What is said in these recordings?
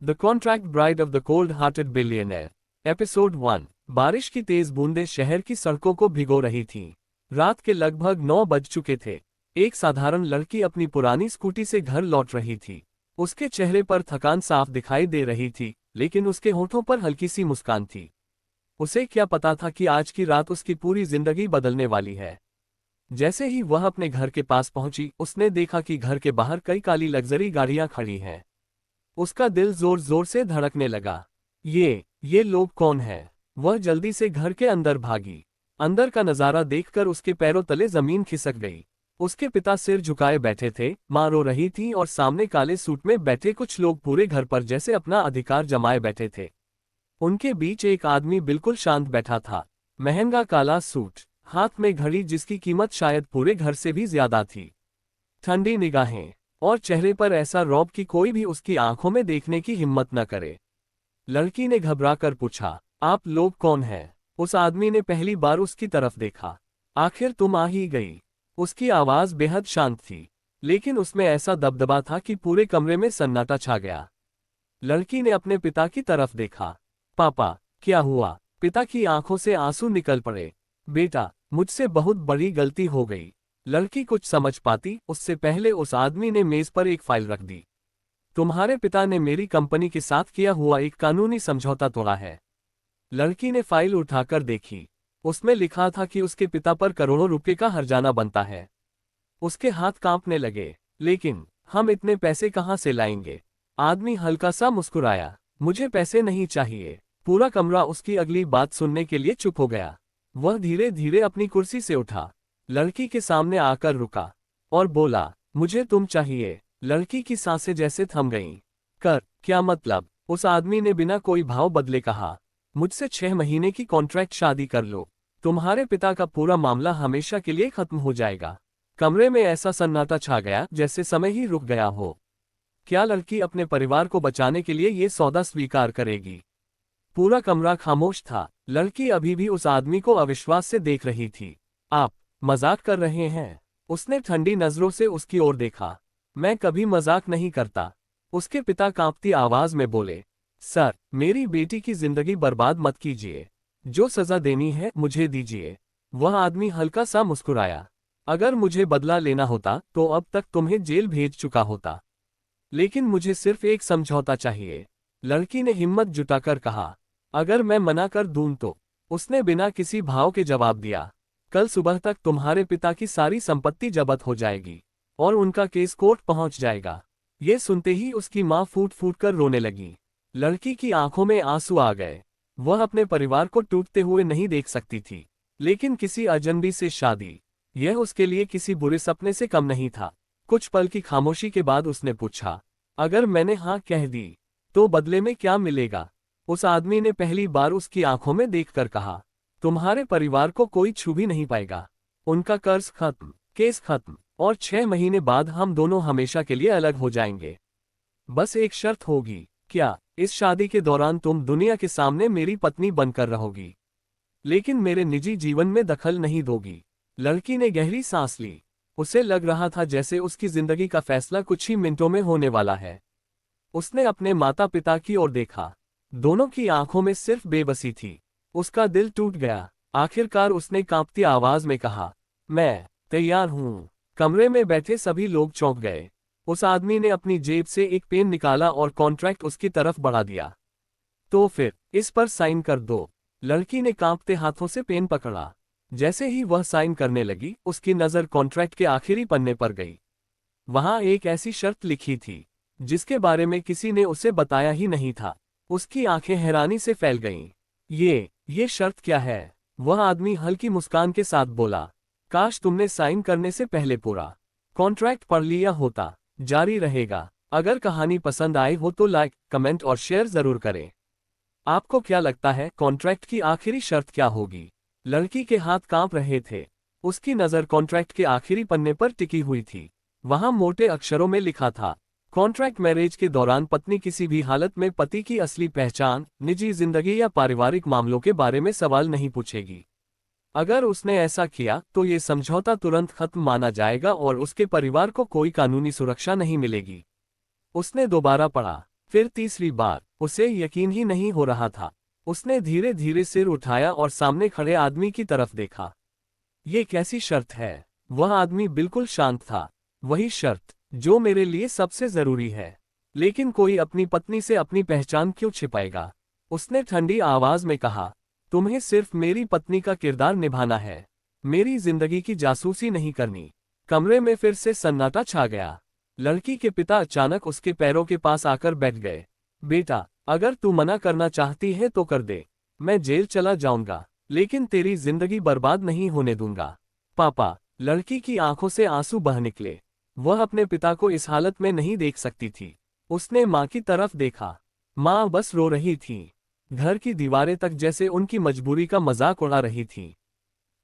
The contract bride of the cold hearted billionaire. Episode 1। बारिश की तेज बूंदें शहर की सड़कों को भिगो रही थीं। रात के लगभग 9 बज चुके थे। एक साधारण लड़की अपनी पुरानी स्कूटी से घर लौट रही थी। उसके चेहरे पर थकान साफ दिखाई दे रही थी, लेकिन उसके होठों पर हल्की सी मुस्कान थी। उसे क्या पता था कि आज की रात उसकी पूरी जिंदगी बदलने वाली है। जैसे ही वह अपने घर के पास पहुंची, उसने देखा कि घर के बाहर कई काली लग्जरी गाड़ियां खड़ी हैं। उसका दिल जोर जोर से धड़कने लगा। ये लोग कौन हैं? वह जल्दी से घर के अंदर भागी। अंदर का नजारा देखकर उसके पैरों तले जमीन खिसक गई। उसके पिता सिर झुकाए बैठे थे, माँ रो रही थी और सामने काले सूट में बैठे कुछ लोग पूरे घर पर जैसे अपना अधिकार जमाए बैठे थे। उनके बीच एक आदमी बिल्कुल शांत बैठा था। महंगा काला सूट, हाथ में घड़ी जिसकी कीमत शायद पूरे घर से भी ज्यादा थी। ठंडी निगाहें और चेहरे पर ऐसा रौब कि कोई भी उसकी आंखों में देखने की हिम्मत न करे। लड़की ने घबराकर पूछा, आप लोग कौन हैं? उस आदमी ने पहली बार उसकी तरफ देखा। आखिर तुम आ ही गई। उसकी आवाज बेहद शांत थी, लेकिन उसमें ऐसा दबदबा था कि पूरे कमरे में सन्नाटा छा गया। लड़की ने अपने पिता की तरफ देखा। पापा, क्या हुआ? पिता की आंखों से आंसू निकल पड़े। बेटा, मुझसे बहुत बड़ी गलती हो गई। लड़की कुछ समझ पाती उससे पहले उस आदमी ने मेज पर एक फाइल रख दी। तुम्हारे पिता ने मेरी कंपनी के साथ किया हुआ एक कानूनी समझौता तोड़ा है। लड़की ने फाइल उठाकर देखी। उसमें लिखा था कि उसके पिता पर करोड़ों रुपए का हर्जाना बनता है। उसके हाथ कांपने लगे। लेकिन हम इतने पैसे कहां से लाएंगे? आदमी हल्का सा मुस्कुराया। मुझे पैसे नहीं चाहिए। पूरा कमरा उसकी अगली बात सुनने के लिए चुप हो गया। वह धीरे धीरे अपनी कुर्सी से उठा, लड़की के सामने आकर रुका और बोला, मुझे तुम चाहिए। लड़की की सांसें जैसे थम गईं। क्या मतलब? उस आदमी ने बिना कोई भाव बदले कहा, मुझसे 6 महीने की कॉन्ट्रैक्ट शादी कर लो। तुम्हारे पिता का पूरा मामला हमेशा के लिए खत्म हो जाएगा। कमरे में ऐसा सन्नाटा छा गया जैसे समय ही रुक गया हो। क्या लड़की अपने परिवार को बचाने के लिए ये सौदा स्वीकार करेगी? पूरा कमरा खामोश था। लड़की अभी भी उस आदमी को अविश्वास से देख रही थी। आप मजाक कर रहे हैं? उसने ठंडी नजरों से उसकी ओर देखा। मैं कभी मजाक नहीं करता। उसके पिता कांपती आवाज में बोले, सर, मेरी बेटी की जिंदगी बर्बाद मत कीजिए। जो सजा देनी है मुझे दीजिए। वह आदमी हल्का सा मुस्कुराया। अगर मुझे बदला लेना होता तो अब तक तुम्हें जेल भेज चुका होता। लेकिन मुझे सिर्फ एक समझौता चाहिए। लड़की ने हिम्मत जुटाकर कहा, अगर मैं मना कर दूं तो? उसने बिना किसी भाव के जवाब दिया, कल सुबह तक तुम्हारे पिता की सारी संपत्ति जब्त हो जाएगी और उनका केस कोर्ट पहुंच जाएगा। ये सुनते ही उसकी मां फूट फूट कर रोने लगी। लड़की की आंखों में आंसू आ गए। वह अपने परिवार को टूटते हुए नहीं देख सकती थी, लेकिन किसी अजनबी से शादी, यह उसके लिए किसी बुरे सपने से कम नहीं था। कुछ पल की खामोशी के बाद उसने पूछा, अगर मैंने हाँ कह दी तो बदले में क्या मिलेगा? उस आदमी ने पहली बार उसकी आंखों में देखकर कहा, तुम्हारे परिवार को कोई छू भी नहीं पाएगा। उनका कर्ज खत्म, केस खत्म और 6 महीने बाद हम दोनों हमेशा के लिए अलग हो जाएंगे। बस एक शर्त होगी। क्या इस शादी के दौरान तुम दुनिया के सामने मेरी पत्नी बनकर रहोगी, लेकिन मेरे निजी जीवन में दखल नहीं दोगी? लड़की ने गहरी सांस ली। उसे लग रहा था जैसे उसकी जिंदगी का फैसला कुछ ही मिनटों में होने वाला है। उसने अपने माता पिता की ओर देखा। दोनों की आंखों में सिर्फ बेबसी थी। उसका दिल टूट गया। आखिरकार उसने कांपती आवाज में कहा, मैं तैयार हूं। कमरे में बैठे सभी लोग चौंक गए। उस आदमी ने अपनी जेब से एक पेन निकाला और कॉन्ट्रैक्ट उसकी तरफ बढ़ा दिया। तो फिर इस पर साइन कर दो। लड़की ने कांपते हाथों से पेन पकड़ा। जैसे ही वह साइन करने लगी, उसकी नजर कॉन्ट्रैक्ट के आखिरी पन्ने पर गई। वहां एक ऐसी शर्त लिखी थी जिसके बारे में किसी ने उसे बताया ही नहीं था। उसकी आंखें हैरानी से फैल गईं। ये शर्त क्या है? वह आदमी हल्की मुस्कान के साथ बोला, काश तुमने साइन करने से पहले पूरा कॉन्ट्रैक्ट पढ़ लिया होता। जारी रहेगा। अगर कहानी पसंद आई हो तो लाइक, कमेंट और शेयर जरूर करें। आपको क्या लगता है कॉन्ट्रैक्ट की आखिरी शर्त क्या होगी? लड़की के हाथ कांप रहे थे। उसकी नज़र कॉन्ट्रैक्ट के आखिरी पन्ने पर टिकी हुई थी। वहां मोटे अक्षरों में लिखा था, कॉन्ट्रैक्ट मैरिज के दौरान पत्नी किसी भी हालत में पति की असली पहचान, निजी जिंदगी या पारिवारिक मामलों के बारे में सवाल नहीं पूछेगी। अगर उसने ऐसा किया तो ये समझौता तुरंत खत्म माना जाएगा और उसके परिवार को कोई कानूनी सुरक्षा नहीं मिलेगी। उसने दोबारा पढ़ा, फिर तीसरी बार उसे यकीन ही नहीं हो रहा था। उसने धीरे धीरे सिर उठाया और सामने खड़े आदमी की तरफ देखा। ये कैसी शर्त है? वह आदमी बिल्कुल शांत था। वही शर्त जो मेरे लिए सबसे जरूरी है। लेकिन कोई अपनी पत्नी से अपनी पहचान क्यों छिपाएगा? उसने ठंडी आवाज में कहा। तुम्हें सिर्फ मेरी पत्नी का किरदार निभाना है, मेरी जिंदगी की जासूसी नहीं करनी। कमरे में फिर से सन्नाटा छा गया। लड़की के पिता अचानक उसके पैरों के पास आकर बैठ गए। बेटा, अगर तू मना करना चाहती है तो कर दे। मैं जेल चला जाऊंगा, लेकिन तेरी जिंदगी बर्बाद नहीं होने दूंगा। पापा, लड़की की आंखों से आंसू बह निकले। वह अपने पिता को इस हालत में नहीं देख सकती थी। उसने माँ की तरफ देखा। माँ बस रो रही थी। घर की दीवारें तक जैसे उनकी मजबूरी का मजाक उड़ा रही थी।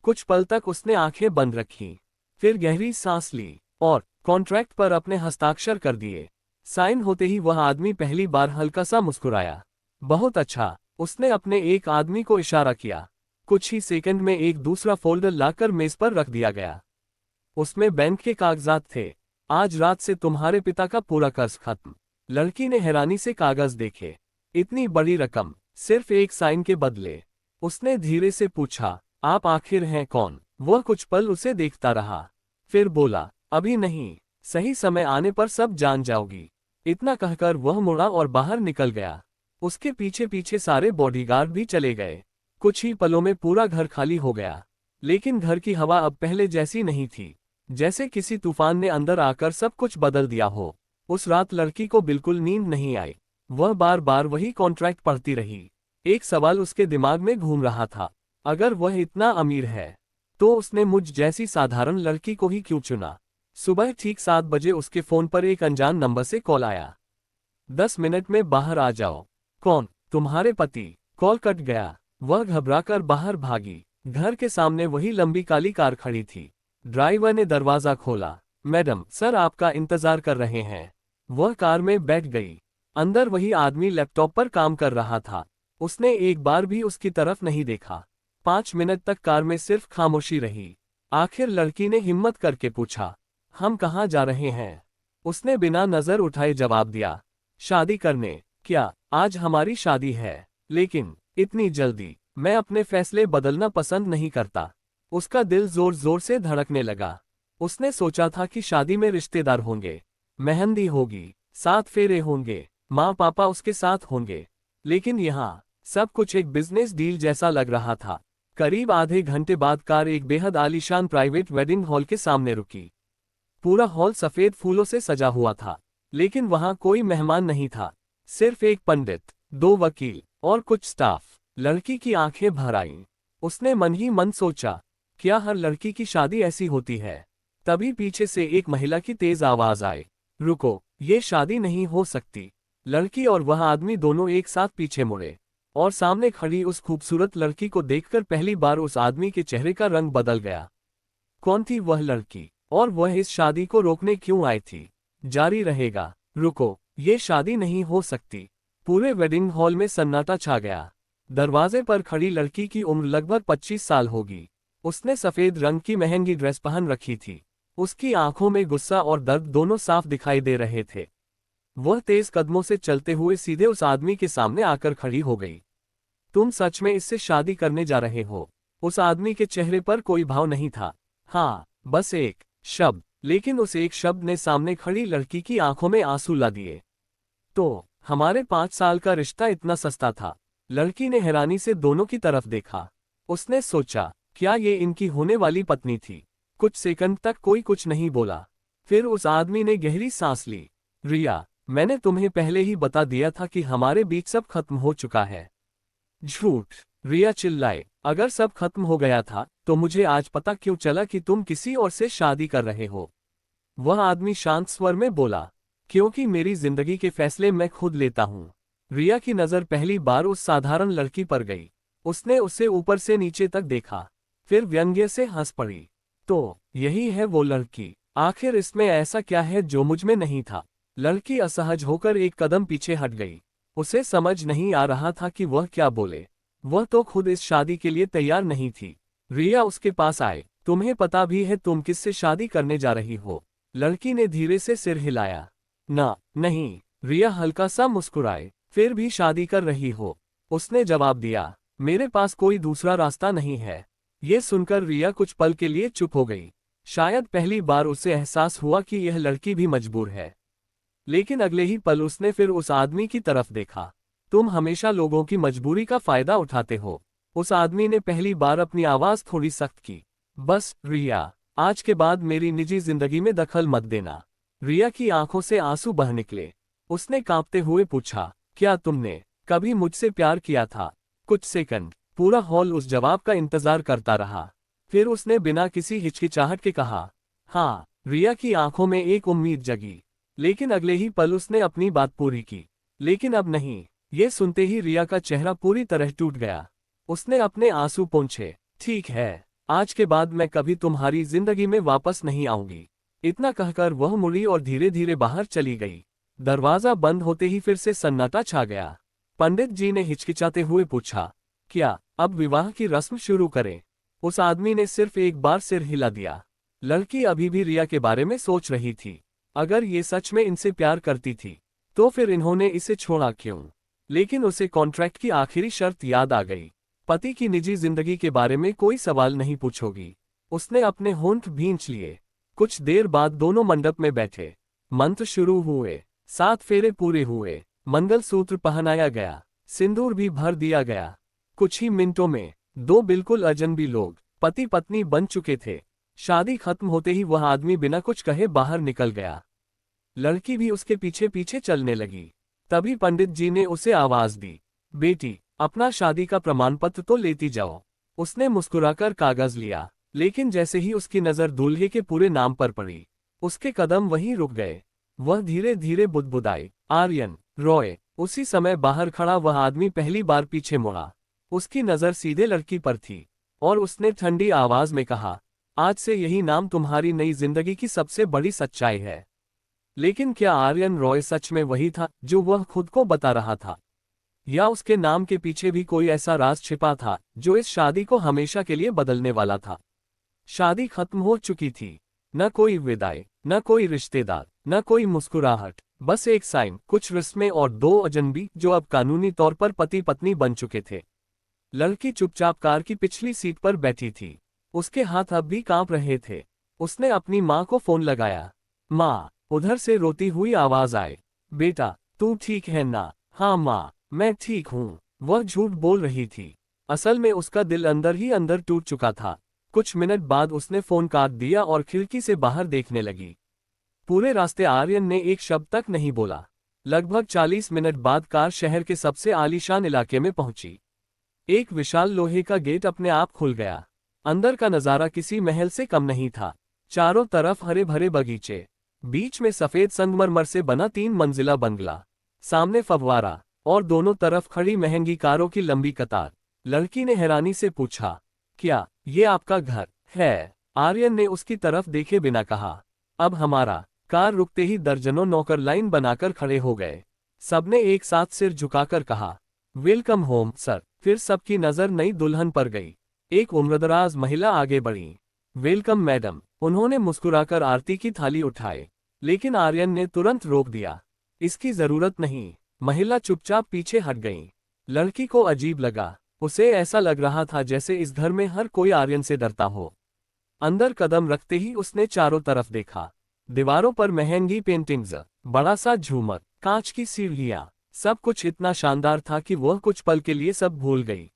कुछ पल तक उसने आंखें बंद रखीं, फिर गहरी सांस ली और कॉन्ट्रैक्ट पर अपने हस्ताक्षर कर दिए। साइन होते ही वह आदमी पहली बार हल्का सा मुस्कुराया। बहुत अच्छा, उसने अपने एक आदमी को इशारा किया। कुछ ही सेकंड में एक दूसरा फोल्डर लाकर मेज पर रख दिया गया। उसमें बैंक के कागजात थे। आज रात से तुम्हारे पिता का पूरा कर्ज खत्म। लड़की ने हैरानी से कागज देखे। इतनी बड़ी रकम सिर्फ एक साइन के बदले। उसने धीरे से पूछा, आप आखिर हैं कौन? वह कुछ पल उसे देखता रहा, फिर बोला, अभी नहीं, सही समय आने पर सब जान जाओगी। इतना कहकर वह मुड़ा और बाहर निकल गया। उसके पीछे पीछे सारे बॉडीगार्ड भी चले गए। कुछ ही पलों में पूरा घर खाली हो गया। लेकिन घर की हवा अब पहले जैसी नहीं थी, जैसे किसी तूफान ने अंदर आकर सब कुछ बदल दिया हो। उस रात लड़की को बिल्कुल नींद नहीं आई। वह बार बार वही कॉन्ट्रैक्ट पढ़ती रही। एक सवाल उसके दिमाग में घूम रहा था, अगर वह इतना अमीर है तो उसने मुझ जैसी साधारण लड़की को ही क्यों चुना? सुबह ठीक 7 बजे उसके फोन पर एक अनजान नंबर से कॉल आया। 10 मिनट में बाहर आ जाओ। कौन? तुम्हारे पति। कॉल कट गया। वह घबराकर बाहर भागी। घर के सामने वही लंबी काली कार खड़ी थी। ड्राइवर ने दरवाजा खोला। मैडम, सर आपका इंतजार कर रहे हैं। वह कार में बैठ गई। अंदर वही आदमी लैपटॉप पर काम कर रहा था। उसने एक बार भी उसकी तरफ नहीं देखा। 5 मिनट तक कार में सिर्फ खामोशी रही। आखिर लड़की ने हिम्मत करके पूछा, हम कहाँ जा रहे हैं? उसने बिना नजर उठाए जवाब दिया, शादी करने। क्या आज हमारी शादी है? लेकिन इतनी जल्दी? मैं अपने फैसले बदलना पसंद नहीं करता। उसका दिल जोर जोर से धड़कने लगा। उसने सोचा था कि शादी में रिश्तेदार होंगे, मेहंदी होगी, 7 फेरे होंगे, माँ पापा उसके साथ होंगे। लेकिन यहाँ सब कुछ एक बिजनेस डील जैसा लग रहा था। करीब आधे घंटे बाद कार एक बेहद आलीशान प्राइवेट वेडिंग हॉल के सामने रुकी। पूरा हॉल सफेद फूलों से सजा हुआ था, लेकिन वहां कोई मेहमान नहीं था। सिर्फ एक पंडित, 2 वकील और कुछ स्टाफ। लड़की की आंखें भर आईं। उसने मन ही मन सोचा, क्या हर लड़की की शादी ऐसी होती है? तभी पीछे से एक महिला की तेज आवाज आई, रुको, ये शादी नहीं हो सकती। लड़की और वह आदमी दोनों एक साथ पीछे मुड़े और सामने खड़ी उस खूबसूरत लड़की को देखकर पहली बार उस आदमी के चेहरे का रंग बदल गया। कौन थी वह लड़की और वह इस शादी को रोकने क्यों आई थी? जारी रहेगा। रुको, ये शादी नहीं हो सकती। पूरे वेडिंग हॉल में सन्नाटा छा गया। दरवाजे पर खड़ी लड़की की उम्र लगभग 25 साल होगी। उसने सफेद रंग की महंगी ड्रेस पहन रखी थी। उसकी आंखों में गुस्सा और दर्द दोनों साफ दिखाई दे रहे थे। वह तेज कदमों से चलते हुए सीधे उस आदमी के सामने आकर खड़ी हो गई। तुम सच में इससे शादी करने जा रहे हो? उस आदमी के चेहरे पर कोई भाव नहीं था। हाँ, बस एक शब्द। लेकिन उस एक शब्द ने सामने खड़ी लड़की की आंखों में आंसू ला दिए। तो हमारे 5 साल का रिश्ता इतना सस्ता था? लड़की ने हैरानी से दोनों की तरफ देखा। उसने सोचा, क्या ये इनकी होने वाली पत्नी थी? कुछ सेकंड तक कोई कुछ नहीं बोला। फिर उस आदमी ने गहरी सांस ली। रिया, मैंने तुम्हें पहले ही बता दिया था कि हमारे बीच सब खत्म हो चुका है। झूठ! रिया चिल्लाए, अगर सब खत्म हो गया था तो मुझे आज पता क्यों चला कि तुम किसी और से शादी कर रहे हो? वह आदमी शांत स्वर में बोला, क्योंकि मेरी जिंदगी के फैसले मैं खुद लेता हूँ। रिया की नजर पहली बार उस साधारण लड़की पर गई। उसने उसे ऊपर से नीचे तक देखा, फिर व्यंग्य से हंस पड़ी। तो यही है वो लड़की? आखिर इसमें ऐसा क्या है जो मुझ में नहीं था? लड़की असहज होकर एक कदम पीछे हट गई। उसे समझ नहीं आ रहा था कि वह क्या बोले। वह तो खुद इस शादी के लिए तैयार नहीं थी। रिया उसके पास आए, तुम्हें पता भी है तुम किससे शादी करने जा रही हो? लड़की ने धीरे से सिर हिलाया। ना, नहीं। रिया हल्का सा मुस्कुराए। फिर भी शादी कर रही हो? उसने जवाब दिया, मेरे पास कोई दूसरा रास्ता नहीं है। ये सुनकर रिया कुछ पल के लिए चुप हो गई। शायद पहली बार उसे एहसास हुआ कि यह लड़की भी मजबूर है। लेकिन अगले ही पल उसने फिर उस आदमी की तरफ देखा। तुम हमेशा लोगों की मजबूरी का फायदा उठाते हो। उस आदमी ने पहली बार अपनी आवाज थोड़ी सख्त की। बस रिया, आज के बाद मेरी निजी जिंदगी में दखल मत देना। रिया की आंखों से आंसू बह निकले। उसने कांपते हुए पूछा, क्या तुमने कभी मुझसे प्यार किया था? कुछ सेकंड पूरा हॉल उस जवाब का इंतजार करता रहा। फिर उसने बिना किसी हिचकिचाहट के कहा, हाँ। रिया की आंखों में एक उम्मीद जगी। लेकिन अगले ही पल उसने अपनी बात पूरी की। लेकिन अब नहीं। ये सुनते ही रिया का चेहरा पूरी तरह टूट गया। उसने अपने आंसू पोंछे। ठीक है, आज के बाद मैं कभी तुम्हारी जिंदगी में वापस नहीं आऊंगी। इतना कहकर वह मुड़ी और धीरे धीरे बाहर चली गई। दरवाजा बंद होते ही फिर से सन्नाटा छा गया। पंडित जी ने हिचकिचाते हुए पूछा, क्या अब विवाह की रस्म शुरू करें? उस आदमी ने सिर्फ एक बार सिर हिला दिया। लड़की अभी भी रिया के बारे में सोच रही थी। अगर ये सच में इनसे प्यार करती थी तो फिर इन्होंने इसे छोड़ा क्यों? लेकिन उसे कॉन्ट्रैक्ट की आखिरी शर्त याद आ गई। पति की निजी जिंदगी के बारे में कोई सवाल नहीं पूछोगी। उसने अपने होंठ भींच लिए। कुछ देर बाद दोनों मंडप में बैठे। मंत्र शुरू हुए। 7 फेरे पूरे हुए। मंगलसूत्र पहनाया गया। सिंदूर भी भर दिया गया। कुछ ही मिनटों में दो बिल्कुल अजनबी लोग पति पत्नी बन चुके थे। शादी खत्म होते ही वह आदमी बिना कुछ कहे बाहर निकल गया। लड़की भी उसके पीछे पीछे चलने लगी। तभी पंडित जी ने उसे आवाज दी, बेटी, अपना शादी का प्रमाण पत्र तो लेती जाओ। उसने मुस्कुराकर कागज लिया। लेकिन जैसे ही उसकी नजर दूल्हे के पूरे नाम पर पड़ी, उसके कदम वहीं रुक गए। वह धीरे धीरे बुदबुदाई, आर्यन रॉय। उसी समय बाहर खड़ा वह आदमी पहली बार पीछे मुड़ा। उसकी नजर सीधे लड़की पर थी और उसने ठंडी आवाज में कहा, आज से यही नाम तुम्हारी नई जिंदगी की सबसे बड़ी सच्चाई है। लेकिन क्या आर्यन रॉय सच में वही था जो वह खुद को बता रहा था? या उसके नाम के पीछे भी कोई ऐसा राज छिपा था जो इस शादी को हमेशा के लिए बदलने वाला था? शादी खत्म हो चुकी थी। न कोई विदाई, न कोई रिश्तेदार, न कोई मुस्कुराहट, बस एक साइन, कुछ रस्में और दो अजनबी जो अब कानूनी तौर पर पति पत्नी बन चुके थे। लड़की चुपचाप कार की पिछली सीट पर बैठी थी। उसके हाथ अब भी कांप रहे थे। उसने अपनी माँ को फोन लगाया। माँ, उधर से रोती हुई आवाज आए, बेटा, तू ठीक है ना? हाँ माँ, मैं ठीक हूँ। वह झूठ बोल रही थी। असल में उसका दिल अंदर ही अंदर टूट चुका था। कुछ मिनट बाद उसने फोन काट दिया और खिड़की से बाहर देखने लगी। पूरे रास्ते आर्यन ने एक शब्द तक नहीं बोला। लगभग 40 मिनट बाद कार शहर के सबसे आलीशान इलाके में पहुंची। एक विशाल लोहे का गेट अपने आप खुल गया। अंदर का नजारा किसी महल से कम नहीं था। चारों तरफ हरे भरे बगीचे, बीच में सफेद संगमरमर से बना 3 मंजिला बंगला, सामने फव्वारा और दोनों तरफ खड़ी महंगी कारों की लंबी कतार। लड़की ने हैरानी से पूछा, क्या ये आपका घर है? आर्यन ने उसकी तरफ देखे बिना कहा, अब हमारा। कार रुकते ही दर्जनों नौकर लाइन बनाकर खड़े हो गए। सबने एक साथ सिर झुकाकर कहा, वेलकम होम सर। फिर सबकी नजर नई दुल्हन पर गई। एक उम्रदराज महिला आगे बढ़ी। Welcome madam. उन्होंने मुस्कुराकर आरती की थाली उठाई। लेकिन आर्यन ने तुरंत रोक दिया, इसकी जरूरत नहीं। महिला चुपचाप पीछे हट गई। लड़की को अजीब लगा। उसे ऐसा लग रहा था जैसे इस घर में हर कोई आर्यन से डरता हो। अंदर कदम रखते ही उसने चारों तरफ देखा। दीवारों पर महंगी पेंटिंग्स, बड़ा सा झूमर, कांच की सीढ़ियां, सब कुछ इतना शानदार था कि वह कुछ पल के लिए सब भूल गई।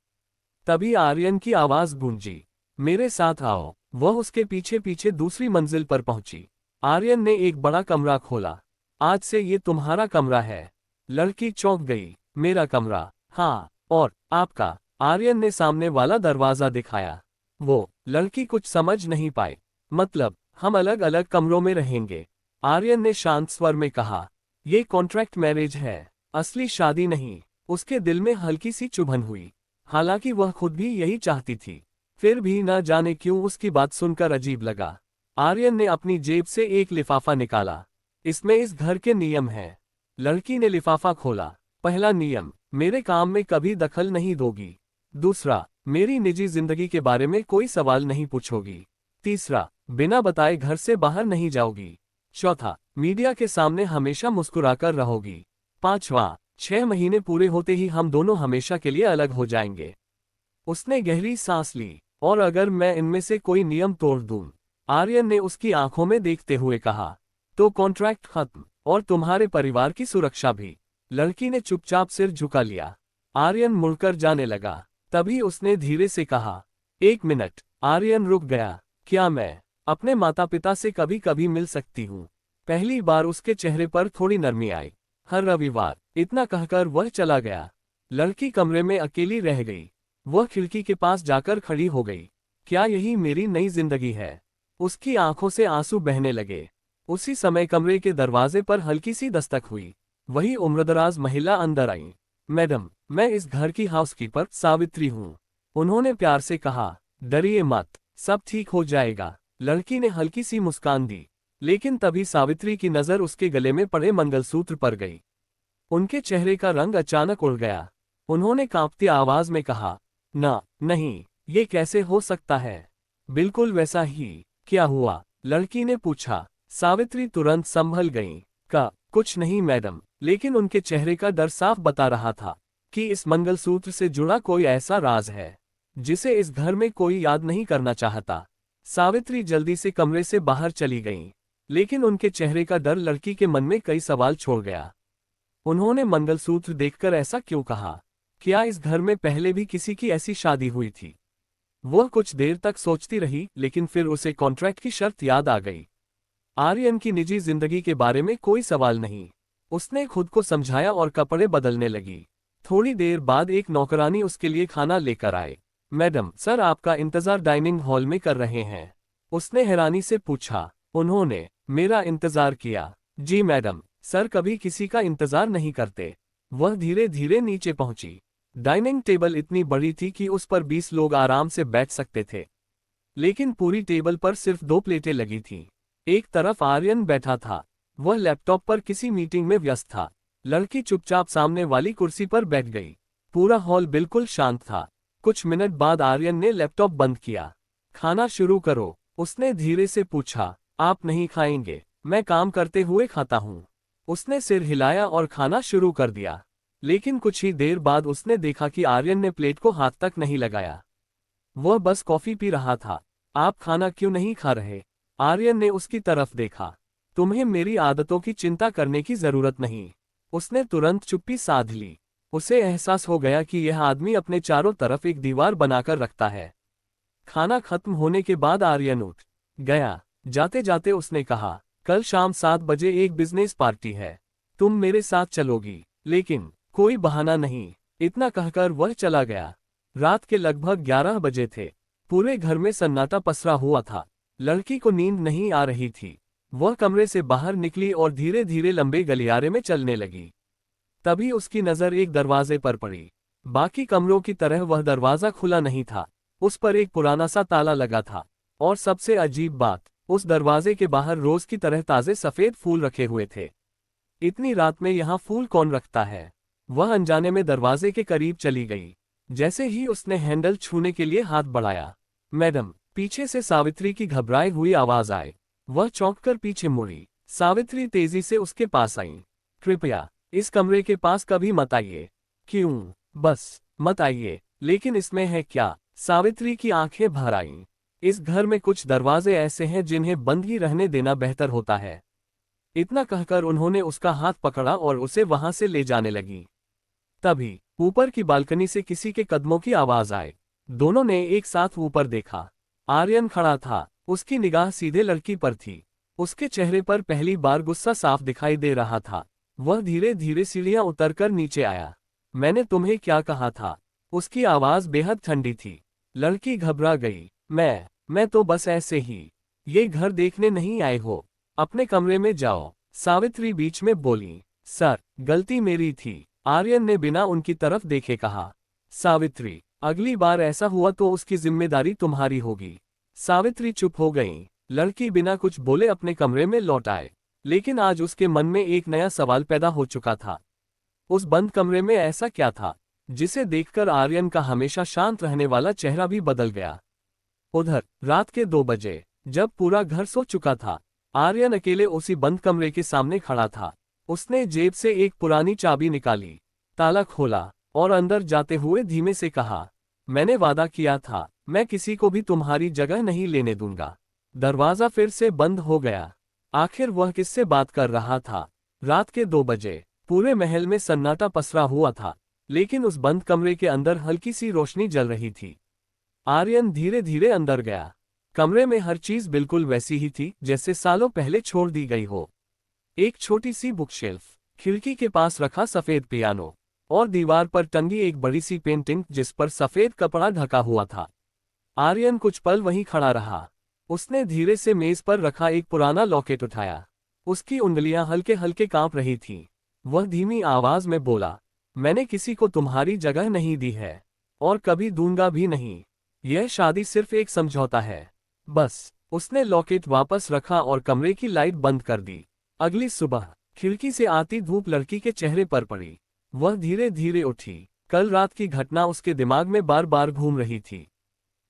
तभी आर्यन की आवाज गूंजी, मेरे साथ आओ। वह उसके पीछे पीछे दूसरी मंजिल पर पहुंची। आर्यन ने एक बड़ा कमरा खोला। आज से ये तुम्हारा कमरा है। लड़की चौंक गई, मेरा कमरा? हाँ, और आपका? आर्यन ने सामने वाला दरवाजा दिखाया। वो लड़की कुछ समझ नहीं पाई। मतलब, हम अलग अलग कमरों में रहेंगे? आर्यन ने शांत स्वर में कहा, ये कॉन्ट्रैक्ट मैरिज है, असली शादी नहीं। उसके दिल में हल्की सी चुभन हुई। हालांकि वह खुद भी यही चाहती थी। फिर भी न जाने क्यों उसकी बात सुनकर अजीब लगा। आर्यन ने अपनी जेब से एक लिफाफा निकाला। इसमें इस घर के नियम हैं। लड़की ने लिफाफा खोला। पहला नियम, मेरे काम में कभी दखल नहीं दोगी। दूसरा, मेरी निजी जिंदगी के बारे में कोई सवाल नहीं पूछोगी। तीसरा, बिना बताए घर से बाहर नहीं जाओगी। चौथा, मीडिया के सामने हमेशा मुस्कुराकर रहोगी। 5वां, 6 महीने पूरे होते ही हम दोनों हमेशा के लिए अलग हो जाएंगे। उसने गहरी सांस ली। और अगर मैं इनमें से कोई नियम तोड़ दूं, आर्यन ने उसकी आंखों में देखते हुए कहा, तो कॉन्ट्रैक्ट खत्म और तुम्हारे परिवार की सुरक्षा भी। लड़की ने चुपचाप सिर झुका लिया। आर्यन मुड़कर जाने लगा। तभी उसने धीरे से कहा, 1 मिनट। आर्यन रुक गया। क्या मैं अपने माता पिता से कभी कभी मिल सकती हूँ? पहली बार उसके चेहरे पर थोड़ी नरमी आई। हर रविवार। इतना कहकर वह चला गया। लड़की कमरे में अकेली रह गई। वह खिड़की के पास जाकर खड़ी हो गई। क्या यही मेरी नई जिंदगी है? उसकी आंखों से आंसू बहने लगे। उसी समय कमरे के दरवाजे पर हल्की सी दस्तक हुई। वही उम्रदराज महिला अंदर आई। मैडम, मैं इस घर की हाउसकीपर सावित्री हूँ। उन्होंने प्यार से कहा। डरिए मत, सब ठीक हो जाएगा। लड़की ने हल्की सी मुस्कान दी। लेकिन तभी सावित्री की नजर उसके गले में पड़े मंगलसूत्र पर गई। उनके चेहरे का रंग अचानक उड़ गया। उन्होंने कांपती आवाज में कहा, ना, नहीं, ये कैसे हो सकता है? बिल्कुल वैसा ही। क्या हुआ? लड़की ने पूछा। सावित्री तुरंत संभल गई। कुछ नहीं मैडम। लेकिन उनके चेहरे का डर साफ बता रहा था कि इस मंगलसूत्र से जुड़ा कोई ऐसा राज है जिसे इस घर में कोई याद नहीं करना चाहता। सावित्री जल्दी से कमरे से बाहर चली गई। लेकिन उनके चेहरे का डर लड़की के मन में कई सवाल छोड़ गया। उन्होंने मंगलसूत्र देखकर ऐसा क्यों कहा? क्या इस घर में पहले भी किसी की ऐसी शादी हुई थी? वह कुछ देर तक सोचती रही, लेकिन फिर उसे कॉन्ट्रैक्ट की शर्त याद आ गई। आर्यन की निजी जिंदगी के बारे में कोई सवाल नहीं। उसने खुद को समझाया और कपड़े बदलने लगी। थोड़ी देर बाद एक नौकरानी उसके लिए खाना लेकर आए। मैडम, सर आपका इंतजार डाइनिंग हॉल में कर रहे हैं। उसने हैरानी से पूछा। उन्होंने मेरा इंतजार किया? जी मैडम, सर कभी किसी का इंतजार नहीं करते। वह धीरे धीरे नीचे पहुंची। डाइनिंग टेबल इतनी बड़ी थी कि उस पर 20 लोग आराम से बैठ सकते थे। लेकिन पूरी टेबल पर सिर्फ 2 प्लेटें लगी थीं। एक तरफ आर्यन बैठा था। वह लैपटॉप पर किसी मीटिंग में व्यस्त था। लड़की चुपचाप सामने वाली कुर्सी पर बैठ गई। पूरा हॉल बिल्कुल शांत था। कुछ मिनट बाद आर्यन ने लैपटॉप बंद किया। खाना शुरू करो, उसने धीरे से पूछा। आप नहीं खाएंगे? मैं काम करते हुए खाता हूँ। उसने सिर हिलाया और खाना शुरू कर दिया। लेकिन कुछ ही देर बाद उसने देखा कि आर्यन ने प्लेट को हाथ तक नहीं लगाया। वह बस कॉफी पी रहा था। आप खाना क्यों नहीं खा रहे? आर्यन ने उसकी तरफ देखा। तुम्हें मेरी आदतों की चिंता करने की जरूरत नहीं। उसने तुरंत चुप्पी साध ली। उसे एहसास हो गया कि यह आदमी अपने चारों तरफ एक दीवार बनाकर रखता है। खाना खत्म होने के बाद आर्यन उठ गया। जाते जाते उसने कहा, कल शाम 7 बजे एक बिजनेस पार्टी है। तुम मेरे साथ चलोगी? लेकिन कोई बहाना नहीं। इतना कहकर वह चला गया। रात के लगभग 11 बजे थे। पूरे घर में सन्नाटा पसरा हुआ था। लड़की को नींद नहीं आ रही थी। वह कमरे से बाहर निकली और धीरे धीरे लंबे गलियारे में चलने लगी। तभी उसकी नजर एक दरवाजे पर पड़ी। बाकी कमरों की तरह वह दरवाजा खुला नहीं था। उस पर एक पुराना सा ताला लगा था। और सबसे अजीब बात, उस दरवाजे के बाहर रोज की तरह ताजे सफेद फूल रखे हुए थे। इतनी रात में यहाँ फूल कौन रखता है? वह अनजाने में दरवाजे के करीब चली गई। जैसे ही उसने हैंडल छूने के लिए हाथ बढ़ाया, मैडम, पीछे से सावित्री की घबराई हुई आवाज आई। वह चौंककर पीछे मुड़ी। सावित्री तेजी से उसके पास आई। कृपया इस कमरे के पास कभी मत आइए। क्यों? बस मत आइए। लेकिन इसमें है क्या? सावित्री की आंखें भर आईं। इस घर में कुछ दरवाजे ऐसे हैं जिन्हें बंद ही रहने देना बेहतर होता है। इतना कहकर उन्होंने उसका हाथ पकड़ा और उसे वहां से ले जाने लगी। तभी ऊपर की बालकनी से किसी के कदमों की आवाज आई। दोनों ने एक साथ ऊपर देखा। आर्यन खड़ा था। उसकी निगाह सीधे लड़की पर थी। उसके चेहरे पर पहली बार गुस्सा साफ दिखाई दे रहा था। वह धीरे धीरे सीढ़ियां उतरकर नीचे आया। मैंने तुम्हें क्या कहा था? उसकी आवाज बेहद ठंडी थी। लड़की घबरा गई। मैं तो बस ऐसे ही। ये घर देखने नहीं आए हो। अपने कमरे में जाओ। सावित्री बीच में बोली। सर, गलती मेरी थी। आर्यन ने बिना उनकी तरफ देखे कहा। सावित्री, अगली बार ऐसा हुआ तो उसकी जिम्मेदारी तुम्हारी होगी। सावित्री चुप हो गई। लड़की बिना कुछ बोले अपने कमरे में लौट आए। लेकिन आज उसके मन में एक नया सवाल पैदा हो चुका था। उस बंद कमरे में ऐसा क्या था जिसे देखकर आर्यन का हमेशा शांत रहने वाला चेहरा भी बदल गया। उधर रात के 2 बजे, जब पूरा घर सो चुका था, आर्यन अकेले उसी बंद कमरे के सामने खड़ा था। उसने जेब से एक पुरानी चाबी निकाली, ताला खोला और अंदर जाते हुए धीमे से कहा, मैंने वादा किया था, मैं किसी को भी तुम्हारी जगह नहीं लेने दूंगा। दरवाजा फिर से बंद हो गया। आखिर वह किससे बात कर रहा था? रात के 2 बजे। पूरे महल में सन्नाटा पसरा हुआ था, लेकिन उस बंद कमरे के अंदर हल्की सी रोशनी जल रही थी। आर्यन धीरे धीरे अंदर गया। कमरे में हर चीज बिल्कुल वैसी ही थी जैसे सालों पहले छोड़ दी गई हो। एक छोटी सी बुकशेल्फ, खिड़की के पास रखा सफेद पियानो और दीवार पर टंगी एक बड़ी सी पेंटिंग जिस पर सफेद कपड़ा ढका हुआ था। आर्यन कुछ पल वहीं खड़ा रहा। उसने धीरे से मेज पर रखा एक पुराना लॉकेट उठाया। उसकी उंगलियां हल्के हल्के कांप रही थीं। वह धीमी आवाज में बोला, मैंने किसी को तुम्हारी जगह नहीं दी है और कभी दूंगा भी नहीं। यह शादी सिर्फ एक समझौता है, बस। उसने लॉकेट वापस रखा और कमरे की लाइट बंद कर दी। अगली सुबह खिड़की से आती धूप लड़की के चेहरे पर पड़ी। वह धीरे धीरे उठी। कल रात की घटना उसके दिमाग में बार बार घूम रही थी।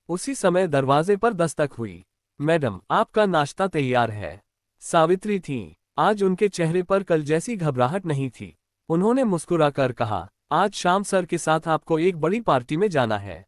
उसी समय दरवाजे पर दस्तक हुई। मैडम, आपका नाश्ता तैयार है। सावित्री थीं। आज उनके चेहरे पर कल जैसी घबराहट नहीं थी। उन्होंने मुस्कुराकर कहा, आज शाम सर के साथ आपको एक बड़ी पार्टी में जाना है।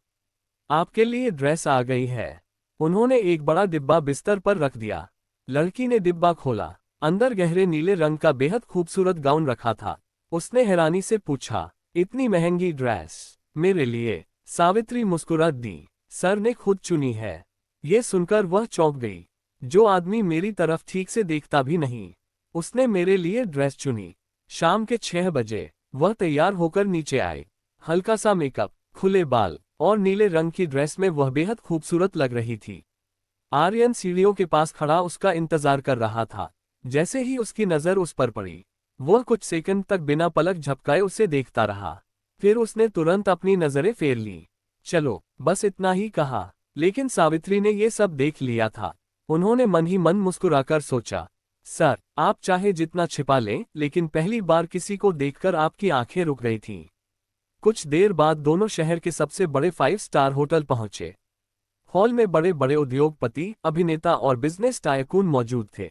आपके लिए ड्रेस आ गई है। उन्होंने एक बड़ा डिब्बा बिस्तर पर रख दिया। लड़की ने डिब्बा खोला। अंदर गहरे नीले रंग का बेहद खूबसूरत गाउन रखा था। उसने हैरानी से पूछा, इतनी महंगी ड्रेस मेरे लिए? सावित्री मुस्कुरा दी, सर ने खुद चुनी है। ये सुनकर वह चौंक गई। जो आदमी मेरी तरफ ठीक से देखता भी नहीं, उसने मेरे लिए ड्रेस चुनी। शाम के 6 बजे वह तैयार होकर नीचे आए। हल्का सा मेकअप, खुले बाल और नीले रंग की ड्रेस में वह बेहद खूबसूरत लग रही थी। आर्यन सीढ़ियों के पास खड़ा उसका इंतजार कर रहा था। जैसे ही उसकी नजर उस पर पड़ी, वह कुछ सेकंड तक बिना पलक झपकाए उसे देखता रहा। फिर उसने तुरंत अपनी नजरें फेर ली। चलो, बस इतना ही कहा। लेकिन सावित्री ने यह सब देख लिया था। उन्होंने मन ही मन मुस्कुराकर सोचा, सर, आप चाहे जितना छिपा लें, लेकिन पहली बार किसी को देखकर आपकी आंखें रुक गई थीं। कुछ देर बाद दोनों शहर के सबसे बड़े 5 स्टार होटल पहुंचे। हॉल में बड़े बड़े उद्योगपति, अभिनेता और बिजनेस टायकून मौजूद थे।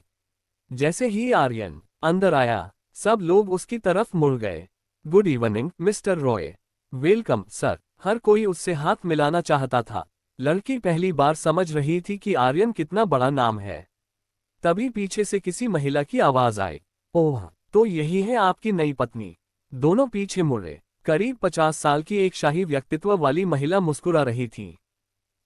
जैसे ही आर्यन अंदर आया, सब लोग उसकी तरफ मुड़ गए। Good evening mister Roy. Welcome sir. हर कोई उससे हाथ मिलाना चाहता था। लड़की पहली बार समझ रही थी कि आर्यन कितना बड़ा नाम है। तभी पीछे से किसी महिला की आवाज आई, ओह, तो यही है आपकी नई पत्नी। दोनों पीछे मुड़े। करीब 50 साल की एक शाही व्यक्तित्व वाली महिला मुस्कुरा रही थी।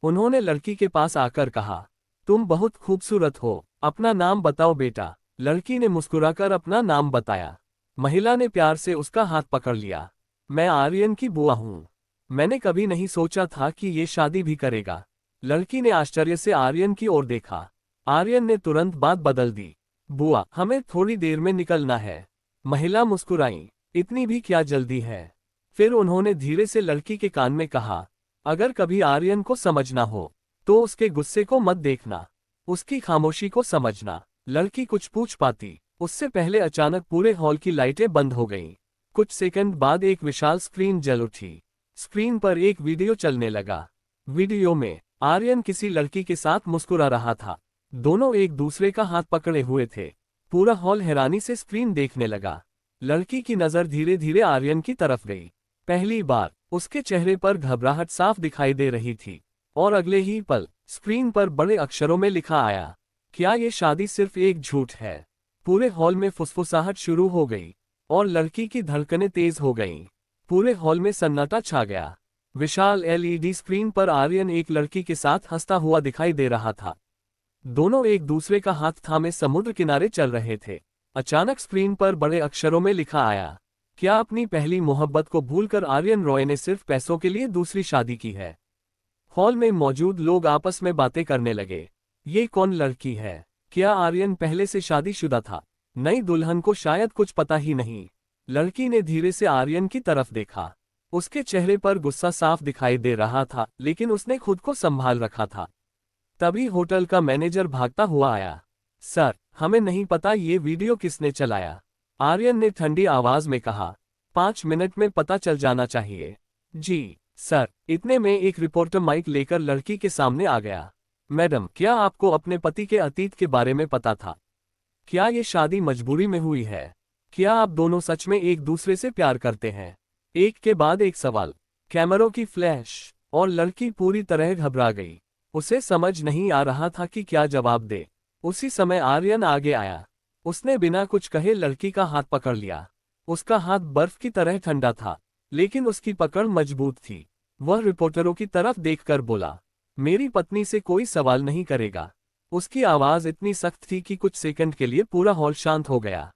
उन्होंने लड़की के पास आकर कहा, तुम बहुत खूबसूरत हो, अपना नाम बताओ बेटा। लड़की ने मुस्कुराकर अपना नाम बताया। महिला ने प्यार से उसका हाथ पकड़ लिया। मैं आर्यन की बुआ हूँ। मैंने कभी नहीं सोचा था कि ये शादी भी करेगा। लड़की ने आश्चर्य से आर्यन की ओर देखा। आर्यन ने तुरंत बात बदल दी, बुआ, हमें थोड़ी देर में निकलना है। महिला मुस्कुराई, इतनी भी क्या जल्दी है? फिर उन्होंने धीरे से लड़की के कान में कहा, अगर कभी आर्यन को समझना हो तो उसके गुस्से को मत देखना, उसकी खामोशी को समझना। लड़की कुछ पूछ पाती उससे पहले अचानक पूरे हॉल की लाइटें बंद हो गईं। कुछ सेकंड बाद एक विशाल स्क्रीन जल उठी। स्क्रीन पर एक वीडियो चलने लगा। वीडियो में आर्यन किसी लड़की के साथ मुस्कुरा रहा था। दोनों एक दूसरे का हाथ पकड़े हुए थे। पूरा हॉल हैरानी से स्क्रीन देखने लगा। लड़की की नजर धीरे धीरे आर्यन की तरफ गई। पहली बार उसके चेहरे पर घबराहट साफ दिखाई दे रही थी और अगले ही पल स्क्रीन पर बड़े अक्षरों में लिखा आया, क्या ये शादी सिर्फ एक झूठ है? पूरे हॉल में फुसफुसाहट शुरू हो गई और लड़की की धड़कनें तेज हो गईं। पूरे हॉल में सन्नाटा छा गया। विशाल एलईडी स्क्रीन पर आर्यन एक लड़की के साथ हंसता हुआ दिखाई दे रहा था। दोनों एक दूसरे का हाथ थामे समुद्र किनारे चल रहे थे। अचानक स्क्रीन पर बड़े अक्षरों में लिखा आया, क्या अपनी पहली मोहब्बत को भूलकर आर्यन रॉय ने सिर्फ पैसों के लिए दूसरी शादी की है? हॉल में मौजूद लोग आपस में बातें करने लगे। ये कौन लड़की है? क्या आर्यन पहले से शादीशुदा था? नई दुल्हन को शायद कुछ पता ही नहीं। लड़की ने धीरे से आर्यन की तरफ देखा। उसके चेहरे पर गुस्सा साफ दिखाई दे रहा था, लेकिन उसने खुद को संभाल रखा था। तभी होटल का मैनेजर भागता हुआ आया। सर, हमें नहीं पता ये वीडियो किसने चलाया। आर्यन ने ठंडी आवाज में कहा, 5 मिनट में पता चल जाना चाहिए। जी सर। इतने में एक रिपोर्टर माइक लेकर लड़की के सामने आ गया। मैडम, क्या आपको अपने पति के अतीत के बारे में पता था? क्या ये शादी मजबूरी में हुई है? क्या आप दोनों सच में एक दूसरे से प्यार करते हैं? एक के बाद एक सवाल, कैमरों की फ्लैश, और लड़की पूरी तरह घबरा गई। उसे समझ नहीं आ रहा था कि क्या जवाब दे। उसी समय आर्यन आगे आया। उसने बिना कुछ कहे लड़की का हाथ पकड़ लिया। उसका हाथ बर्फ की तरह ठंडा था, लेकिन उसकी पकड़ मजबूत थी। वह रिपोर्टरों की तरफ देखकर बोला, मेरी पत्नी से कोई सवाल नहीं करेगा। उसकी आवाज इतनी सख्त थी कि कुछ सेकंड के लिए पूरा हॉल शांत हो गया।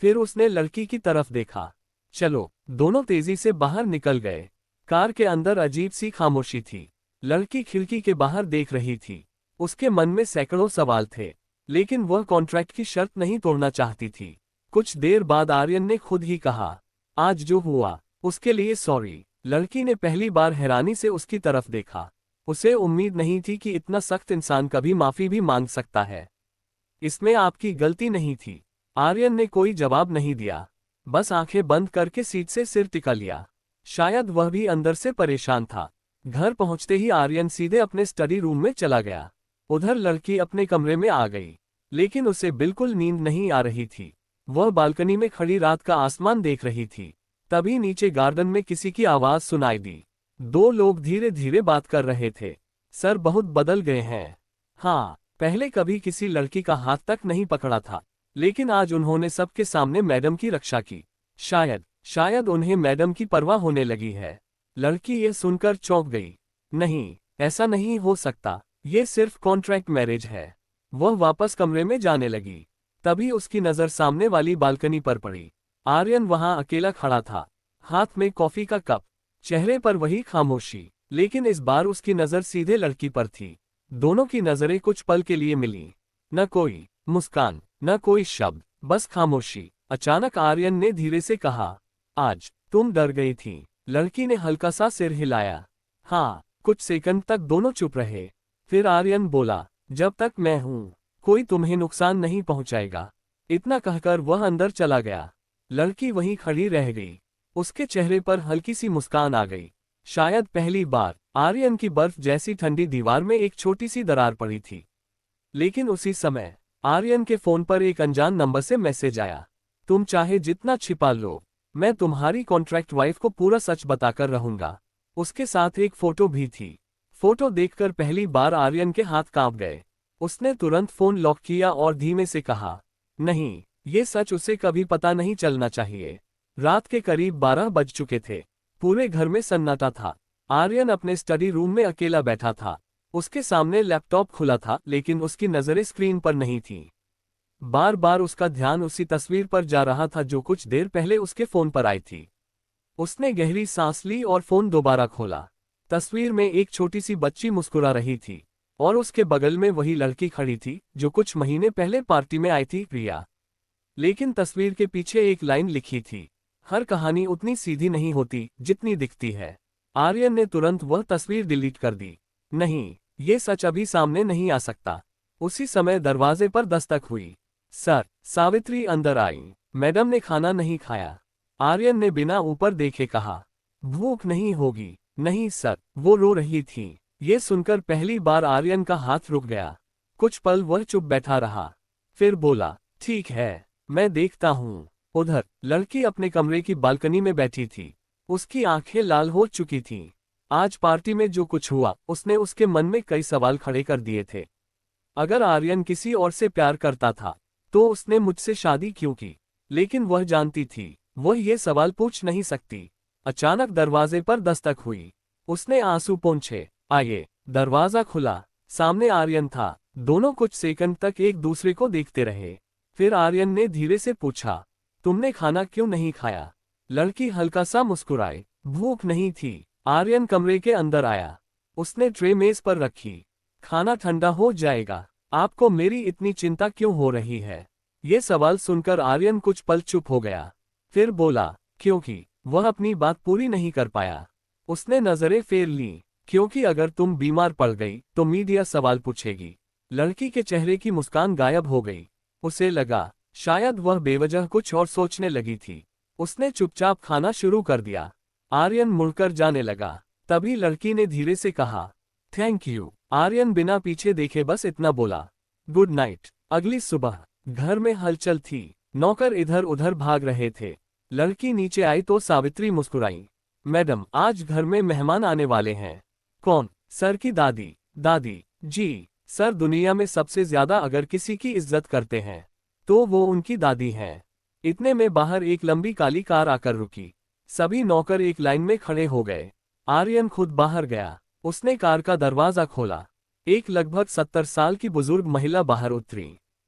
फिर उसने लड़की की तरफ देखा। चलो, दोनों तेजी से बाहर निकल गए। कार के अंदर अजीब सी खामोशी थी। लड़की खिड़की के बाहर देख रही थी। उसके मन में सैकड़ों सवाल थे, लेकिन वह कॉन्ट्रैक्ट की शर्त नहीं तोड़ना चाहती थी। कुछ देर बाद आर्यन ने खुद ही कहा, आज जो हुआ उसके लिए सॉरी। लड़की ने पहली बार हैरानी से उसकी तरफ देखा। उसे उम्मीद नहीं थी कि इतना सख्त इंसान कभी माफी भी मांग सकता है। इसमें आपकी गलती नहीं थी। आर्यन ने कोई जवाब नहीं दिया, बस आंखें बंद करके सीट से सिर टिका लिया। शायद वह भी अंदर से परेशान था। घर पहुंचते ही आर्यन सीधे अपने स्टडी रूम में चला गया। उधर लड़की अपने कमरे में आ गई, लेकिन उसे बिल्कुल नींद नहीं आ रही थी। वह बालकनी में खड़ी रात का आसमान देख रही थी। तभी नीचे गार्डन में किसी की आवाज सुनाई दी। दो लोग धीरे धीरे बात कर रहे थे। सर बहुत बदल गए हैं। हाँ, पहले कभी किसी लड़की का हाथ तक नहीं पकड़ा था, लेकिन आज उन्होंने सबके सामने मैडम की रक्षा की। शायद उन्हें मैडम की परवाह होने लगी है। लड़की ये सुनकर चौंक गई। नहीं, ऐसा नहीं हो सकता, ये सिर्फ कॉन्ट्रैक्ट मैरिज है। वह वापस कमरे में जाने लगी। तभी उसकी नज़र सामने वाली बालकनी पर पड़ी। आर्यन वहां अकेला खड़ा था, हाथ में कॉफी का कप, चेहरे पर वही खामोशी, लेकिन इस बार उसकी नज़र सीधे लड़की पर थी। दोनों की नज़रें कुछ पल के लिए मिली। न कोई मुस्कान, न कोई शब्द, बस खामोशी। अचानक आर्यन ने धीरे से कहा, आज तुम डर गई थी। लड़की ने हल्का सा सिर हिलाया। हाँ। कुछ सेकंड तक दोनों चुप रहे। फिर आर्यन बोला, जब तक मैं हूं, कोई तुम्हें नुकसान नहीं पहुंचाएगा। इतना कहकर वह अंदर चला गया। लड़की वहीं खड़ी रह गई। उसके चेहरे पर हल्की सी मुस्कान आ गई। शायद पहली बार आर्यन की बर्फ जैसी ठंडी दीवार में एक छोटी सी दरार पड़ी थी। लेकिन उसी समय आर्यन के फोन पर एक अनजान नंबर से मैसेज आया, तुम चाहे जितना छिपा लो, मैं तुम्हारी कॉन्ट्रैक्ट वाइफ को पूरा सच बताकर रहूंगा। उसके साथ एक फोटो भी थी। फोटो देखकर पहली बार आर्यन के हाथ कांप गए। उसने तुरंत फोन लॉक किया और धीमे से कहा, नहीं, ये सच उसे कभी पता नहीं चलना चाहिए। रात के करीब 12 बज चुके थे। पूरे घर में सन्नाटा था। आर्यन अपने स्टडी रूम में अकेला बैठा था। उसके सामने लैपटॉप खुला था, लेकिन उसकी नज़रें स्क्रीन पर नहीं थीं। बार बार उसका ध्यान उसी तस्वीर पर जा रहा था जो कुछ देर पहले उसके फोन पर आई थी। उसने गहरी सांस ली और फोन दोबारा खोला। तस्वीर में एक छोटी सी बच्ची मुस्कुरा रही थी, और उसके बगल में वही लड़की खड़ी थी जो कुछ महीने पहले पार्टी में आई थी, प्रिया। लेकिन तस्वीर के पीछे एक लाइन लिखी थी, हर कहानी उतनी सीधी नहीं होती जितनी दिखती है। आर्यन ने तुरंत वह तस्वीर डिलीट कर दी। नहीं, ये सच अभी सामने नहीं आ सकता। उसी समय दरवाजे पर दस्तक हुई। सर, सावित्री अंदर आई। मैडम ने खाना नहीं खाया। आर्यन ने बिना ऊपर देखे कहा, भूख नहीं होगी। नहीं सर, वो रो रही थी। ये सुनकर पहली बार आर्यन का हाथ रुक गया। कुछ पल वह चुप बैठा रहा, फिर बोला, ठीक है, मैं देखता हूँ। उधर लड़की अपने कमरे की बालकनी में बैठी थी। उसकी आंखें लाल हो चुकी थीं। आज पार्टी में जो कुछ हुआ, उसने उसके मन में कई सवाल खड़े कर दिए थे। अगर आर्यन किसी और से प्यार करता था, तो उसने मुझसे शादी क्यों की? लेकिन वह जानती थी, वह ये सवाल पूछ नहीं सकती। अचानक दरवाजे पर दस्तक हुई। उसने आंसू पोंछे। आइए। दरवाजा खुला। सामने आर्यन था। दोनों कुछ सेकंड तक एक दूसरे को देखते रहे। फिर आर्यन ने धीरे से पूछा, तुमने खाना क्यों नहीं खाया? लड़की हल्का सा मुस्कुराई, भूख नहीं थी। आर्यन कमरे के अंदर आया। उसने ट्रे मेज पर रखी। खाना ठंडा हो जाएगा। आपको मेरी इतनी चिंता क्यों हो रही है? ये सवाल सुनकर आर्यन कुछ पल चुप हो गया। फिर बोला, क्योंकि वह अपनी बात पूरी नहीं कर पाया। उसने नजरें फेर लीं। क्योंकि अगर तुम बीमार पड़ गई तो मीडिया सवाल पूछेगी। लड़की के चेहरे की मुस्कान गायब हो गई। उसे लगा शायद वह बेवजह कुछ और सोचने लगी थी। उसने चुपचाप खाना शुरू कर दिया। आर्यन मुड़कर जाने लगा। तभी लड़की ने धीरे से कहा, थैंक यू। आर्यन बिना पीछे देखे बस इतना बोला, गुड नाइट। अगली सुबह घर में हलचल थी। नौकर इधर उधर भाग रहे थे। लड़की नीचे आई तो सावित्री मुस्कुराई। मैडम, आज घर में मेहमान आने वाले हैं। कौन? सर की दादी। दादी जी, सर दुनिया में सबसे ज्यादा अगर किसी की इज्जत करते हैं तो वो उनकी दादी हैं। इतने में बाहर एक लंबी काली कार आकर रुकी। सभी नौकर एक लाइन में खड़े हो गए। आर्यन खुद बाहर गया। उसने कार का दरवाजा खोला। एक लगभग 70 साल की बुजुर्ग महिला बाहर उतरी।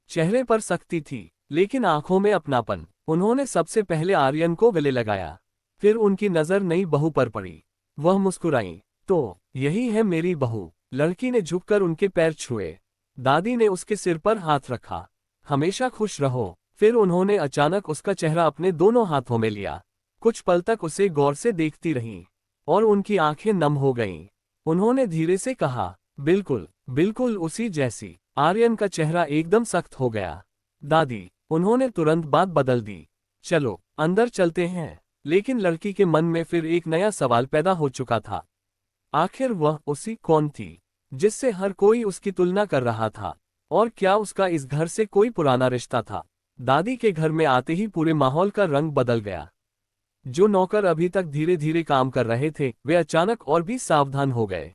चेहरे पर सख्ती थी, लेकिन आंखों में अपनापन। उन्होंने सबसे पहले आर्यन को गले लगाया। फिर उनकी नजर नई बहू पर पड़ी। वह मुस्कुराई। तो यही है मेरी बहू। लड़की ने झुककर उनके पैर छुए। दादी ने उसके सिर पर हाथ रखा। हमेशा खुश रहो। फिर उन्होंने अचानक उसका चेहरा अपने दोनों हाथों में लिया। कुछ पल तक उसे गौर से देखती रहीं, और उनकी आंखें नम हो गईं। उन्होंने धीरे से कहा, बिल्कुल बिल्कुल उसी जैसी। आर्यन का चेहरा एकदम सख्त हो गया। दादी। उन्होंने तुरंत बात बदल दी। चलो अंदर चलते हैं। लेकिन लड़की के मन में फिर एक नया सवाल पैदा हो चुका था। आखिर वह उसी कौन थी जिससे हर कोई उसकी तुलना कर रहा था? और क्या उसका इस घर से कोई पुराना रिश्ता था? दादी के घर में आते ही पूरे माहौल का रंग बदल गया। जो नौकर अभी तक धीरे धीरे काम कर रहे थे, वे अचानक और भी सावधान हो गए।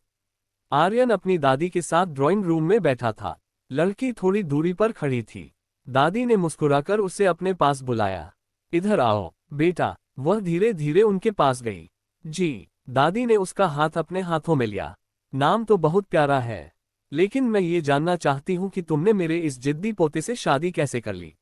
आर्यन अपनी दादी के साथ ड्राइंग रूम में बैठा था। लड़की थोड़ी दूरी पर खड़ी थी। दादी ने मुस्कुराकर उसे अपने पास बुलाया। इधर आओ बेटा। वह धीरे धीरे उनके पास गई। जी। दादी ने उसका हाथ अपने हाथों में लिया। नाम तो बहुत प्यारा है, लेकिन मैं ये जानना चाहती हूँ कि तुमने मेरे इस जिद्दी पोते से शादी कैसे कर ली?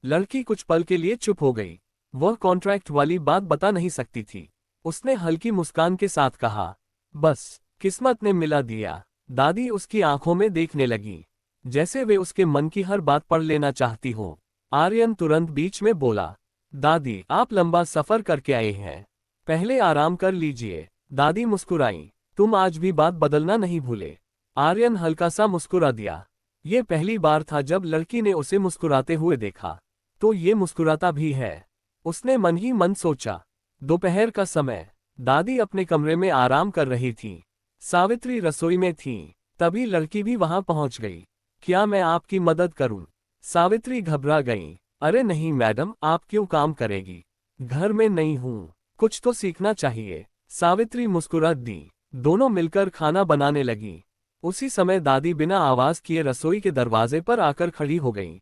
लड़की कुछ पल के लिए चुप हो गई। वह कॉन्ट्रैक्ट वाली बात बता नहीं सकती थी। उसने हल्की मुस्कान के साथ कहा, बस किस्मत ने मिला दिया। दादी उसकी आंखों में देखने लगी, जैसे वे उसके मन की हर बात पढ़ लेना चाहती हो। आर्यन तुरंत बीच में बोला, दादी आप लंबा सफर करके आए हैं, पहले आराम कर लीजिए। दादी मुस्कुराई, तुम आज भी बात बदलना नहीं भूले। आर्यन हल्का सा मुस्कुरा दिया। ये पहली बार था जब लड़की ने उसे मुस्कुराते हुए देखा। तो ये मुस्कुराता भी है, उसने मन ही मन सोचा। दोपहर का समय। दादी अपने कमरे में आराम कर रही थी। सावित्री रसोई में थी। तभी लड़की भी वहां पहुंच गई। क्या मैं आपकी मदद करूं? सावित्री घबरा गई। अरे नहीं मैडम, आप क्यों काम करेगी? घर में नहीं हूं, कुछ तो सीखना चाहिए। सावित्री मुस्कुरा दी। दोनों मिलकर खाना बनाने लगी। उसी समय दादी बिना आवाज किए रसोई के दरवाजे पर आकर खड़ी हो गईं।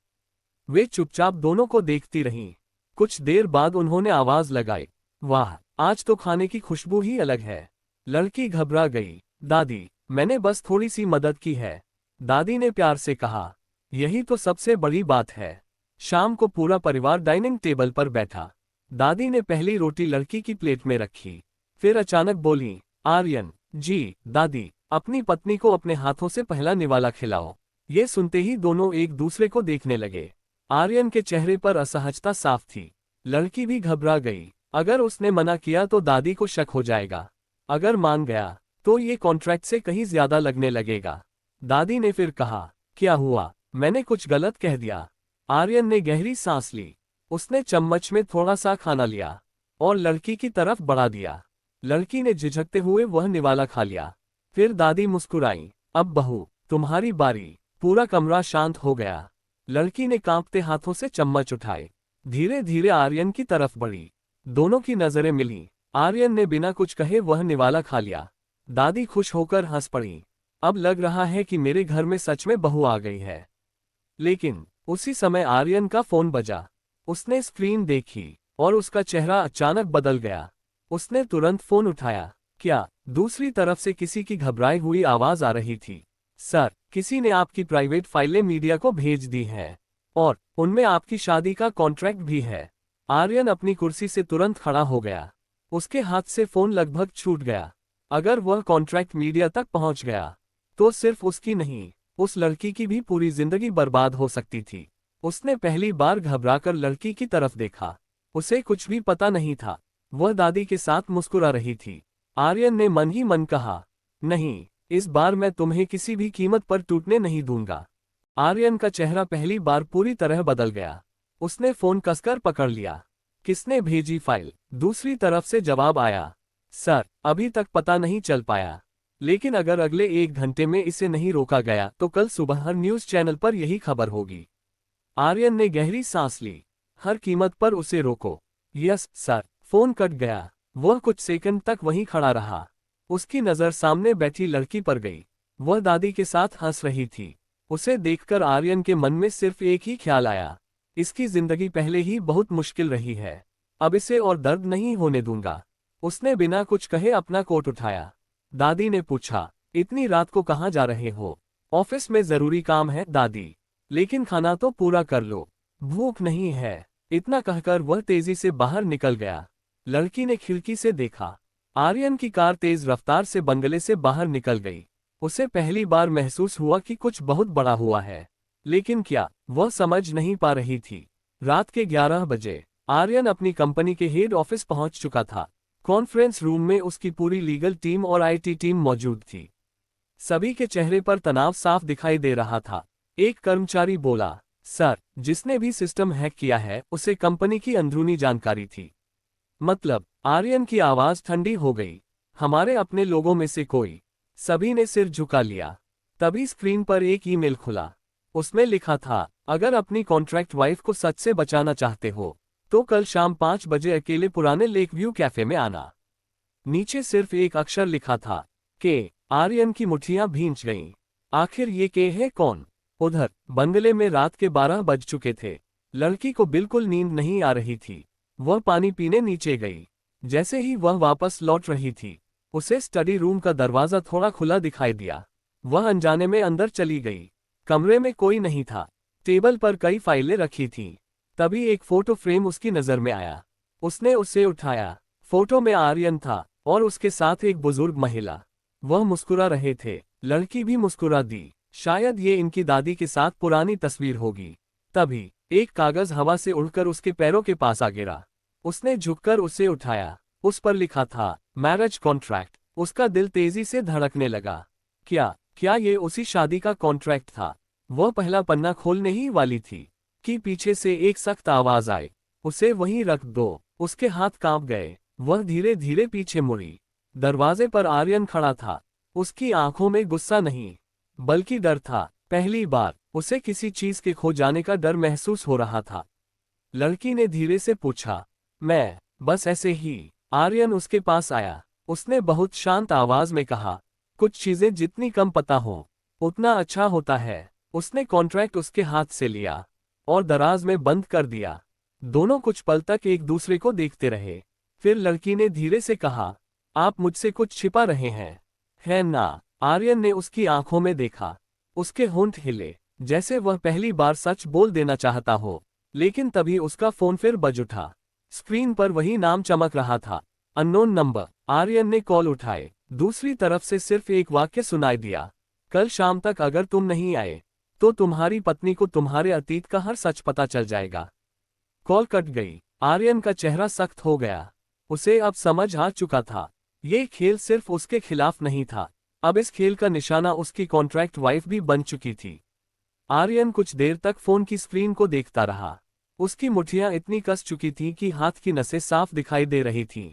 वे चुपचाप दोनों को देखती रहीं। कुछ देर बाद उन्होंने आवाज लगाई, वाह, आज तो खाने की खुशबू ही अलग है। लड़की घबरा गई। दादी, मैंने बस थोड़ी सी मदद की है। दादी ने प्यार से कहा, यही तो सबसे बड़ी बात है। शाम को पूरा परिवार डाइनिंग टेबल पर बैठा। दादी ने पहली रोटी लड़की की प्लेट में रखी। फिर अचानक बोली, आर्यन जी, दादी अपनी पत्नी को अपने हाथों से पहला निवाला खिलाओ। ये सुनते ही दोनों एक दूसरे को देखने लगे। आर्यन के चेहरे पर असहजता साफ थी। लड़की भी घबरा गई। अगर उसने मना किया तो दादी को शक हो जाएगा। अगर मान गया तो ये कॉन्ट्रैक्ट से कहीं ज्यादा लगने लगेगा। दादी ने फिर कहा, क्या हुआ, मैंने कुछ गलत कह दिया? आर्यन ने गहरी सांस ली। उसने चम्मच में थोड़ा सा खाना लिया और लड़की की तरफ बढ़ा दिया। लड़की ने झिझकते हुए वह निवाला खा लिया। फिर दादी मुस्कुराई, अब बहू तुम्हारी बारी। पूरा कमरा शांत हो गया। लड़की ने कांपते हाथों से चम्मच उठाए। धीरे धीरे आर्यन की तरफ बढ़ी। दोनों की नजरें मिली। आर्यन ने बिना कुछ कहे वह निवाला खा लिया। दादी खुश होकर हंस पड़ी। अब लग रहा है कि मेरे घर में सच में बहू आ गई है। लेकिन उसी समय आर्यन का फोन बजा। उसने स्क्रीन देखी और उसका चेहरा अचानक बदल गया। उसने तुरंत फोन उठाया। क्या? दूसरी तरफ से किसी की घबराई हुई आवाज आ रही थी। सर, किसी ने आपकी प्राइवेट फाइलें मीडिया को भेज दी हैं और उनमें आपकी शादी का कॉन्ट्रैक्ट भी है। आर्यन अपनी कुर्सी से तुरंत खड़ा हो गया। उसके हाथ से फोन लगभग छूट गया। अगर वह कॉन्ट्रैक्ट मीडिया तक पहुंच गया तो सिर्फ उसकी नहीं, उस लड़की की भी पूरी जिंदगी बर्बाद हो सकती थी। उसने पहली बार घबराकर लड़की की तरफ देखा। उसे कुछ भी पता नहीं था। वह दादी के साथ मुस्कुरा रही थी। आर्यन ने मन ही मन कहा, नहीं, इस बार मैं तुम्हें किसी भी कीमत पर टूटने नहीं दूंगा। आर्यन का चेहरा पहली बार पूरी तरह बदल गया। उसने फोन कसकर पकड़ लिया। किसने भेजी फाइल? दूसरी तरफ से जवाब आया, सर, अभी तक पता नहीं चल पाया, लेकिन अगर अगले 1 घंटे में इसे नहीं रोका गया तो कल सुबह हर न्यूज चैनल पर यही खबर होगी। आर्यन ने गहरी सांस ली। हर कीमत पर उसे रोको। Yes sir. फोन कट गया। वह कुछ सेकंड तक वहीं खड़ा रहा। उसकी नज़र सामने बैठी लड़की पर गई। वह दादी के साथ हंस रही थी। उसे देखकर आर्यन के मन में सिर्फ एक ही ख्याल आया, इसकी जिंदगी पहले ही बहुत मुश्किल रही है, अब इसे और दर्द नहीं होने दूंगा। उसने बिना कुछ कहे अपना कोट उठाया। दादी ने पूछा, इतनी रात को कहाँ जा रहे हो? ऑफिस में जरूरी काम है दादी। लेकिन खाना तो पूरा कर लो, भूख नहीं है। इतना कहकर वह तेजी से बाहर निकल गया। लड़की ने खिड़की से देखा। आर्यन की कार तेज रफ्तार से बंगले से बाहर निकल गई। उसे पहली बार महसूस हुआ कि कुछ बहुत बड़ा हुआ है, लेकिन क्या, वह समझ नहीं पा रही थी। रात के 11 बजे आर्यन अपनी कंपनी के हेड ऑफिस पहुंच चुका था। कॉन्फ्रेंस रूम में उसकी पूरी लीगल टीम और आईटी टीम मौजूद थी। सभी के चेहरे पर तनाव साफ दिखाई दे रहा था। एक कर्मचारी बोला, सर, जिसने भी सिस्टम हैक किया है उसे कंपनी की अंदरूनी जानकारी थी। मतलब? आर्यन की आवाज ठंडी हो गई। हमारे अपने लोगों में से कोई? सभी ने सिर झुका लिया। तभी स्क्रीन पर एक ईमेल खुला। उसमें लिखा था, अगर अपनी कॉन्ट्रैक्ट वाइफ को सच से बचाना चाहते हो तो कल शाम 5 बजे अकेले पुराने लेक व्यू कैफे में आना। नीचे सिर्फ एक अक्षर लिखा था, के। आर्यन की मुट्ठियां भींच गईं। आखिर ये के है कौन? उधर बंगले में रात के 12 बज चुके थे। लड़की को बिल्कुल नींद नहीं आ रही थी। वह पानी पीने नीचे गई। जैसे ही वह वापस लौट रही थी, उसे स्टडी रूम का दरवाजा थोड़ा खुला दिखाई दिया। वह अनजाने में अंदर चली गई। कमरे में कोई नहीं था। टेबल पर कई फाइलें रखी थीं। तभी एक फोटो फ्रेम उसकी नजर में आया। उसने उसे उठाया। फोटो में आर्यन था और उसके साथ एक बुजुर्ग महिला। वह मुस्कुरा रहे थे। लड़की भी मुस्कुरा दी। शायद ये इनकी दादी के साथ पुरानी तस्वीर होगी। तभी एक कागज हवा से उड़कर उसके पैरों के पास आ गिरा। उसने झुककर उसे उठाया। उस पर लिखा था, मैरिज कॉन्ट्रैक्ट। उसका दिल तेजी से धड़कने लगा। क्या ये उसी शादी का कॉन्ट्रैक्ट था? वह पहला पन्ना खोलने ही वाली थी कि पीछे से एक सख्त आवाज आई, उसे वहीं रख दो। उसके हाथ कांप गए। वह धीरे धीरे पीछे मुड़ी। दरवाजे पर आर्यन खड़ा था। उसकी आंखों में गुस्सा नहीं, बल्कि डर था। पहली बार उसे किसी चीज के खो जाने का डर महसूस हो रहा था। लड़की ने धीरे से पूछा, मैं? बस ऐसे ही। आर्यन उसके पास आया। उसने बहुत शांत आवाज में कहा, कुछ चीजें जितनी कम पता हो उतना अच्छा होता है। उसने कॉन्ट्रैक्ट उसके हाथ से लिया और दराज में बंद कर दिया। दोनों कुछ पल तक एक दूसरे को देखते रहे। फिर लड़की ने धीरे से कहा, आप मुझसे कुछ छिपा रहे हैं, है ना? आर्यन ने उसकी आंखों में देखा। उसके होंठ हिले, जैसे वह पहली बार सच बोल देना चाहता हो। लेकिन तभी उसका फोन फिर बज उठा। स्क्रीन पर वही नाम चमक रहा था, अननोन नंबर। आर्यन ने कॉल उठाए। दूसरी तरफ से सिर्फ एक वाक्य सुनाई दिया, कल शाम तक अगर तुम नहीं आए तो तुम्हारी पत्नी को तुम्हारे अतीत का हर सच पता चल जाएगा। कॉल कट गई। आर्यन का चेहरा सख्त हो गया। उसे अब समझ आ चुका था, ये खेल सिर्फ उसके खिलाफ नहीं था, अब इस खेल का निशाना उसकी कॉन्ट्रैक्ट वाइफ भी बन चुकी थी। आर्यन कुछ देर तक फोन की स्क्रीन को देखता रहा। उसकी मुट्ठियां इतनी कस चुकी थीं कि हाथ की नसें साफ दिखाई दे रही थीं।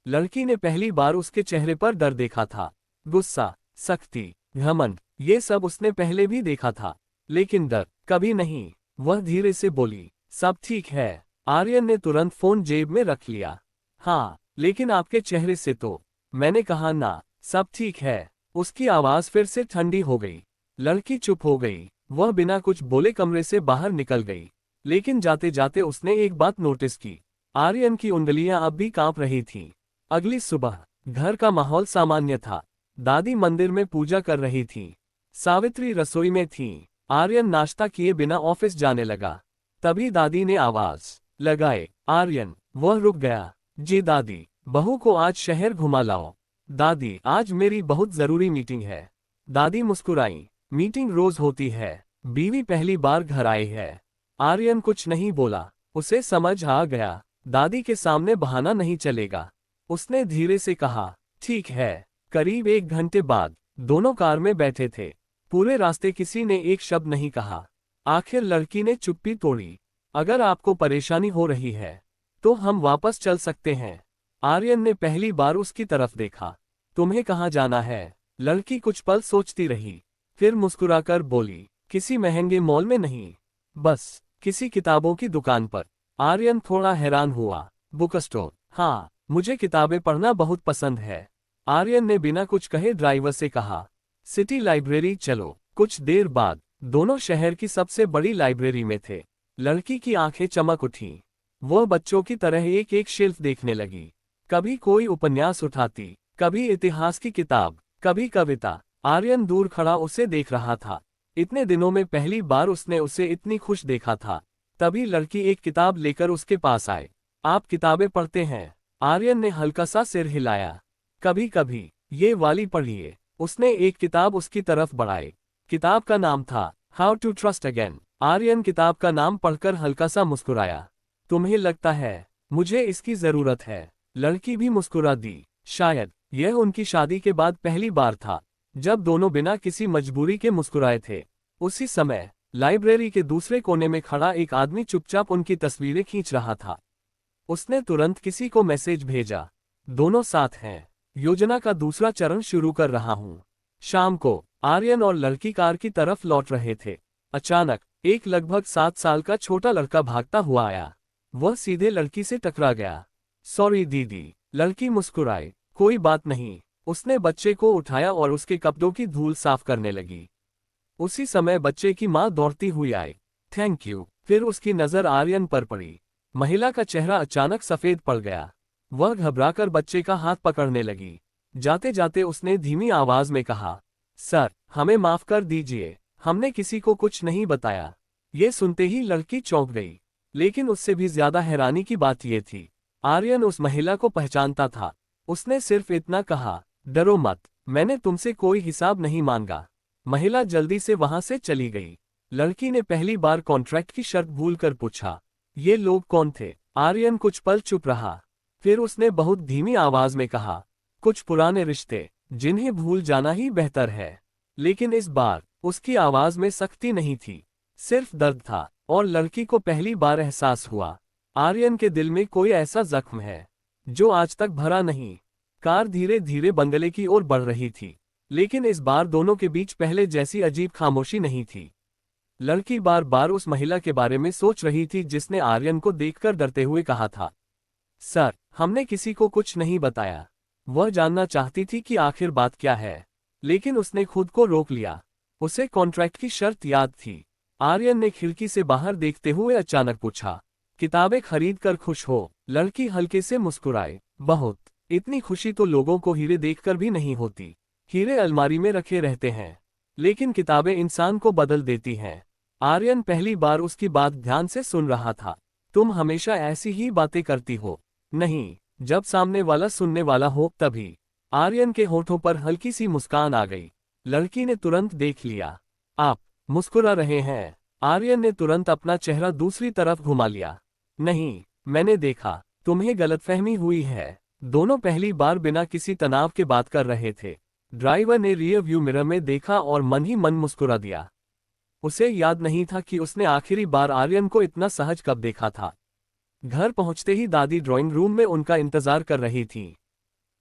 लड़की ने पहली बार उसके चेहरे पर डर देखा था। गुस्सा, सख्ती, घमंड, ये सब उसने पहले भी देखा था, लेकिन डर कभी नहीं। वह धीरे से बोली, सब ठीक है। आर्यन ने तुरंत फोन जेब में रख लिया। हाँ, लेकिन आपके चेहरे से तो। मैंने कहा ना, सब ठीक है। उसकी आवाज फिर से ठंडी हो गई। लड़की चुप हो गई। वह बिना कुछ बोले कमरे से बाहर निकल गई। लेकिन जाते जाते उसने एक बात नोटिस की, आर्यन की उंगलियां अब भी कांप रही थीं। अगली सुबह घर का माहौल सामान्य था। दादी मंदिर में पूजा कर रही थी। सावित्री रसोई में थी। आर्यन नाश्ता किए बिना ऑफिस जाने लगा। तभी दादी ने आवाज लगाए, आर्यन। वह रुक गया। जी दादी, बहू को आज शहर घुमा लाओ। दादी, आज मेरी बहुत जरूरी मीटिंग है। दादी मुस्कुराई। मीटिंग रोज होती है, बीवी पहली बार घर आई है। आर्यन कुछ नहीं बोला। उसे समझ आ गया, दादी के सामने बहाना नहीं चलेगा। उसने धीरे से कहा, ठीक है। करीब 1 घंटे बाद दोनों कार में बैठे थे। पूरे रास्ते किसी ने एक शब्द नहीं कहा। आखिर लड़की ने चुप्पी तोड़ी, अगर आपको परेशानी हो रही है तो हम वापस चल सकते हैं। आर्यन ने पहली बार उसकी तरफ देखा। तुम्हें कहाँ जाना है? लड़की कुछ पल सोचती रही, फिर मुस्कुराकर बोली, किसी महंगे मॉल में नहीं, बस किसी किताबों की दुकान पर। आर्यन थोड़ा हैरान हुआ। Book store? हाँ, मुझे किताबें पढ़ना बहुत पसंद है। आर्यन ने बिना कुछ कहे ड्राइवर से कहा। सिटी लाइब्रेरी चलो। कुछ देर बाद दोनों शहर की सबसे बड़ी लाइब्रेरी में थे। लड़की की आंखें चमक उठीं। वह बच्चों की तरह एक एक शेल्फ देखने लगी। कभी कोई उपन्यास उठाती, कभी इतिहास की किताब, कभी कविता। आर्यन दूर खड़ा उसे देख रहा था। इतने दिनों में पहली बार उसने उसे इतनी खुश देखा था। तभी लड़की एक किताब लेकर उसके पास आए। आप किताबें पढ़ते हैं? आर्यन ने हल्का सा सिर हिलाया। कभी कभी। ये वाली पढ़िए। उसने एक किताब उसकी तरफ बढ़ाई। किताब का नाम था how to trust again. Aryan किताब का नाम पढ़कर हल्का सा मुस्कुराया। तुम्हें लगता है मुझे इसकी जरूरत है? लड़की भी मुस्कुरा दी। शायद यह उनकी शादी के बाद पहली बार था जब दोनों बिना किसी मजबूरी के मुस्कुराए थे। उसी समय लाइब्रेरी के दूसरे कोने में खड़ा एक आदमी चुपचाप उनकी तस्वीरें खींच रहा था। उसने तुरंत किसी को मैसेज भेजा। दोनों साथ हैं। योजना का दूसरा चरण शुरू कर रहा हूं। शाम को आर्यन और लड़की कार की तरफ लौट रहे थे। अचानक एक लगभग 7 साल का छोटा लड़का भागता हुआ आया। वह सीधे लड़की से टकरा गया। सॉरी दीदी। लड़की मुस्कुराई। कोई बात नहीं। उसने बच्चे को उठाया और उसके कपड़ों की धूल साफ करने लगी। उसी समय बच्चे की मां दौड़ती हुई आई। Thank you. फिर उसकी नजर आर्यन पर पड़ी। महिला का चेहरा अचानक सफेद पड़ गया। वह घबराकर बच्चे का हाथ पकड़ने लगी। जाते जाते उसने धीमी आवाज में कहा, सर, हमें माफ कर दीजिए, हमने किसी को कुछ नहीं बताया। ये सुनते ही लड़की चौंक गई। लेकिन उससे भी ज्यादा हैरानी की बात यह थी, आर्यन उस महिला को पहचानता था। उसने सिर्फ इतना कहा, डरो मत, मैंने तुमसे कोई हिसाब नहीं मांगा। महिला जल्दी से वहां से चली गई। लड़की ने पहली बार कॉन्ट्रैक्ट की शर्त भूलकर पूछा, ये लोग कौन थे? आर्यन कुछ पल चुप रहा। फिर उसने बहुत धीमी आवाज में कहा, कुछ पुराने रिश्ते जिन्हें भूल जाना ही बेहतर है। लेकिन इस बार उसकी आवाज में सख्ती नहीं थी, सिर्फ दर्द था। और लड़की को पहली बार एहसास हुआ, आर्यन के दिल में कोई ऐसा जख्म है जो आज तक भरा नहीं। कार धीरे धीरे बंगले की ओर बढ़ रही थी, लेकिन इस बार दोनों के बीच पहले जैसी अजीब खामोशी नहीं थी। लड़की बार बार उस महिला के बारे में सोच रही थी जिसने आर्यन को देखकर डरते हुए कहा था, सर, हमने किसी को कुछ नहीं बताया। वह जानना चाहती थी कि आखिर बात क्या है, लेकिन उसने खुद को रोक लिया। उसे कॉन्ट्रैक्ट की शर्त याद थी। आर्यन ने खिड़की से बाहर देखते हुए अचानक पूछा, किताबें खरीद कर खुश हो? लड़की हल्के से मुस्कुराई, बहुत। इतनी खुशी तो लोगों को हीरे देखकर भी नहीं होती। हीरे अलमारी में रखे रहते हैं, लेकिन किताबें इंसान को बदल देती हैं। आर्यन पहली बार उसकी बात ध्यान से सुन रहा था। तुम हमेशा ऐसी ही बातें करती हो? नहीं, जब सामने वाला सुनने वाला हो तभी। आर्यन के होठों पर हल्की सी मुस्कान आ गई। लड़की ने तुरंत देख लिया। आप मुस्कुरा रहे हैं? आर्यन ने तुरंत अपना चेहरा दूसरी तरफ घुमा लिया। नहीं, मैंने देखा, तुम्हें गलतफहमी हुई है। दोनों पहली बार बिना किसी तनाव के बात कर रहे थे। ड्राइवर ने रियर व्यू मिरर में देखा और मन ही मन मुस्कुरा दिया। उसे याद नहीं था कि उसने आखिरी बार आर्यन को इतना सहज कब देखा था। घर पहुंचते ही दादी ड्राइंग रूम में उनका इंतजार कर रही थी।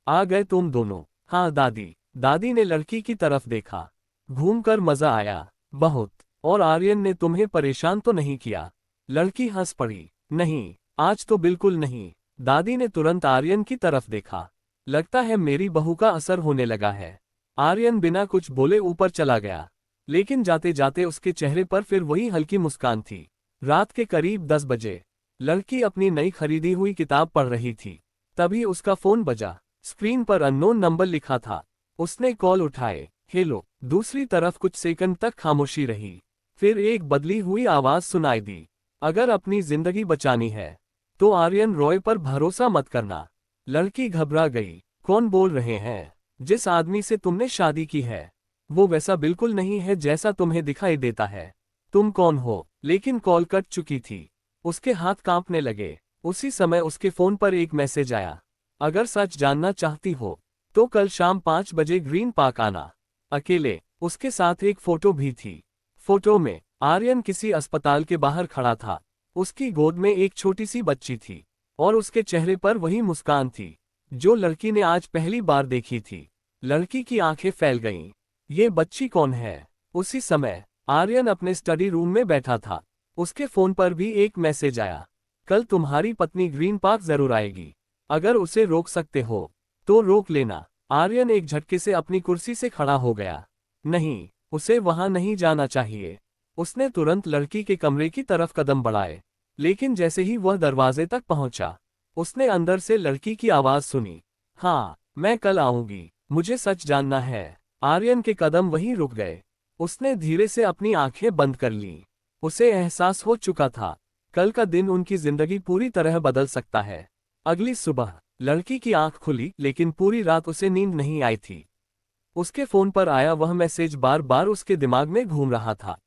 आ गए तुम दोनों? हाँ दादी। दादी ने लड़की की तरफ देखा। घूमकर मजा आया? बहुत। और आर्यन ने तुम्हें परेशान तो नहीं किया? लड़की हंस पड़ी। नहीं, आज तो बिल्कुल नहीं। दादी ने तुरंत आर्यन की तरफ देखा। लगता है मेरी बहू का असर होने लगा है। आर्यन बिना कुछ बोले ऊपर चला गया, लेकिन जाते जाते उसके चेहरे पर फिर वही हल्की मुस्कान थी। रात के करीब 10 बजे लड़की अपनी नई खरीदी हुई किताब पढ़ रही थी। तभी उसका फोन बजा। स्क्रीन पर अननोन नंबर लिखा था। उसने कॉल उठाए। हेलो। दूसरी तरफ कुछ सेकंड तक खामोशी रही। फिर एक बदली हुई आवाज सुनाई दी, अगर अपनी जिंदगी बचानी है तो आर्यन रॉय पर भरोसा मत करना। लड़की घबरा गई। कौन बोल रहे हैं? जिस आदमी से तुमने शादी की है वो वैसा बिल्कुल नहीं है जैसा तुम्हें दिखाई देता है। तुम कौन हो? लेकिन कॉल कट चुकी थी। उसके हाथ कांपने लगे। उसी समय उसके फोन पर एक मैसेज आया, अगर सच जानना चाहती हो तो कल शाम 5 बजे ग्रीन पार्क आना, अकेले। उसके साथ एक फोटो भी थी। फोटो में आर्यन किसी अस्पताल के बाहर खड़ा था। उसकी गोद में एक छोटी सी बच्ची थी और उसके चेहरे पर वही मुस्कान थी जो लड़की ने आज पहली बार देखी थी। लड़की की आंखें फैल गईं। ये बच्ची कौन है? उसी समय आर्यन अपने स्टडी रूम में बैठा था। उसके फोन पर भी एक मैसेज आया, कल तुम्हारी पत्नी ग्रीन पार्क जरूर आएगी। अगर उसे रोक सकते हो तो रोक लेना। आर्यन एक झटके से अपनी कुर्सी से खड़ा हो गया। नहीं, उसे वहां नहीं जाना चाहिए। उसने तुरंत लड़की के कमरे की तरफ कदम बढ़ाए, लेकिन जैसे ही वह दरवाजे तक पहुंचा, उसने अंदर से लड़की की आवाज सुनी। हाँ, मैं कल आऊंगी, मुझे सच जानना है। आर्यन के कदम वहीं रुक गए। उसने धीरे से अपनी आंखें बंद कर लीं। उसे एहसास हो चुका था, कल का दिन उनकी जिंदगी पूरी तरह बदल सकता है। अगली सुबह लड़की की आंख खुली, लेकिन पूरी रात उसे नींद नहीं आई थी। उसके फोन पर आया वह मैसेज बार बार उसके दिमाग में घूम रहा था।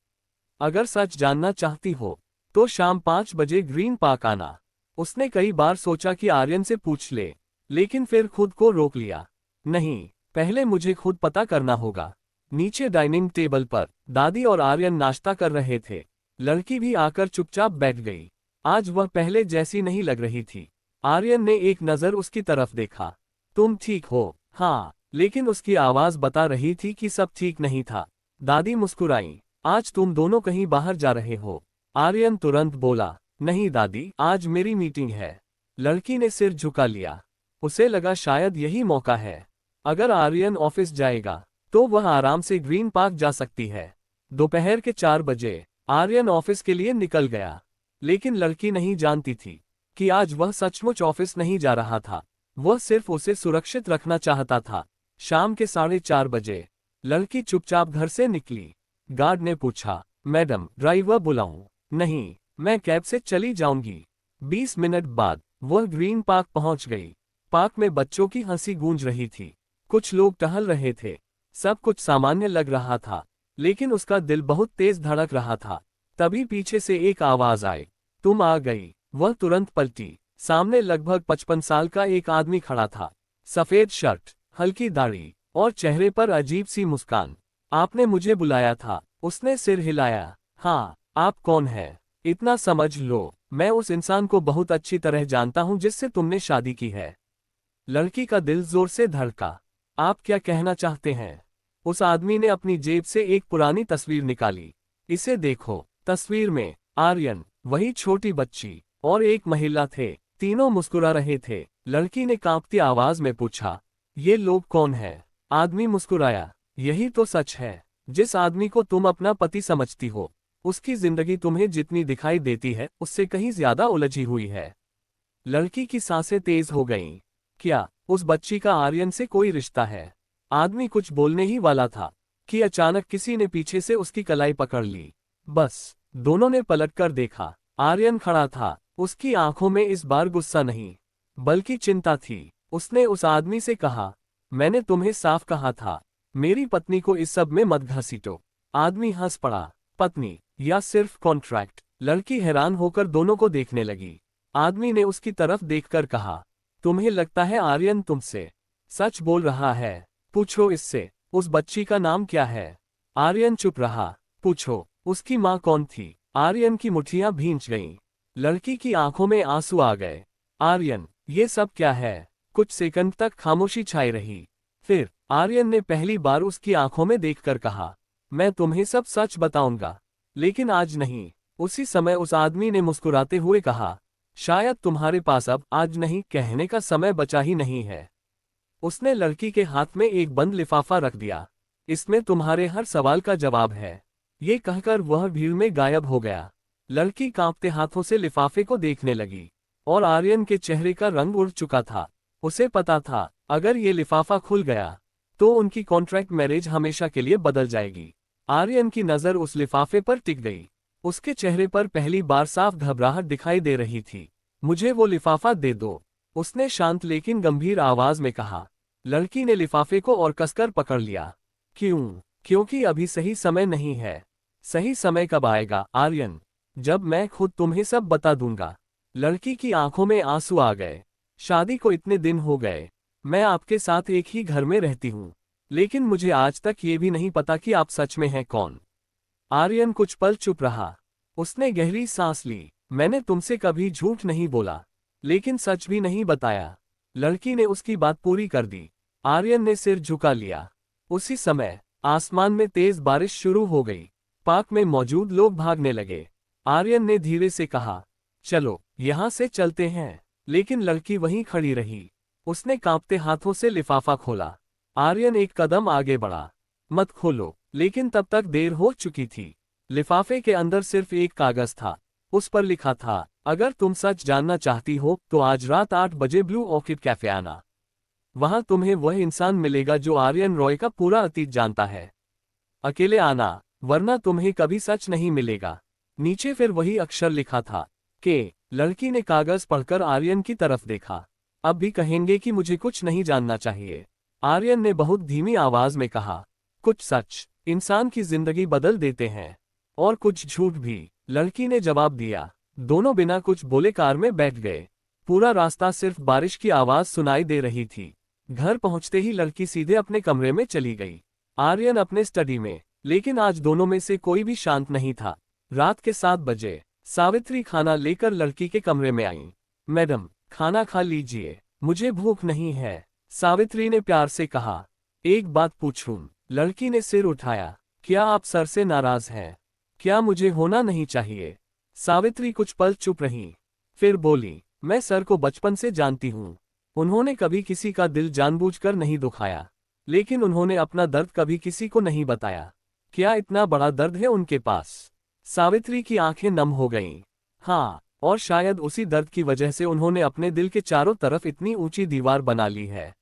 अगर सच जानना चाहती हो तो शाम 5 बजे ग्रीन पार्क आना। उसने कई बार सोचा कि आर्यन से पूछ ले, लेकिन फिर खुद को रोक लिया। नहीं, पहले मुझे खुद पता करना होगा। नीचे डाइनिंग टेबल पर दादी और आर्यन नाश्ता कर रहे थे। लड़की भी आकर चुपचाप बैठ गई। आज वह पहले जैसी नहीं लग रही थी। आर्यन ने एक नजर उसकी तरफ देखा। तुम ठीक हो? हाँ, लेकिन उसकी आवाज बता रही थी कि सब ठीक नहीं था। दादी मुस्कुराई। आज तुम दोनों कहीं बाहर जा रहे हो? आर्यन तुरंत बोला, नहीं दादी, आज मेरी मीटिंग है। लड़की ने सिर झुका लिया। उसे लगा शायद यही मौका है। अगर आर्यन ऑफिस जाएगा तो वह आराम से ग्रीन पार्क जा सकती है। दोपहर के 4 बजे आर्यन ऑफिस के लिए निकल गया, लेकिन लड़की नहीं जानती थी कि आज वह सचमुच ऑफिस नहीं जा रहा था। वह सिर्फ उसे सुरक्षित रखना चाहता था। शाम के 4:30 बजे लड़की चुपचाप घर से निकली। गार्ड ने पूछा, मैडम ड्राइवर बुलाऊं? नहीं, मैं कैब से चली जाऊंगी। 20 मिनट बाद वह ग्रीन पार्क पहुंच गई। पार्क में बच्चों की हंसी गूंज रही थी। कुछ लोग टहल रहे थे। सब कुछ सामान्य लग रहा था, लेकिन उसका दिल बहुत तेज धड़क रहा था। तभी पीछे से एक आवाज आई, तुम आ गई। वह तुरंत पलटी। सामने लगभग 55 साल का एक आदमी खड़ा था। सफेद शर्ट, हल्की दाढ़ी और चेहरे पर अजीब सी मुस्कान। आपने मुझे बुलाया था? उसने सिर हिलाया। हाँ, आप कौन है? इतना समझ लो, मैं उस इंसान को बहुत अच्छी तरह जानता हूं जिससे तुमने शादी की है। लड़की का दिल जोर से धड़का। आप क्या कहना चाहते हैं? उस आदमी ने अपनी जेब से एक पुरानी तस्वीर निकाली। इसे देखो। तस्वीर में आर्यन, वही छोटी बच्ची और एक महिला थे। तीनों मुस्कुरा रहे थे। लड़की ने कांपती आवाज में पूछा, ये लोग कौन हैं? आदमी मुस्कुराया, यही तो सच है। जिस आदमी को तुम अपना पति समझती हो, उसकी जिंदगी तुम्हें जितनी दिखाई देती है उससे कहीं ज्यादा उलझी हुई है। लड़की की सांसें तेज हो गईं। क्या उस बच्ची का आर्यन से कोई रिश्ता है? आदमी कुछ बोलने ही वाला था कि अचानक किसी ने पीछे से उसकी कलाई पकड़ ली। बस दोनों ने पलटकर देखा। आर्यन खड़ा था। उसकी आंखों में इस बार गुस्सा नहीं, बल्कि चिंता थी। उसने उस आदमी से कहा, मैंने तुम्हें साफ कहा था, मेरी पत्नी को इस सब में मत घसीटो। आदमी हंस पड़ा। पत्नी या सिर्फ कॉन्ट्रैक्ट? लड़की हैरान होकर दोनों को देखने लगी। आदमी ने उसकी तरफ देखकर कहा, तुम्हें लगता है आर्यन तुमसे सच बोल रहा है? पूछो इससे, उस बच्ची का नाम क्या है? आर्यन चुप रहा। पूछो, उसकी माँ कौन थी? आर्यन की मुट्ठियां भींच गईं। लड़की की आंखों में आंसू आ गए। आर्यन, ये सब क्या है? कुछ सेकंड तक खामोशी छाई रही। फिर आर्यन ने पहली बार उसकी आंखों में देखकर कहा, मैं तुम्हें सब सच बताऊंगा, लेकिन आज नहीं। उसी समय उस आदमी ने मुस्कुराते हुए कहा, शायद तुम्हारे पास अब आज नहीं कहने का समय बचा ही नहीं है। उसने लड़की के हाथ में एक बंद लिफाफा रख दिया। इसमें तुम्हारे हर सवाल का जवाब है। ये कहकर वह भीड़ में गायब हो गया। लड़की कांपते हाथों से लिफाफे को देखने लगी, और आर्यन के चेहरे का रंग उड़ चुका था। उसे पता था, अगर ये लिफाफा खुल गया तो उनकी कॉन्ट्रैक्ट मैरिज हमेशा के लिए बदल जाएगी। आर्यन की नजर उस लिफाफे पर टिक गई। उसके चेहरे पर पहली बार साफ घबराहट दिखाई दे रही थी। मुझे वो लिफाफा दे दो, उसने शांत लेकिन गंभीर आवाज में कहा। लड़की ने लिफाफे को और कसकर पकड़ लिया। क्यों? क्योंकि अभी सही समय नहीं है। सही समय कब आएगा आर्यन? जब मैं खुद तुम्हें सब बता दूंगा। लड़की की आंखों में आंसू आ गए। शादी को इतने दिन हो गए, मैं आपके साथ एक ही घर में रहती हूँ, लेकिन मुझे आज तक ये भी नहीं पता कि आप सच में हैं कौन। आर्यन कुछ पल चुप रहा। उसने गहरी सांस ली। मैंने तुमसे कभी झूठ नहीं बोला, लेकिन सच भी नहीं बताया। लड़की ने उसकी बात पूरी कर दी। आर्यन ने सिर झुका लिया। उसी समय आसमान में तेज बारिश शुरू हो गई। पार्क में मौजूद लोग भागने लगे। आर्यन ने धीरे से कहा, चलो यहाँ से चलते हैं। लेकिन लड़की वहीं खड़ी रही। उसने कांपते हाथों से लिफाफा खोला। आर्यन एक कदम आगे बढ़ा। मत खोलो, लेकिन तब तक देर हो चुकी थी। लिफाफे के अंदर सिर्फ एक कागज था। उस पर लिखा था, अगर तुम सच जानना चाहती हो तो आज रात 8 बजे ब्लू ऑर्किड कैफे आना। वहां तुम्हें वह इंसान मिलेगा जो आर्यन रॉय का पूरा अतीत जानता है। अकेले आना, वरना तुम्हें कभी सच नहीं मिलेगा। नीचे फिर वही अक्षर लिखा था कि लड़की ने कागज पढ़कर आर्यन की तरफ देखा। अब भी कहेंगे कि मुझे कुछ नहीं जानना चाहिए, आर्यन ने बहुत धीमी आवाज में कहा। कुछ सच इंसान की जिंदगी बदल देते हैं, और कुछ झूठ भी, लड़की ने जवाब दिया। दोनों बिना कुछ बोले कार में बैठ गए। पूरा रास्ता सिर्फ बारिश की आवाज सुनाई दे रही थी। घर पहुंचते ही लड़की सीधे अपने कमरे में चली गई। आर्यन अपने स्टडी में, लेकिन आज दोनों में से कोई भी शांत नहीं था। रात के 7 बजे सावित्री खाना लेकर लड़की के कमरे में आई। मैडम, खाना खा लीजिए, मुझे भूख नहीं है, सावित्री ने प्यार से कहा। एक बात पूछूं? लड़की ने सिर उठाया। क्या आप सर से नाराज हैं? क्या मुझे होना नहीं चाहिए? सावित्री कुछ पल चुप रही, फिर बोली, मैं सर को बचपन से जानती हूँ। उन्होंने कभी किसी का दिल जानबूझकर नहीं दुखाया, लेकिन उन्होंने अपना दर्द कभी किसी को नहीं बताया। क्या इतना बड़ा दर्द है उनके पास? सावित्री की आंखें नम हो गईं। हाँ, और शायद उसी दर्द की वजह से उन्होंने अपने दिल के चारों तरफ इतनी ऊंची दीवार बना ली है।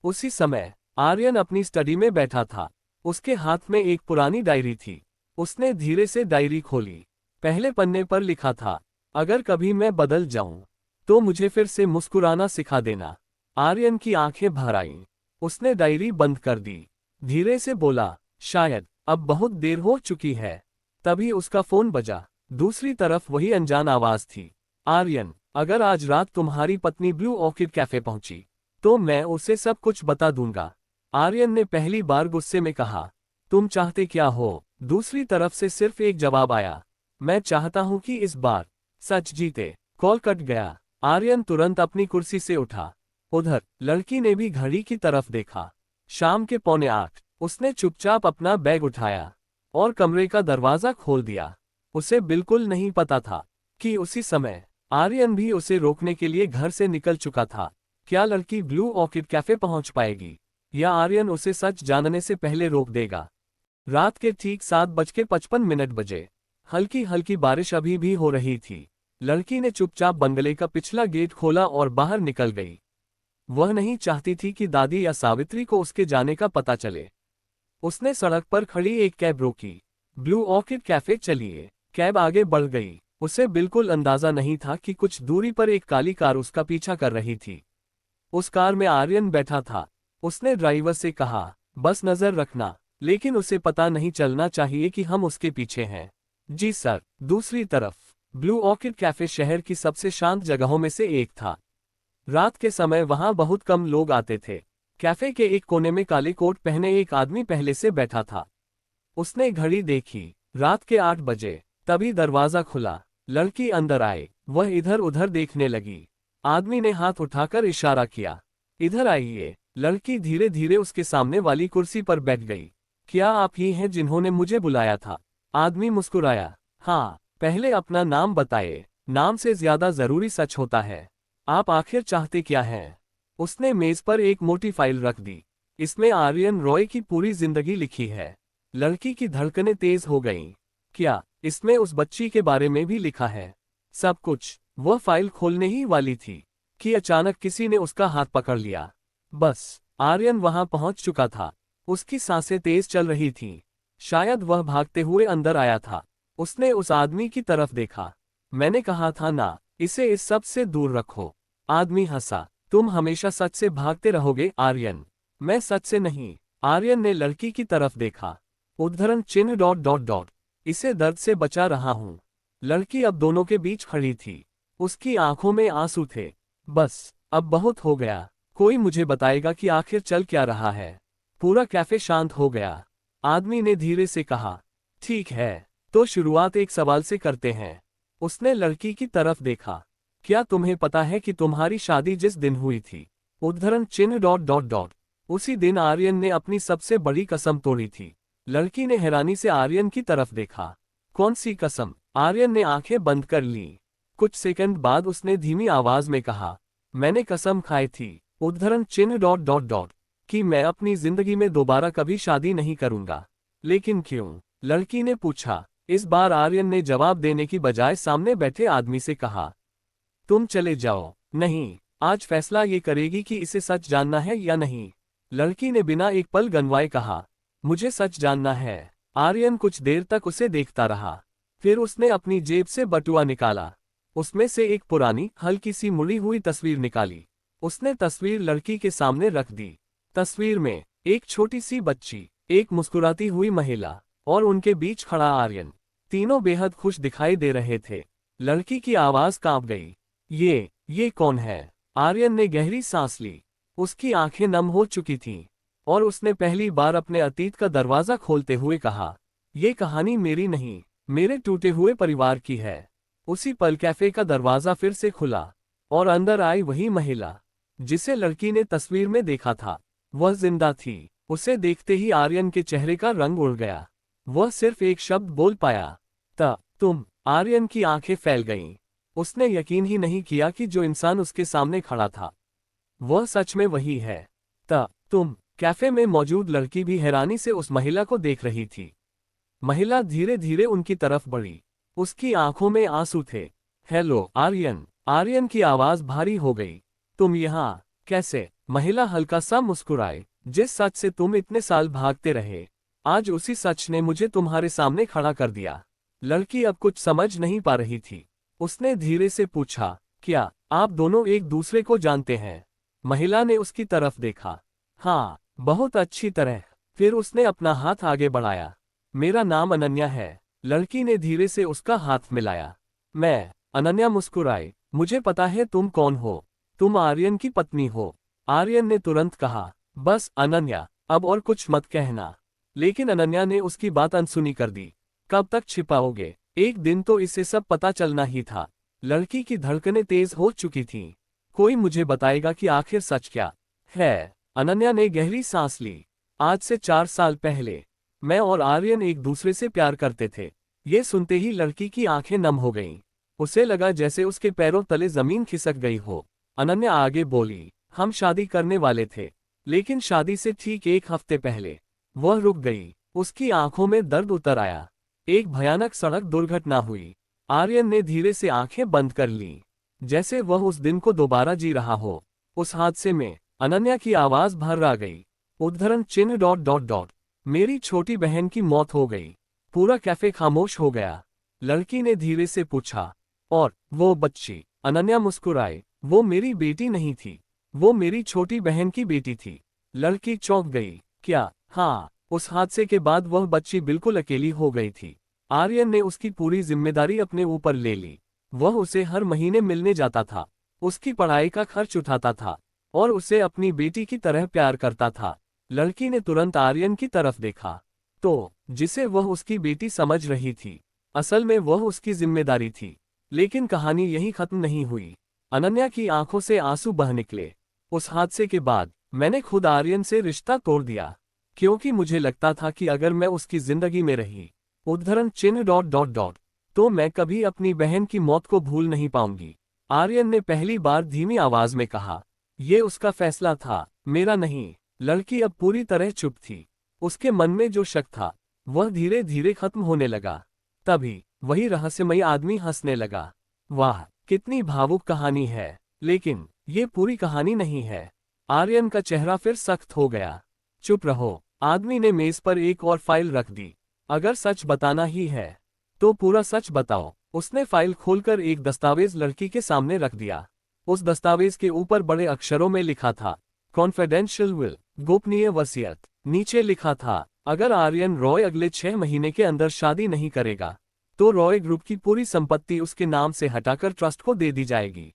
उसी समय आर्यन अपनी स्टडी में बैठा था। उसके हाथ में एक पुरानी डायरी थी। उसने धीरे से डायरी खोली। पहले पन्ने पर लिखा था, अगर कभी मैं बदल जाऊं तो मुझे फिर से मुस्कुराना सिखा देना। आर्यन की आंखें भर आईं। उसने डायरी बंद कर दी। धीरे से बोला, शायद अब बहुत देर हो चुकी है। तभी उसका फोन बजा। दूसरी तरफ वही अनजान आवाज थी, आर्यन, अगर आज रात तुम्हारी पत्नी ब्लू ऑर्किड कैफे पहुंची तो मैं उसे सब कुछ बता दूंगा। आर्यन ने पहली बार गुस्से में कहा, तुम चाहते क्या हो? दूसरी तरफ से सिर्फ एक जवाब आया, मैं चाहता हूं कि इस बार सच जीते। कॉल कट गया। आर्यन तुरंत अपनी कुर्सी से उठा। उधर लड़की ने भी घड़ी की तरफ देखा। शाम के 7:45। उसने चुपचाप अपना बैग उठाया और कमरे का दरवाजा खोल दिया। उसे बिल्कुल नहीं पता था कि उसी समय आर्यन भी उसे रोकने के लिए घर से निकल चुका था। क्या लड़की ब्लू ऑर्किड कैफे पहुंच पाएगी, या आर्यन उसे सच जानने से पहले रोक देगा? रात के ठीक 7:55 बजे हल्की हल्की बारिश अभी भी हो रही थी। लड़की ने चुपचाप बंगले का पिछला गेट खोला और बाहर निकल गई। वह नहीं चाहती थी कि दादी या सावित्री को उसके जाने का पता चले। उसने सड़क पर खड़ी एक कैब रोकी। ब्लू ऑर्किड कैफे चलिए। कैब आगे बढ़ गई। उसे बिल्कुल अंदाजा नहीं था कि कुछ दूरी पर एक काली कार उसका पीछा कर रही थी। उस कार में आर्यन बैठा था। उसने ड्राइवर से कहा, बस नजर रखना, लेकिन उसे पता नहीं चलना चाहिए कि हम उसके पीछे हैं। जी सर। दूसरी तरफ ब्लू ऑर्किड कैफे शहर की सबसे शांत जगहों में से एक था। रात के समय वहां बहुत कम लोग आते थे। कैफे के एक कोने में काले कोट पहने एक आदमी पहले से बैठा था। उसने घड़ी देखी, रात के 8 बजे। तभी दरवाजा खुला। लड़की अंदर आए। वह इधर उधर देखने लगी। आदमी ने हाथ उठाकर इशारा किया, इधर आइए। लड़की धीरे धीरे उसके सामने वाली कुर्सी पर बैठ गई। क्या आप ही हैं जिन्होंने मुझे बुलाया था? आदमी मुस्कुराया। हाँ, पहले अपना नाम बताइए। नाम से ज्यादा जरूरी सच होता है। आप आखिर चाहते क्या हैं? उसने मेज पर एक मोटी फाइल रख दी। इसमें आर्यन रॉय की पूरी जिंदगी लिखी है। लड़की की धड़कनें तेज हो गईं। क्या इसमें उस बच्ची के बारे में भी लिखा है? सब कुछ। वह फाइल खोलने ही वाली थी कि अचानक किसी ने उसका हाथ पकड़ लिया। बस, आर्यन वहां पहुंच चुका था। उसकी सांसें तेज चल रही थीं। शायद वह भागते हुए अंदर आया था। उसने उस आदमी की तरफ देखा। मैंने कहा था ना, इसे इस सब से दूर रखो। आदमी हंसा। तुम हमेशा सच से भागते रहोगे आर्यन। मैं सच से नहीं। आर्यन ने लड़की की तरफ देखा। उद्धरण चिन्ह डॉट डॉट डॉट। इसे दर्द से बचा रहा हूं। लड़की अब दोनों के बीच खड़ी थी। उसकी आंखों में आंसू थे। बस, अब बहुत हो गया। कोई मुझे बताएगा कि आखिर चल क्या रहा है? पूरा कैफे शांत हो गया। आदमी ने धीरे से कहा, ठीक है, तो शुरुआत एक सवाल से करते हैं। उसने लड़की की तरफ देखा। क्या तुम्हें पता है कि तुम्हारी शादी जिस दिन हुई थी, उद्धरण चिन्ह डॉट डॉट डॉट, उसी दिन आर्यन ने अपनी सबसे बड़ी कसम तोड़ी थी? लड़की ने हैरानी से आर्यन की तरफ देखा। कौन सी कसम? आर्यन ने आंखें बंद कर ली। कुछ सेकंड बाद उसने धीमी आवाज में कहा, मैंने कसम खाई थी उद्धरण चिन्ह ... कि मैं अपनी जिंदगी में दोबारा कभी शादी नहीं करूंगा। लेकिन क्यों? लड़की ने पूछा। इस बार आर्यन ने जवाब देने की बजाय सामने बैठे आदमी से कहा, तुम चले जाओ। नहीं, आज फैसला ये करेगी कि इसे सच जानना है या नहीं। लड़की ने बिना एक पल गंवाए कहा, मुझे सच जानना है। आर्यन कुछ देर तक उसे देखता रहा। फिर उसने अपनी जेब से बटुआ निकाला। उसमें से एक पुरानी हल्की सी मुड़ी हुई तस्वीर निकाली। उसने तस्वीर लड़की के सामने रख दी। तस्वीर में एक छोटी सी बच्ची, एक मुस्कुराती हुई महिला और उनके बीच खड़ा आर्यन। तीनों बेहद खुश दिखाई दे रहे थे। लड़की की आवाज कांप गई। ये कौन है? आर्यन ने गहरी सांस ली। उसकी आंखें नम हो चुकी थीं और उसने पहली बार अपने अतीत का दरवाजा खोलते हुए कहा, ये कहानी मेरी नहीं, मेरे टूटे हुए परिवार की है। उसी पल कैफे का दरवाजा फिर से खुला और अंदर आई वही महिला जिसे लड़की ने तस्वीर में देखा था। वह जिंदा थी। उसे देखते ही आर्यन के चेहरे का रंग उड़ गया। वह सिर्फ एक शब्द बोल पाया, तुम। आर्यन की आंखें फैल गईं। उसने यकीन ही नहीं किया कि जो इंसान उसके सामने खड़ा था वह सच में वही है। तुम। कैफे में मौजूद लड़की भी हैरानी से उस महिला को देख रही थी। महिला धीरे धीरे उनकी तरफ बढ़ी। उसकी आंखों में आंसू थे। हेलो आर्यन। आर्यन की आवाज भारी हो गई। तुम यहाँ कैसे? महिला हल्का सा मुस्कुराए। जिस सच से तुम इतने साल भागते रहे, आज उसी सच ने मुझे तुम्हारे सामने खड़ा कर दिया। लड़की अब कुछ समझ नहीं पा रही थी। उसने धीरे से पूछा, क्या आप दोनों एक दूसरे को जानते हैं? महिला ने उसकी तरफ देखा। हाँ, बहुत अच्छी तरह। फिर उसने अपना हाथ आगे बढ़ाया। मेरा नाम अनन्या है। लड़की ने धीरे से उसका हाथ मिलाया। मैं। अनन्या मुस्कुराई। मुझे पता है तुम कौन हो। तुम आर्यन की पत्नी हो। आर्यन ने तुरंत कहा, बस अनन्या, अब और कुछ मत कहना। लेकिन अनन्या ने उसकी बात अनसुनी कर दी। कब तक छिपाओगे? एक दिन तो इसे सब पता चलना ही था। लड़की की धड़कनें तेज हो चुकी थीं। कोई मुझे बताएगा कि आखिर सच क्या है? अनन्या ने गहरी सांस ली। आज से 4 साल पहले मैं और आर्यन एक दूसरे से प्यार करते थे। ये सुनते ही लड़की की आंखें नम हो गईं। उसे लगा जैसे उसके पैरों तले जमीन खिसक गई हो। अनन्या आगे बोली, हम शादी करने वाले थे, लेकिन शादी से ठीक 1 हफ्ते पहले वह रुक गई। उसकी आंखों में दर्द उतर आया। एक भयानक सड़क दुर्घटना हुई। आर्यन ने धीरे से आंखें बंद कर लीं, जैसे वह उस दिन को दोबारा जी रहा हो। उस हादसे में अनन्या की आवाज भर्रा गई। उद्धरण चिन्ह ... मेरी छोटी बहन की मौत हो गई। पूरा कैफे खामोश हो गया। लड़की ने धीरे से पूछा, और वो बच्ची? अनन्या मुस्कुराई। वो मेरी बेटी नहीं थी, वो मेरी छोटी बहन की बेटी थी। लड़की चौंक गई। क्या? हाँ, उस हादसे के बाद वह बच्ची बिल्कुल अकेली हो गई थी। आर्यन ने उसकी पूरी जिम्मेदारी अपने ऊपर ले ली। वह उसे हर महीने मिलने जाता था, उसकी पढ़ाई का खर्च उठाता था और उसे अपनी बेटी की तरह प्यार करता था। लड़की ने तुरंत आर्यन की तरफ देखा। तो जिसे वह उसकी बेटी समझ रही थी, असल में वह उसकी जिम्मेदारी थी। लेकिन कहानी यहीं खत्म नहीं हुई। अनन्या की आंखों से आंसू बह निकले। उस हादसे के बाद मैंने खुद आर्यन से रिश्ता तोड़ दिया, क्योंकि मुझे लगता था कि अगर मैं उसकी जिंदगी में रही, उद्धरण चिन्ह ... तो मैं कभी अपनी बहन की मौत को भूल नहीं पाऊंगी। आर्यन ने पहली बार धीमी आवाज में कहा। यह उसका फैसला था, मेरा नहीं। लड़की अब पूरी तरह चुप थी। उसके मन में जो शक था वह धीरे धीरे खत्म होने लगा। तभी वही रहस्यमयी आदमी हंसने लगा। वाह, कितनी भावुक कहानी है। लेकिन ये पूरी कहानी नहीं है। आर्यन का चेहरा फिर सख्त हो गया। चुप रहो। आदमी ने मेज पर एक और फाइल रख दी। अगर सच बताना ही है तो पूरा सच बताओ। उसने फाइल खोलकर एक दस्तावेज लड़की के सामने रख दिया। उस दस्तावेज के ऊपर बड़े अक्षरों में लिखा था, कॉन्फिडेंशियल विल, गोपनीय वसीयत। नीचे लिखा था, अगर आर्यन रॉय अगले 6 महीने के अंदर शादी नहीं करेगा तो रॉय ग्रुप की पूरी संपत्ति उसके नाम से हटाकर ट्रस्ट को दे दी जाएगी।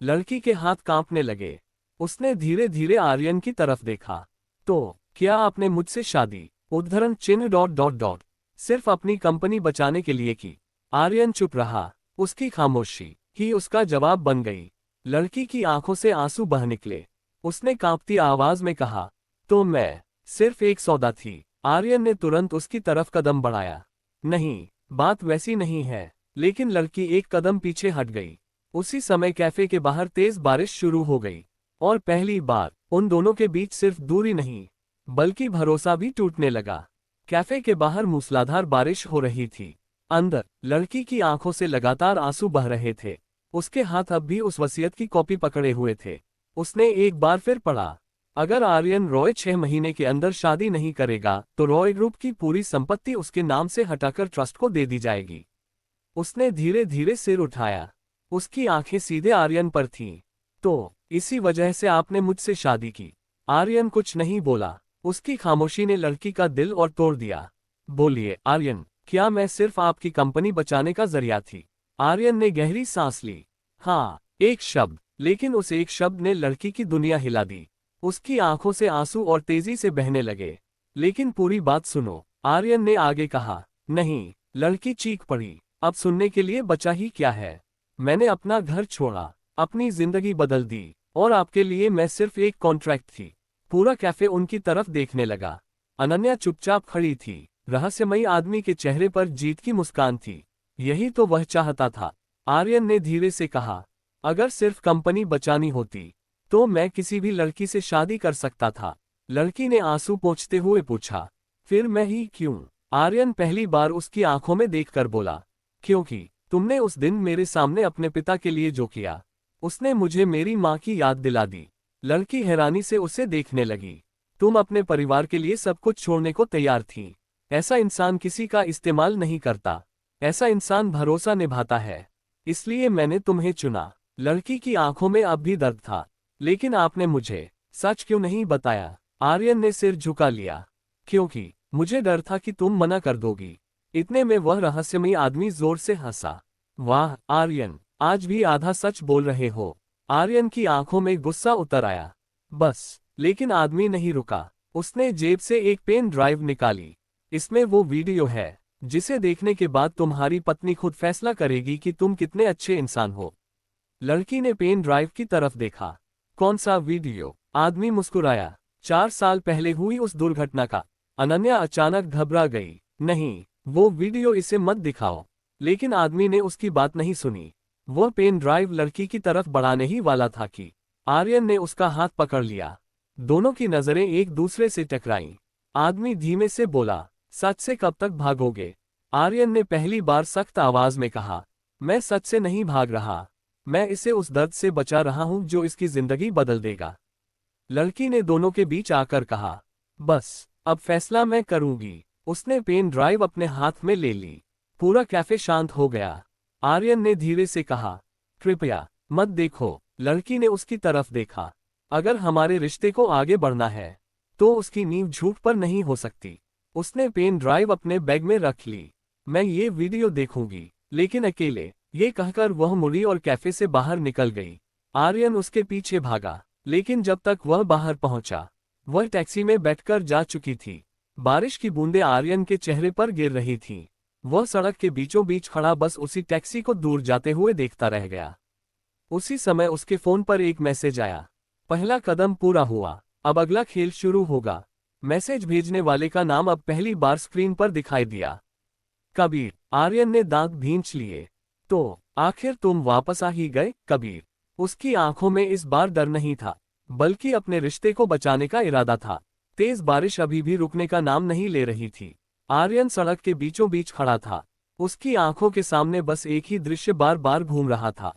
लड़की के हाथ कांपने लगे। उसने धीरे धीरे आर्यन की तरफ देखा। तो क्या आपने मुझसे शादी, उद्धरण चिन्ह ... सिर्फ अपनी कंपनी बचाने के लिए की? आर्यन चुप रहा। उसकी खामोशी ही उसका जवाब बन गई। लड़की की आंखों से आंसू बह निकले। उसने कांपती आवाज में कहा, तो मैं सिर्फ एक सौदा थी। आर्यन ने तुरंत उसकी तरफ कदम बढ़ाया। नहीं, बात वैसी नहीं है। लेकिन लड़की एक कदम पीछे हट गई। उसी समय कैफे के बाहर तेज बारिश शुरू हो गई, और पहली बार उन दोनों के बीच सिर्फ दूरी नहीं, बल्कि भरोसा भी टूटने लगा। कैफे के बाहर मूसलाधार बारिश हो रही थी। अंदर लड़की की आंखों से लगातार आंसू बह रहे थे। उसके हाथ अब भी उस वसीयत की कॉपी पकड़े हुए थे। उसने एक बार फिर पढ़ा, अगर आर्यन रॉय 6 महीने के अंदर शादी नहीं करेगा तो रॉय ग्रुप की पूरी संपत्ति उसके नाम से हटाकर ट्रस्ट को दे दी जाएगी। उसने धीरे धीरे सिर उठाया। उसकी आंखें सीधे आर्यन पर थीं। तो इसी वजह से आपने मुझसे शादी की? आर्यन कुछ नहीं बोला। उसकी खामोशी ने लड़की का दिल और तोड़ दिया। बोलिए आर्यन, क्या मैं सिर्फ आपकी कंपनी बचाने का जरिया थी? आर्यन ने गहरी सांस ली। हाँ, एक शब्द, लेकिन उस एक शब्द ने लड़की की दुनिया हिला दी। उसकी आंखों से आंसू और तेजी से बहने लगे। लेकिन पूरी बात सुनो, आर्यन ने आगे कहा। नहीं, लड़की चीख पड़ी। अब सुनने के लिए बचा ही क्या है? मैंने अपना घर छोड़ा, अपनी जिंदगी बदल दी, और आपके लिए मैं सिर्फ एक कॉन्ट्रैक्ट थी। पूरा कैफे उनकी तरफ देखने लगा। अनन्या चुपचाप खड़ी थी। रहस्यमयी आदमी के चेहरे पर जीत की मुस्कान थी। यही तो वह चाहता था। आर्यन ने धीरे से कहा, अगर सिर्फ कंपनी बचानी होती तो मैं किसी भी लड़की से शादी कर सकता था। लड़की ने आंसू पोंछते हुए पूछा, फिर मैं ही क्यों? आर्यन पहली बार उसकी आंखों में देखकर बोला, क्योंकि तुमने उस दिन मेरे सामने अपने पिता के लिए जो किया, उसने मुझे मेरी माँ की याद दिला दी। लड़की हैरानी से उसे देखने लगी। तुम अपने परिवार के लिए सब कुछ छोड़ने को तैयार थी। ऐसा इंसान किसी का इस्तेमाल नहीं करता, ऐसा इंसान भरोसा निभाता है। इसलिए मैंने तुम्हें चुना। लड़की की आंखों में अब भी दर्द था। लेकिन आपने मुझे सच क्यों नहीं बताया? आर्यन ने सिर झुका लिया। क्योंकि मुझे डर था कि तुम मना कर दोगी। इतने में वह रहस्यमयी आदमी जोर से हंसा। वाह आर्यन, आज भी आधा सच बोल रहे हो। आर्यन की आंखों में गुस्सा उतर आया। बस, लेकिन आदमी नहीं रुका। उसने जेब से एक पेन ड्राइव निकाली। इसमें वो वीडियो है जिसे देखने के बाद तुम्हारी पत्नी खुद फैसला करेगी कि तुम कितने अच्छे इंसान हो। लड़की ने पेन ड्राइव की तरफ देखा। कौन सा वीडियो? आदमी मुस्कुराया। 4 साल पहले हुई उस दुर्घटना का। अनन्या अचानक घबरा गई। नहीं, वो वीडियो इसे मत दिखाओ। लेकिन आदमी ने उसकी बात नहीं सुनी। वह पेन ड्राइव लड़की की तरफ बढ़ाने ही वाला था कि आर्यन ने उसका हाथ पकड़ लिया। दोनों की नजरें एक दूसरे से टकराईं। आदमी धीमे से बोला, सच से कब तक भागोगे? आर्यन ने पहली बार सख्त आवाज में कहा, मैं सच से नहीं भाग रहा। मैं इसे उस दर्द से बचा रहा हूं जो इसकी जिंदगी बदल देगा। लड़की ने दोनों के बीच आकर कहा, बस, अब फैसला मैं करूंगी। उसने पेन ड्राइव अपने हाथ में ले ली। पूरा कैफे शांत हो गया। आर्यन ने धीरे से कहा, कृपया मत देखो। लड़की ने उसकी तरफ देखा। अगर हमारे रिश्ते को आगे बढ़ना है तो उसकी नींव झूठ पर नहीं हो सकती। उसने पेन ड्राइव अपने बैग में रख ली। मैं ये वीडियो देखूंगी, लेकिन अकेले। ये कहकर वह मुड़ी और कैफे से बाहर निकल गई। आर्यन उसके पीछे भागा, लेकिन जब तक वह बाहर पहुंचा, वह टैक्सी में बैठकर जा चुकी थी। बारिश की बूंदें आर्यन के चेहरे पर गिर रही थीं। वह सड़क के बीचों बीच खड़ा बस उसी टैक्सी को दूर जाते हुए देखता रह गया। उसी समय उसके फोन पर एक मैसेज आया। पहला कदम पूरा हुआ, अब अगला खेल शुरू होगा। मैसेज भेजने वाले का नाम अब पहली बार स्क्रीन पर दिखाई दिया। कबीर। आर्यन ने दांत भींच लिए। तो आखिर तुम वापस आ ही गए, कबीर। उसकी आंखों में इस बार डर नहीं था, बल्कि अपने रिश्ते को बचाने का इरादा था। तेज बारिश अभी भी रुकने का नाम नहीं ले रही थी। आर्यन सड़क के बीचों बीच खड़ा था। उसकी आंखों के सामने बस एक ही दृश्य बार बार घूम रहा था।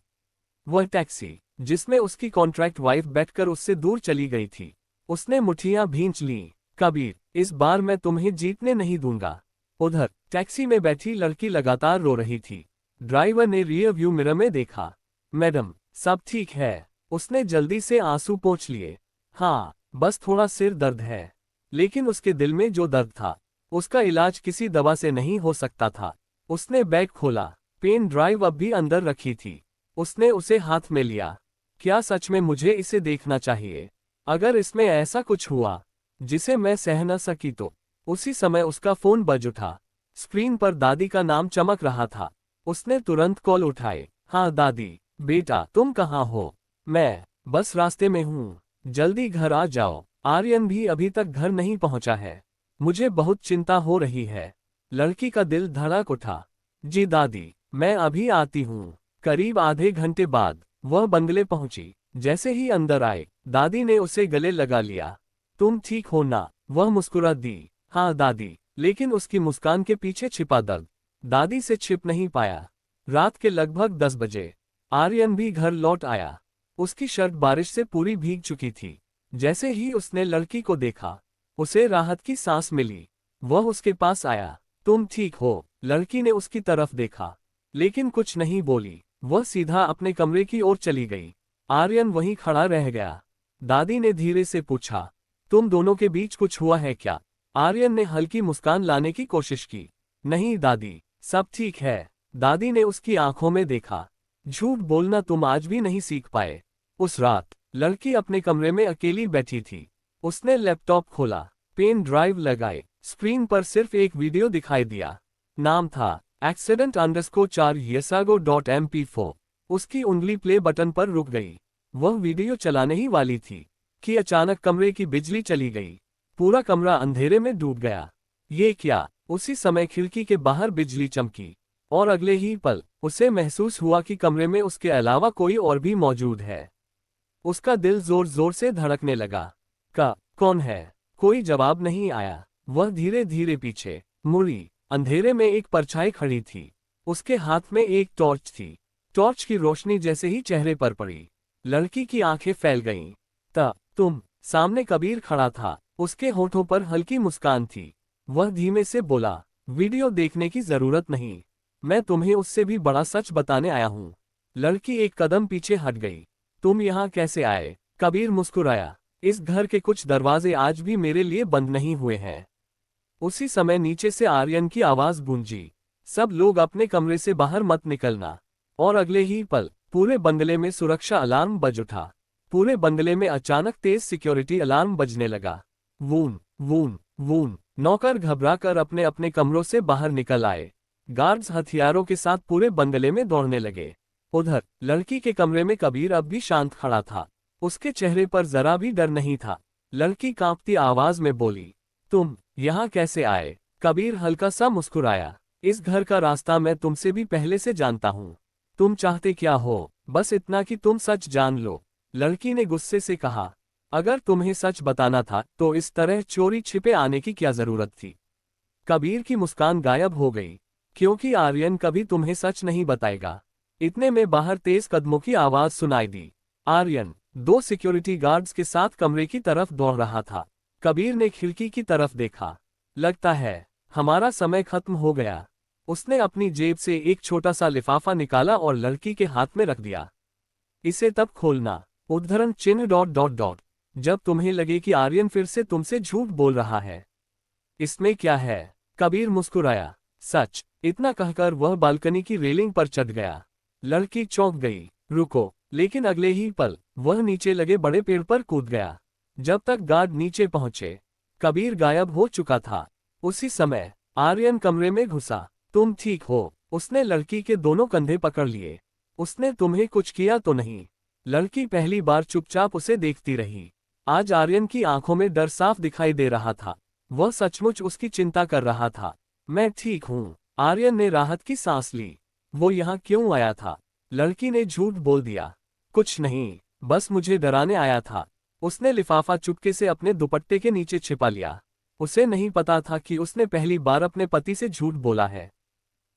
वह टैक्सी जिसमें उसकी कॉन्ट्रैक्ट वाइफ बैठकर उससे दूर चली गई थी। उसने मुट्ठियां भींच लीं। कबीर, इस बार मैं तुम्हें जीतने नहीं दूंगा। उधर टैक्सी में बैठी लड़की लगातार रो रही थी। ड्राइवर ने रियर व्यू मिरर में देखा। मैडम, सब ठीक है। उसने जल्दी से आंसू पोंछ लिए। हाँ, बस थोड़ा सिर दर्द है। लेकिन उसके दिल में जो दर्द था, उसका इलाज किसी दवा से नहीं हो सकता था। उसने बैग खोला। पेन ड्राइव अब भी अंदर रखी थी। उसने उसे हाथ में लिया। क्या सच में मुझे इसे देखना चाहिए? अगर इसमें ऐसा कुछ हुआ जिसे मैं सह न सकी तो? उसी समय उसका फोन बज उठा। स्क्रीन पर दादी का नाम चमक रहा था। उसने तुरंत कॉल उठाए। हाँ दादी, बेटा तुम कहाँ हो? मैं बस रास्ते में हूँ, जल्दी घर आ जाओ। आर्यन भी अभी तक घर नहीं पहुंचा है। मुझे बहुत चिंता हो रही है। लड़की का दिल धड़क उठा। जी दादी, मैं अभी आती हूँ। करीब आधे घंटे बाद वह बंगले पहुंची। जैसे ही अंदर आए, दादी ने उसे गले लगा लिया। तुम ठीक हो ना? वह मुस्कुरा दी। हाँ दादी, लेकिन उसकी मुस्कान के पीछे छिपा दर्द दादी से छिप नहीं पाया। रात के लगभग 10 बजे आर्यन भी घर लौट आया। उसकी शर्ट बारिश से पूरी भीग चुकी थी। जैसे ही उसने लड़की को देखा, उसे राहत की सांस मिली। वह उसके पास आया। तुम ठीक हो? लड़की ने उसकी तरफ देखा, लेकिन कुछ नहीं बोली। वह सीधा अपने कमरे की ओर चली गई। आर्यन वहीं खड़ा रह गया। दादी ने धीरे से पूछा, तुम दोनों के बीच कुछ हुआ है क्या? आर्यन ने हल्की मुस्कान लाने की कोशिश की। नहीं दादी, सब ठीक है। दादी ने उसकी आंखों में देखा। झूठ बोलना तुम आज भी नहीं सीख पाए। उस रात लड़की अपने कमरे में अकेली बैठी थी। उसने लैपटॉप खोला, पेन ड्राइव लगाए। स्क्रीन पर सिर्फ एक वीडियो दिखाई दिया। नाम था accident_4yesago.mp4। उसकी उंगली प्ले बटन पर रुक गई। वह वीडियो चलाने ही वाली थी कि अचानक कमरे की बिजली चली गई। पूरा कमरा अंधेरे में डूब गया। ये क्या? उसी समय खिड़की के बाहर बिजली चमकी, और अगले ही पल उसे महसूस हुआ कि कमरे में उसके अलावा कोई और भी मौजूद है। उसका दिल जोर जोर से धड़कने लगा। कौन है? कोई जवाब नहीं आया। वह धीरे धीरे पीछे मुड़ी। अंधेरे में एक परछाई खड़ी थी। उसके हाथ में एक टॉर्च थी। टॉर्च की रोशनी जैसे ही चेहरे पर पड़ी, लड़की की आंखें फैल गईं। तुम? सामने कबीर खड़ा था। उसके होठों पर हल्की मुस्कान थी। वह धीमे से बोला, वीडियो देखने की जरूरत नहीं। मैं तुम्हें उससे भी बड़ा सच बताने आया हूँ। लड़की एक कदम पीछे हट गई। तुम यहाँ कैसे आए? कबीर मुस्कुराया। इस घर के कुछ दरवाजे आज भी मेरे लिए बंद नहीं हुए हैं। उसी समय नीचे से आर्यन की आवाज गूंजी, सब लोग अपने कमरे से बाहर मत निकलना। और अगले ही पल पूरे बंगले में सुरक्षा अलार्म बज उठा। पूरे बंगले में अचानक तेज सिक्योरिटी अलार्म बजने लगा। वून वून वून। नौकर घबराकर अपने अपने कमरों से बाहर निकल आए। गार्ड्स हथियारों के साथ पूरे बंगले में दौड़ने लगे। उधर लड़की के कमरे में कबीर अब भी शांत खड़ा था। उसके चेहरे पर जरा भी डर नहीं था। लड़की कांपती आवाज में बोली, तुम यहाँ कैसे आए? कबीर हल्का सा मुस्कुराया। इस घर का रास्ता मैं तुमसे भी पहले से जानता हूँ। तुम चाहते क्या हो? बस इतना कि तुम सच जान लो। लड़की ने गुस्से से कहा, अगर तुम्हें सच बताना था तो इस तरह चोरी छिपे आने की क्या जरूरत थी? कबीर की मुस्कान गायब हो गई, क्योंकि आर्यन कभी तुम्हें सच नहीं बताएगा। इतने में बाहर तेज कदमों की आवाज सुनाई दी। आर्यन 2 सिक्योरिटी गार्ड्स के साथ कमरे की तरफ दौड़ रहा था। कबीर ने खिड़की की तरफ देखा। लगता है हमारा समय खत्म हो गया। उसने अपनी जेब से एक छोटा सा लिफाफा निकाला और लड़की के हाथ में रख दिया। इसे तब खोलना। उद्धरण चिन्ह ... जब तुम्हें लगे कि आर्यन फिर से तुमसे झूठ बोल रहा है। इसमें क्या है? कबीर मुस्कुराया। सच। इतना कहकर वह बालकनी की रेलिंग पर चढ़ गया। लड़की चौंक गई। रुको। लेकिन अगले ही पल वह नीचे लगे बड़े पेड़ पर कूद गया। जब तक गार्ड नीचे पहुंचे, कबीर गायब हो चुका था। उसी समय आर्यन कमरे में घुसा। तुम ठीक हो? उसने लड़की के दोनों कंधे पकड़ लिए। उसने तुम्हें कुछ किया तो नहीं? लड़की पहली बार चुपचाप उसे देखती रही। आज आर्यन की आंखों में डर साफ दिखाई दे रहा था। वह सचमुच उसकी चिंता कर रहा था। मैं ठीक हूँ। आर्यन ने राहत की सांस ली। वो यहाँ क्यों आया था? लड़की ने झूठ बोल दिया। कुछ नहीं, बस मुझे डराने आया था। उसने लिफाफा चुपके से अपने दुपट्टे के नीचे छिपा लिया। उसे नहीं पता था कि उसने पहली बार अपने पति से झूठ बोला है।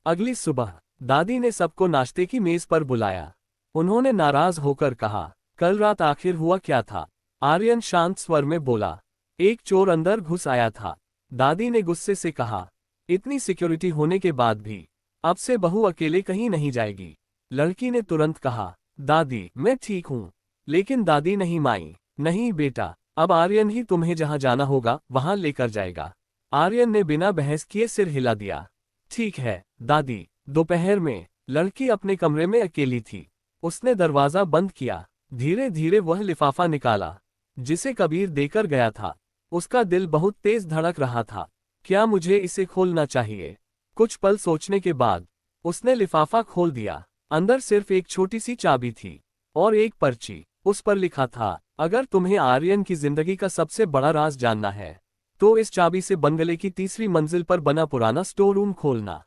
अगली सुबह दादी ने सबको नाश्ते की मेज पर बुलाया। उन्होंने नाराज होकर कहा, कल रात आखिर हुआ क्या था? आर्यन शांत स्वर में बोला, एक चोर अंदर घुस आया था। दादी ने गुस्से से कहा, इतनी सिक्योरिटी होने के बाद भी अब से बहू अकेले कहीं नहीं जाएगी। लड़की ने तुरंत कहा, दादी मैं ठीक हूँ। लेकिन दादी नहीं माई। नहीं बेटा, अब आर्यन ही तुम्हें जहाँ जाना होगा वहाँ लेकर जाएगा। आर्यन ने बिना बहस किए सिर हिला दिया। ठीक है दादी। दोपहर में लड़की अपने कमरे में अकेली थी। उसने दरवाजा बंद किया। धीरे धीरे वह लिफाफा निकाला जिसे कबीर देकर गया था। उसका दिल बहुत तेज धड़क रहा था। क्या मुझे इसे खोलना चाहिए? कुछ पल सोचने के बाद उसने लिफाफा खोल दिया। अंदर सिर्फ एक छोटी सी चाबी थी और एक पर्ची। उस पर लिखा था, अगर तुम्हें आर्यन की जिंदगी का सबसे बड़ा राज जानना है तो इस चाबी से बंगले की तीसरी मंजिल पर बना पुराना स्टोर रूम खोलना।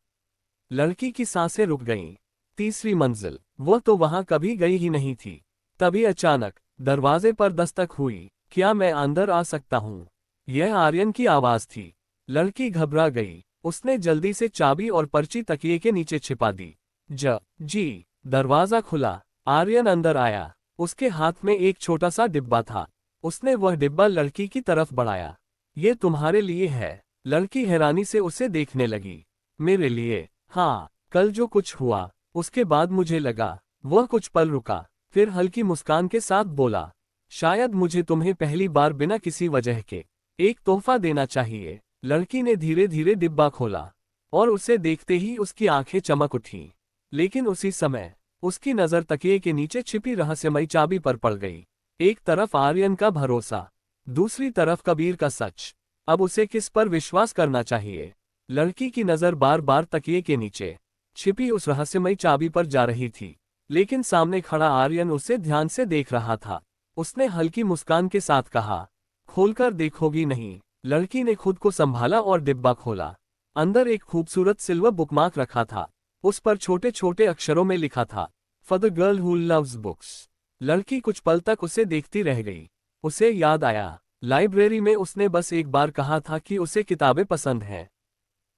लड़की की सांसें रुक गईं। तीसरी मंजिल। वह तो वहां कभी गई ही नहीं थी। तभी अचानक दरवाजे पर दस्तक हुई। क्या मैं अंदर आ सकता हूँ? यह आर्यन की आवाज थी। लड़की घबरा गई। उसने जल्दी से चाबी और पर्ची तकिए के नीचे छिपा दी। जी। दरवाजा खुला। आर्यन अंदर आया। उसके हाथ में एक छोटा सा डिब्बा था। उसने वह डिब्बा लड़की की तरफ बढ़ाया। ये तुम्हारे लिए है। लड़की हैरानी से उसे देखने लगी। मेरे लिए? हाँ, कल जो कुछ हुआ उसके बाद मुझे लगा। वह कुछ पल रुका, फिर हल्की मुस्कान के साथ बोला, शायद मुझे तुम्हें पहली बार बिना किसी वजह के एक तोहफा देना चाहिए। लड़की ने धीरे धीरे डिब्बा खोला और उसे देखते ही उसकी आंखें चमक उठीं। लेकिन उसी समय उसकी नजर तकिए के नीचे छिपी रहस्यमयी चाबी पर पड़ गई। एक तरफ आर्यन का भरोसा, दूसरी तरफ कबीर का सच। अब उसे किस पर विश्वास करना चाहिए? लड़की की नजर बार बार तकिए के नीचे छिपी उस रहस्यमयी चाबी पर जा रही थी, लेकिन सामने खड़ा आर्यन उसे ध्यान से देख रहा था। उसने हल्की मुस्कान के साथ कहा, खोलकर देखोगी नहीं? लड़की ने खुद को संभाला और डिब्बा खोला। अंदर एक खूबसूरत सिल्वर बुकमार्क रखा था। उस पर छोटे छोटे अक्षरों में लिखा था, for the girl who loves books. लड़की कुछ पल तक उसे देखती रह गई। उसे याद आया, लाइब्रेरी में उसने बस एक बार कहा था कि उसे किताबें पसंद हैं,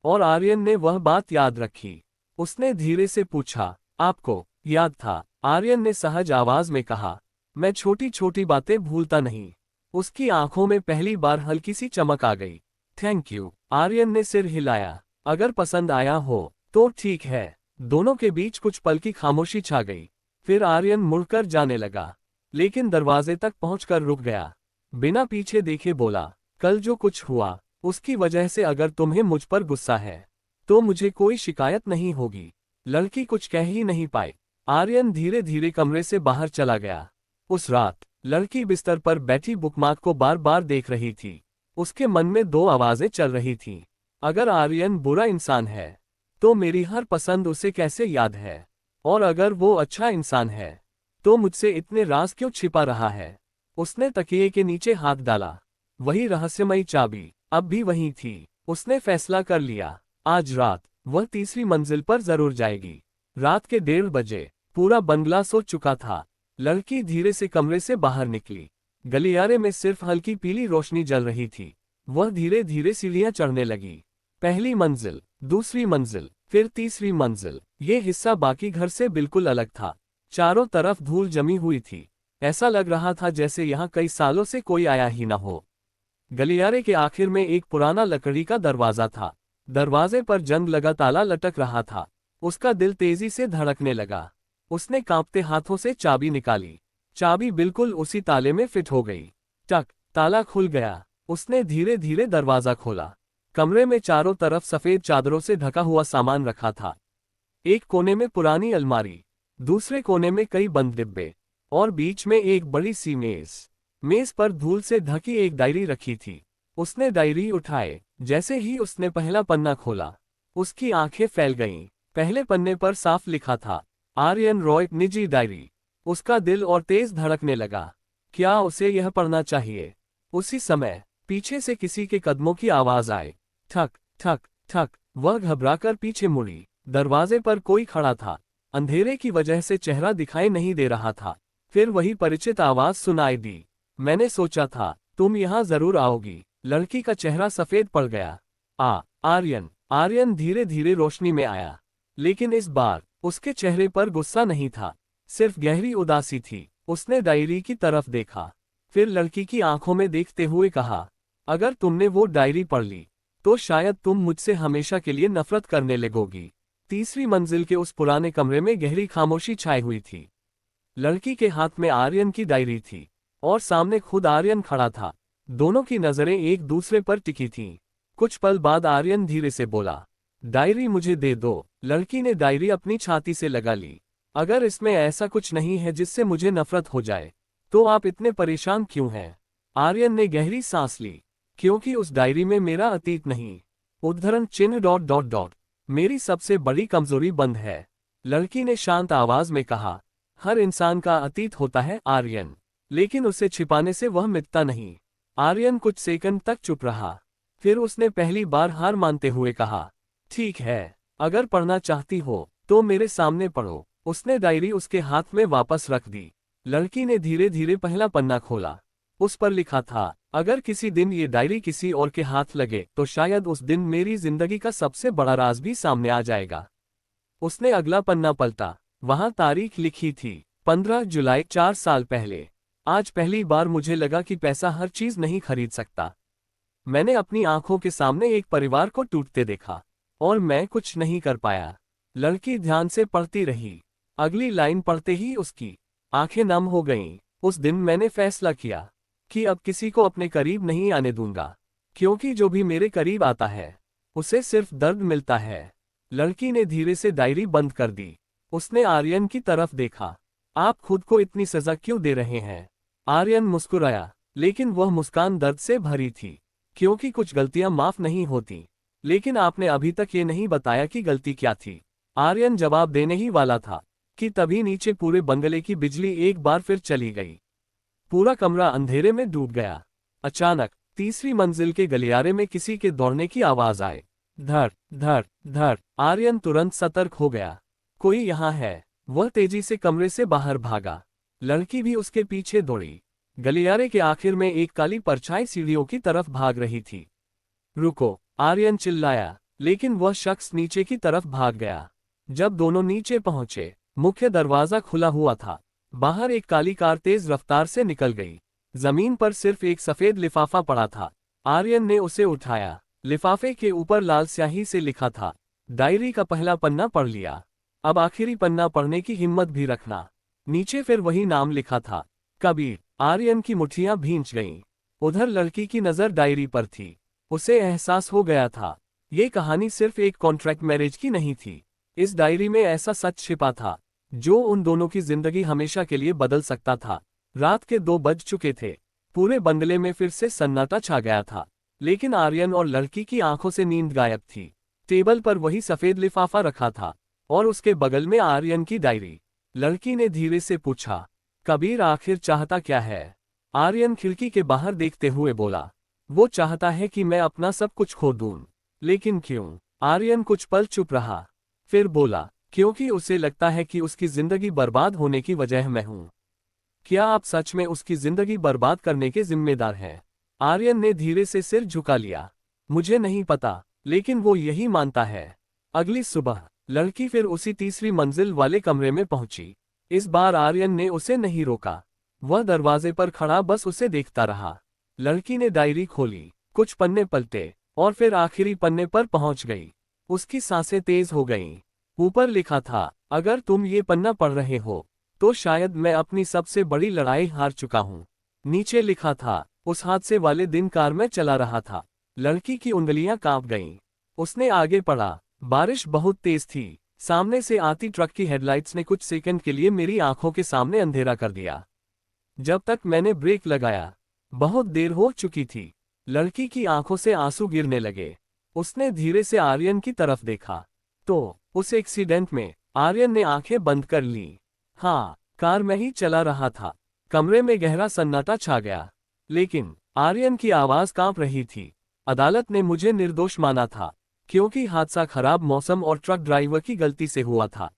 और आर्यन ने वह बात याद रखी। उसने धीरे से पूछा, आपको याद था? आर्यन ने सहज आवाज में कहा, मैं छोटी छोटी बातें भूलता नहीं। उसकी आंखों में पहली बार हल्की सी चमक आ गई। Thank you. आर्यन ने सिर हिलाया। अगर पसंद आया हो तो ठीक है। दोनों के बीच कुछ पल की खामोशी छा गई। फिर आर्यन मुड़कर जाने लगा, लेकिन दरवाजे तक पहुंचकर रुक गया। बिना पीछे देखे बोला, कल जो कुछ हुआ उसकी वजह से अगर तुम्हें मुझ पर गुस्सा है तो मुझे कोई शिकायत नहीं होगी। लड़की कुछ कह ही नहीं पाई। आर्यन धीरे धीरे कमरे से बाहर चला गया। उस रात लड़की बिस्तर पर बैठी बुकमार्क को बार बार देख रही थी। उसके मन में दो आवाजें चल रही थीं। अगर आर्यन बुरा इंसान है तो मेरी हर पसंद उसे कैसे याद है, और अगर वो अच्छा इंसान है तो मुझसे इतने राज क्यों छिपा रहा है। उसने तकिए के नीचे हाथ डाला। वही रहस्यमयी चाबी अब भी वहीं थी। उसने फैसला कर लिया, आज रात वह तीसरी मंजिल पर जरूर जाएगी। रात के 1:30 बजे पूरा बंगला सो चुका था। लड़की धीरे से कमरे से बाहर निकली। गलियारे में सिर्फ हल्की पीली रोशनी जल रही थी। वह धीरे धीरे सीढ़ियां चढ़ने लगी। पहली मंजिल, दूसरी मंजिल, फिर तीसरी मंजिल। ये हिस्सा बाकी घर से बिल्कुल अलग था। चारों तरफ धूल जमी हुई थी। ऐसा लग रहा था जैसे यहाँ कई सालों से कोई आया ही न हो। गलियारे के आखिर में एक पुराना लकड़ी का दरवाजा था। दरवाजे पर जंग लगा ताला लटक रहा था। उसका दिल तेजी से धड़कने लगा। उसने कांपते हाथों से चाबी निकाली। चाबी बिल्कुल उसी ताले में फिट हो गई। टक, ताला खुल गया। उसने धीरे धीरे दरवाजा खोला। कमरे में चारों तरफ सफेद चादरों से ढका हुआ सामान रखा था। एक कोने में पुरानी अलमारी, दूसरे कोने में कई बंद डिब्बे, और बीच में एक बड़ी सी मेज। मेज पर धूल से ढकी एक डायरी रखी थी। उसने डायरी उठाए। जैसे ही उसने पहला पन्ना खोला, उसकी आंखें फैल गईं। पहले पन्ने पर साफ लिखा था, आर्यन रॉय निजी डायरी। उसका दिल और तेज धड़कने लगा। क्या उसे यह पढ़ना चाहिए? उसी समय पीछे से किसी के कदमों की आवाज आई। ठक ठक ठक। वह घबराकर पीछे मुड़ी। दरवाजे पर कोई खड़ा था। अंधेरे की वजह से चेहरा दिखाई नहीं दे रहा था। फिर वही परिचित आवाज सुनाई दी, मैंने सोचा था तुम यहाँ जरूर आओगी। लड़की का चेहरा सफेद पड़ गया। आर्यन। आर्यन धीरे धीरे रोशनी में आया, लेकिन इस बार उसके चेहरे पर गुस्सा नहीं था, सिर्फ गहरी उदासी थी। उसने डायरी की तरफ देखा, फिर लड़की की आंखों में देखते हुए कहा, अगर तुमने वो डायरी पढ़ ली तो शायद तुम मुझसे हमेशा के लिए नफरत करने लगोगी। तीसरी मंजिल के उस पुराने कमरे में गहरी खामोशी छाई हुई थी। लड़की के हाथ में आर्यन की डायरी थी और सामने खुद आर्यन खड़ा था। दोनों की नजरें एक दूसरे पर टिकी थीं। कुछ पल बाद आर्यन धीरे से बोला, डायरी मुझे दे दो। लड़की ने डायरी अपनी छाती से लगा ली। अगर इसमें ऐसा कुछ नहीं है जिससे मुझे नफरत हो जाए तो आप इतने परेशान क्यों हैं? आर्यन ने गहरी सांस ली। क्योंकि उस डायरी में मेरा अतीत नहीं, उद्धरण चिन्ह ... मेरी सबसे बड़ी कमजोरी बंद है। लड़की ने शांत आवाज में कहा, हर इंसान का अतीत होता है आर्यन, लेकिन उसे छिपाने से वह मिटता नहीं। आर्यन कुछ सेकंड तक चुप रहा। फिर उसने पहली बार हार मानते हुए कहा, ठीक है, अगर पढ़ना चाहती हो तो मेरे सामने पढ़ो। उसने डायरी उसके हाथ में वापस रख दी। लड़की ने धीरे धीरे पहला पन्ना खोला। उस पर लिखा था, अगर किसी दिन ये डायरी किसी और के हाथ लगे तो शायद उस दिन मेरी जिंदगी का सबसे बड़ा राज भी सामने आ जाएगा। उसने अगला पन्ना पलटा। वहां तारीख लिखी थी, 15 जुलाई, 4 साल पहले। आज पहली बार मुझे लगा कि पैसा हर चीज नहीं खरीद सकता। मैंने अपनी आंखों के सामने एक परिवार को टूटते देखा और मैं कुछ नहीं कर पाया। लड़की ध्यान से पढ़ती रही। अगली लाइन पढ़ते ही उसकी आंखें नम हो गईं। उस दिन मैंने फैसला किया कि अब किसी को अपने करीब नहीं आने दूंगा, क्योंकि जो भी मेरे करीब आता है उसे सिर्फ दर्द मिलता है। लड़की ने धीरे से डायरी बंद कर दी। उसने आर्यन की तरफ देखा। आप खुद को इतनी सजा क्यों दे रहे हैं? आर्यन मुस्कुराया, लेकिन वह मुस्कान दर्द से भरी थी। क्योंकि कुछ गलतियां माफ नहीं होती। लेकिन आपने अभी तक ये नहीं बताया कि गलती क्या थी। आर्यन जवाब देने ही वाला था कि तभी नीचे पूरे बंगले की बिजली एक बार फिर चली गई। पूरा कमरा अंधेरे में डूब गया। अचानक तीसरी मंजिल के गलियारे में किसी के दौड़ने की आवाज आए। धड़ धड़ धड़। आर्यन तुरंत सतर्क हो गया। कोई यहाँ है। वह तेजी से कमरे से बाहर भागा। लड़की भी उसके पीछे दौड़ी। गलियारे के आखिर में एक काली परछाई सीढ़ियों की तरफ भाग रही थी। रुको, आर्यन चिल्लाया, लेकिन वह शख्स नीचे की तरफ भाग गया। जब दोनों नीचे पहुंचे, मुख्य दरवाजा खुला हुआ था। बाहर एक काली कार तेज रफ्तार से निकल गई। जमीन पर सिर्फ एक सफेद लिफाफा पड़ा था। आर्यन ने उसे उठाया। लिफाफे के ऊपर लाल स्याही से लिखा था, डायरी का पहला पन्ना पढ़ लिया, अब आखिरी पन्ना पढ़ने की हिम्मत भी रखना। नीचे फिर वही नाम लिखा था, कबीर। आर्यन की मुट्ठियां भींच गईं। उधर लड़की की नजर डायरी पर थी। उसे एहसास हो गया था, ये कहानी सिर्फ एक कॉन्ट्रैक्ट मैरिज की नहीं थी। इस डायरी में ऐसा सच छिपा था जो उन दोनों की जिंदगी हमेशा के लिए बदल सकता था। रात के 2 बज चुके थे। पूरे बंगले में फिर से सन्नाटा छा गया था, लेकिन आर्यन और लड़की की आंखों से नींद गायब थी। टेबल पर वही सफेद लिफाफा रखा था और उसके बगल में आर्यन की डायरी। लड़की ने धीरे से पूछा, कबीर आखिर चाहता क्या है? आर्यन खिड़की के बाहर देखते हुए बोला, वो चाहता है कि मैं अपना सब कुछ खो दूं। लेकिन क्यों? आर्यन कुछ पल चुप रहा, फिर बोला, क्योंकि उसे लगता है कि उसकी जिंदगी बर्बाद होने की वजह मैं हूं। क्या आप सच में उसकी जिंदगी बर्बाद करने के जिम्मेदार हैं? आर्यन ने धीरे से सिर झुका लिया। मुझे नहीं पता, लेकिन वो यही मानता है। अगली सुबह लड़की फिर उसी तीसरी मंजिल वाले कमरे में पहुंची। इस बार आर्यन ने उसे नहीं रोका। वह दरवाजे पर खड़ा बस उसे देखता रहा। लड़की ने डायरी खोली, कुछ पन्ने पलटे और फिर आखिरी पन्ने पर पहुंच गई। उसकी सांसें तेज हो गईं। ऊपर लिखा था, अगर तुम ये पन्ना पढ़ रहे हो तो शायद मैं अपनी सबसे बड़ी लड़ाई हार चुका हूं। नीचे लिखा था, उस हादसे वाले दिन कार में चला रहा था। लड़की की उंगलियां कांप गईं। उसने आगे पढ़ा, बारिश बहुत तेज थी। सामने से आती ट्रक की हेडलाइट्स ने कुछ सेकंड के लिए मेरी आंखों के सामने अंधेरा कर दिया। जब तक मैंने ब्रेक लगाया, बहुत देर हो चुकी थी। लड़की की आंखों से आंसू गिरने लगे। उसने धीरे से आर्यन की तरफ देखा तो उस एक्सीडेंट में आर्यन ने आंखें बंद कर ली। हाँ, कार में ही चला रहा था। कमरे में गहरा सन्नाटा छा गया, लेकिन आर्यन की आवाज कांप रही थी। अदालत ने मुझे निर्दोष माना था, क्योंकि हादसा खराब मौसम और ट्रक ड्राइवर की गलती से हुआ था।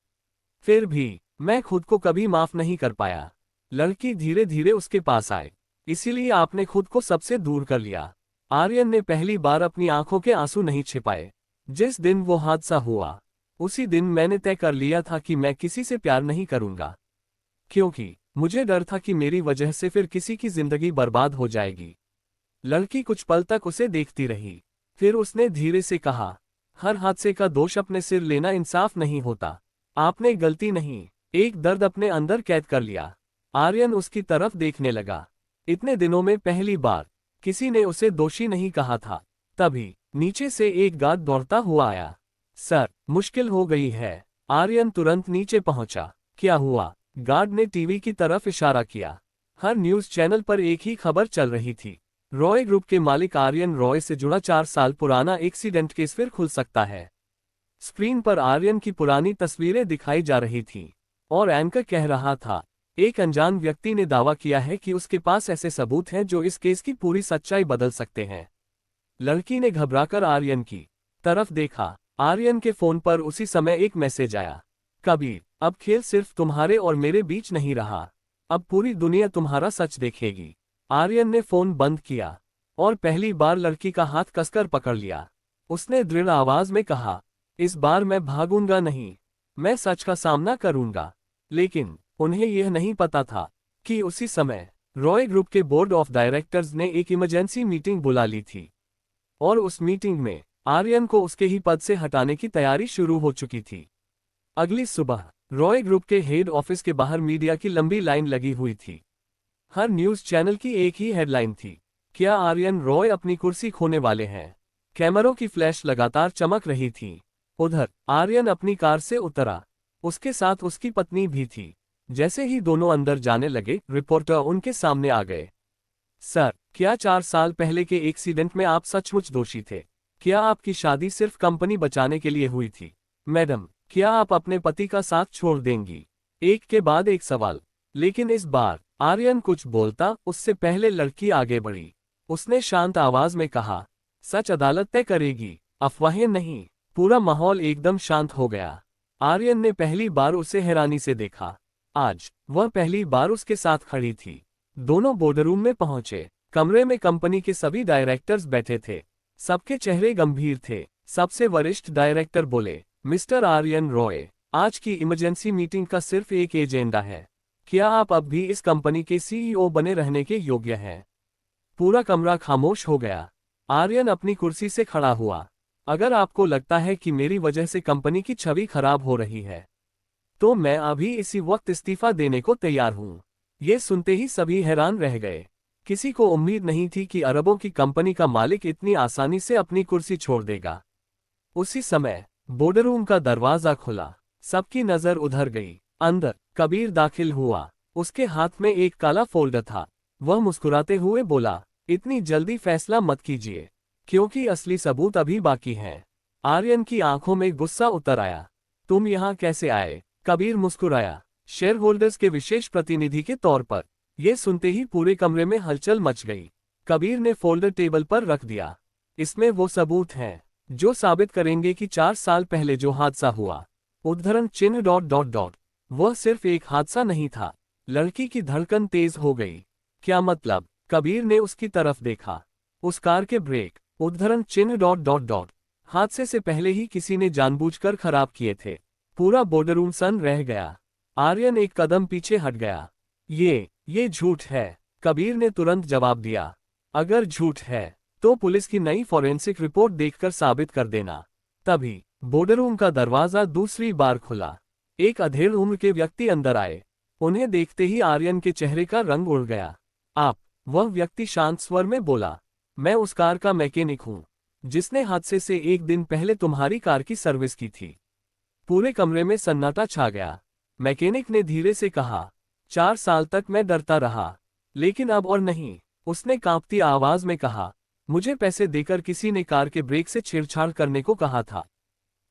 फिर भी मैं खुद को कभी माफ नहीं कर पाया। लड़की धीरे धीरे उसके पास आए, इसीलिए आपने खुद को सबसे दूर कर लिया। आर्यन ने पहली बार अपनी आंखों के आंसू नहीं छिपाए। जिस दिन वो हादसा हुआ, उसी दिन मैंने तय कर लिया था कि मैं किसी से प्यार नहीं करूंगा, क्योंकि मुझे डर था कि मेरी वजह से फिर किसी की जिंदगी बर्बाद हो जाएगी। लड़की कुछ पल तक उसे देखती रही, फिर उसने धीरे से कहा, हर हादसे का दोष अपने सिर लेना इंसाफ नहीं होता। आपने गलती नहीं, एक दर्द अपने अंदर कैद कर लिया। आर्यन उसकी तरफ देखने लगा। इतने दिनों में पहली बार किसी ने उसे दोषी नहीं कहा था। तभी नीचे से एक गार्ड दौड़ता हुआ आया। सर, मुश्किल हो गई है। आर्यन तुरंत नीचे पहुंचा। क्या हुआ? गार्ड ने टीवी की तरफ इशारा किया। हर न्यूज चैनल पर एक ही खबर चल रही थी, रॉय ग्रुप के मालिक आर्यन रॉय से जुड़ा 4 साल पुराना एक्सीडेंट केस फिर खुल सकता है। स्क्रीन पर आर्यन की पुरानी तस्वीरें दिखाई जा रही थीं और एंकर कह रहा था, एक अनजान व्यक्ति ने दावा किया है कि उसके पास ऐसे सबूत हैं जो इस केस की पूरी सच्चाई बदल सकते हैं। लड़की ने घबराकर आर्यन की तरफ देखा। आर्यन के फोन पर उसी समय एक मैसेज आया। कबीर, अब खेल सिर्फ तुम्हारे और मेरे बीच नहीं रहा, अब पूरी दुनिया तुम्हारा सच देखेगी। आर्यन ने फोन बंद किया और पहली बार लड़की का हाथ कसकर पकड़ लिया। उसने दृढ़ आवाज में कहा, इस बार मैं भागूंगा नहीं, मैं सच का सामना करूंगा। लेकिन उन्हें यह नहीं पता था कि उसी समय रॉय ग्रुप के बोर्ड ऑफ डायरेक्टर्स ने एक इमरजेंसी मीटिंग बुला ली थी और उस मीटिंग में आर्यन को उसके ही पद से हटाने की तैयारी शुरू हो चुकी थी। अगली सुबह रॉय ग्रुप के हेड ऑफिस के बाहर मीडिया की लंबी लाइन लगी हुई थी। हर न्यूज चैनल की एक ही हेडलाइन थी, क्या आर्यन रॉय अपनी कुर्सी खोने वाले हैं। कैमरों की फ्लैश लगातार चमक रही थी। उधर आर्यन अपनी कार से उतरा, उसके साथ उसकी पत्नी भी थी। जैसे ही दोनों अंदर जाने लगे, रिपोर्टर उनके सामने आ गए। सर, क्या 4 साल पहले के एक्सीडेंट में आप सचमुच दोषी थे? क्या आपकी शादी सिर्फ कंपनी बचाने के लिए हुई थी? मैडम, क्या आप अपने पति का साथ छोड़ देंगी? एक के बाद एक सवाल। लेकिन इस बार आर्यन कुछ बोलता उससे पहले लड़की आगे बढ़ी। उसने शांत आवाज में कहा, सच अदालत तय करेगी, अफवाहें नहीं। पूरा माहौल एकदम शांत हो गया। आर्यन ने पहली बार उसे हैरानी से देखा। आज वह पहली बार उसके साथ खड़ी थी। दोनों बोर्डरूम में पहुंचे। कमरे में कंपनी के सभी डायरेक्टर्स बैठे थे। सबके चेहरे गंभीर थे। सबसे वरिष्ठ डायरेक्टर बोले, मिस्टर आर्यन रॉय, आज की इमरजेंसी मीटिंग का सिर्फ एक एजेंडा है। क्या आप अब भी इस कंपनी के सीईओ बने रहने के योग्य हैं? पूरा कमरा खामोश हो गया। आर्यन अपनी कुर्सी से खड़ा हुआ। अगर आपको लगता है कि मेरी वजह से कंपनी की छवि खराब हो रही है, तो मैं अभी इसी वक्त इस्तीफा देने को तैयार हूं। ये सुनते ही सभी हैरान रह गए। किसी को उम्मीद नहीं थी कि अरबों की कंपनी का मालिक इतनी आसानी से अपनी कुर्सी छोड़ देगा। उसी समय बोर्डरूम का दरवाजा खुला। सबकी नजर उधर गई। अंदर कबीर दाखिल हुआ। उसके हाथ में एक काला फोल्डर था। वह मुस्कुराते हुए बोला, इतनी जल्दी फैसला मत कीजिए, क्योंकि असली सबूत अभी बाकी हैं। आर्यन की आंखों में गुस्सा उतर आया। तुम यहाँ कैसे आए? कबीर मुस्कुराया, शेयर होल्डर्स के विशेष प्रतिनिधि के तौर पर। यह सुनते ही पूरे कमरे में हलचल मच गई। कबीर ने फोल्डर टेबल पर रख दिया। इसमें वो सबूत हैं जो साबित करेंगे कि 4 साल पहले जो हादसा हुआ, उद्धरण चिन्ह ... वह सिर्फ एक हादसा नहीं था। लड़की की धड़कन तेज हो गई। क्या मतलब? कबीर ने उसकी तरफ देखा। उस कार के ब्रेक, उद्धरण चिन्ह ... हादसे से पहले ही किसी ने जानबूझकर खराब किए थे। पूरा बोर्डरूम सन रह गया। आर्यन एक कदम पीछे हट गया। ये झूठ है, कबीर ने तुरंत जवाब दिया। अगर झूठ है तो पुलिस की नई फॉरेंसिक रिपोर्ट देखकर साबित कर देना। तभी बोर्डरूम का दरवाजा दूसरी बार खुला। एक अधेड़ उम्र के व्यक्ति अंदर आए। उन्हें देखते ही आर्यन के चेहरे का रंग उड़ गया। आप? वह व्यक्ति शांत स्वर में बोला, मैं उस कार का मैकेनिक हूं जिसने हादसे से एक दिन पहले तुम्हारी कार की सर्विस की थी। पूरे कमरे में सन्नाटा छा गया। मैकेनिक ने धीरे से कहा, 4 साल तक मैं डरता रहा, लेकिन अब और नहीं। उसने कांपती आवाज में कहा, मुझे पैसे देकर किसी ने कार के ब्रेक से छेड़छाड़ करने को कहा था।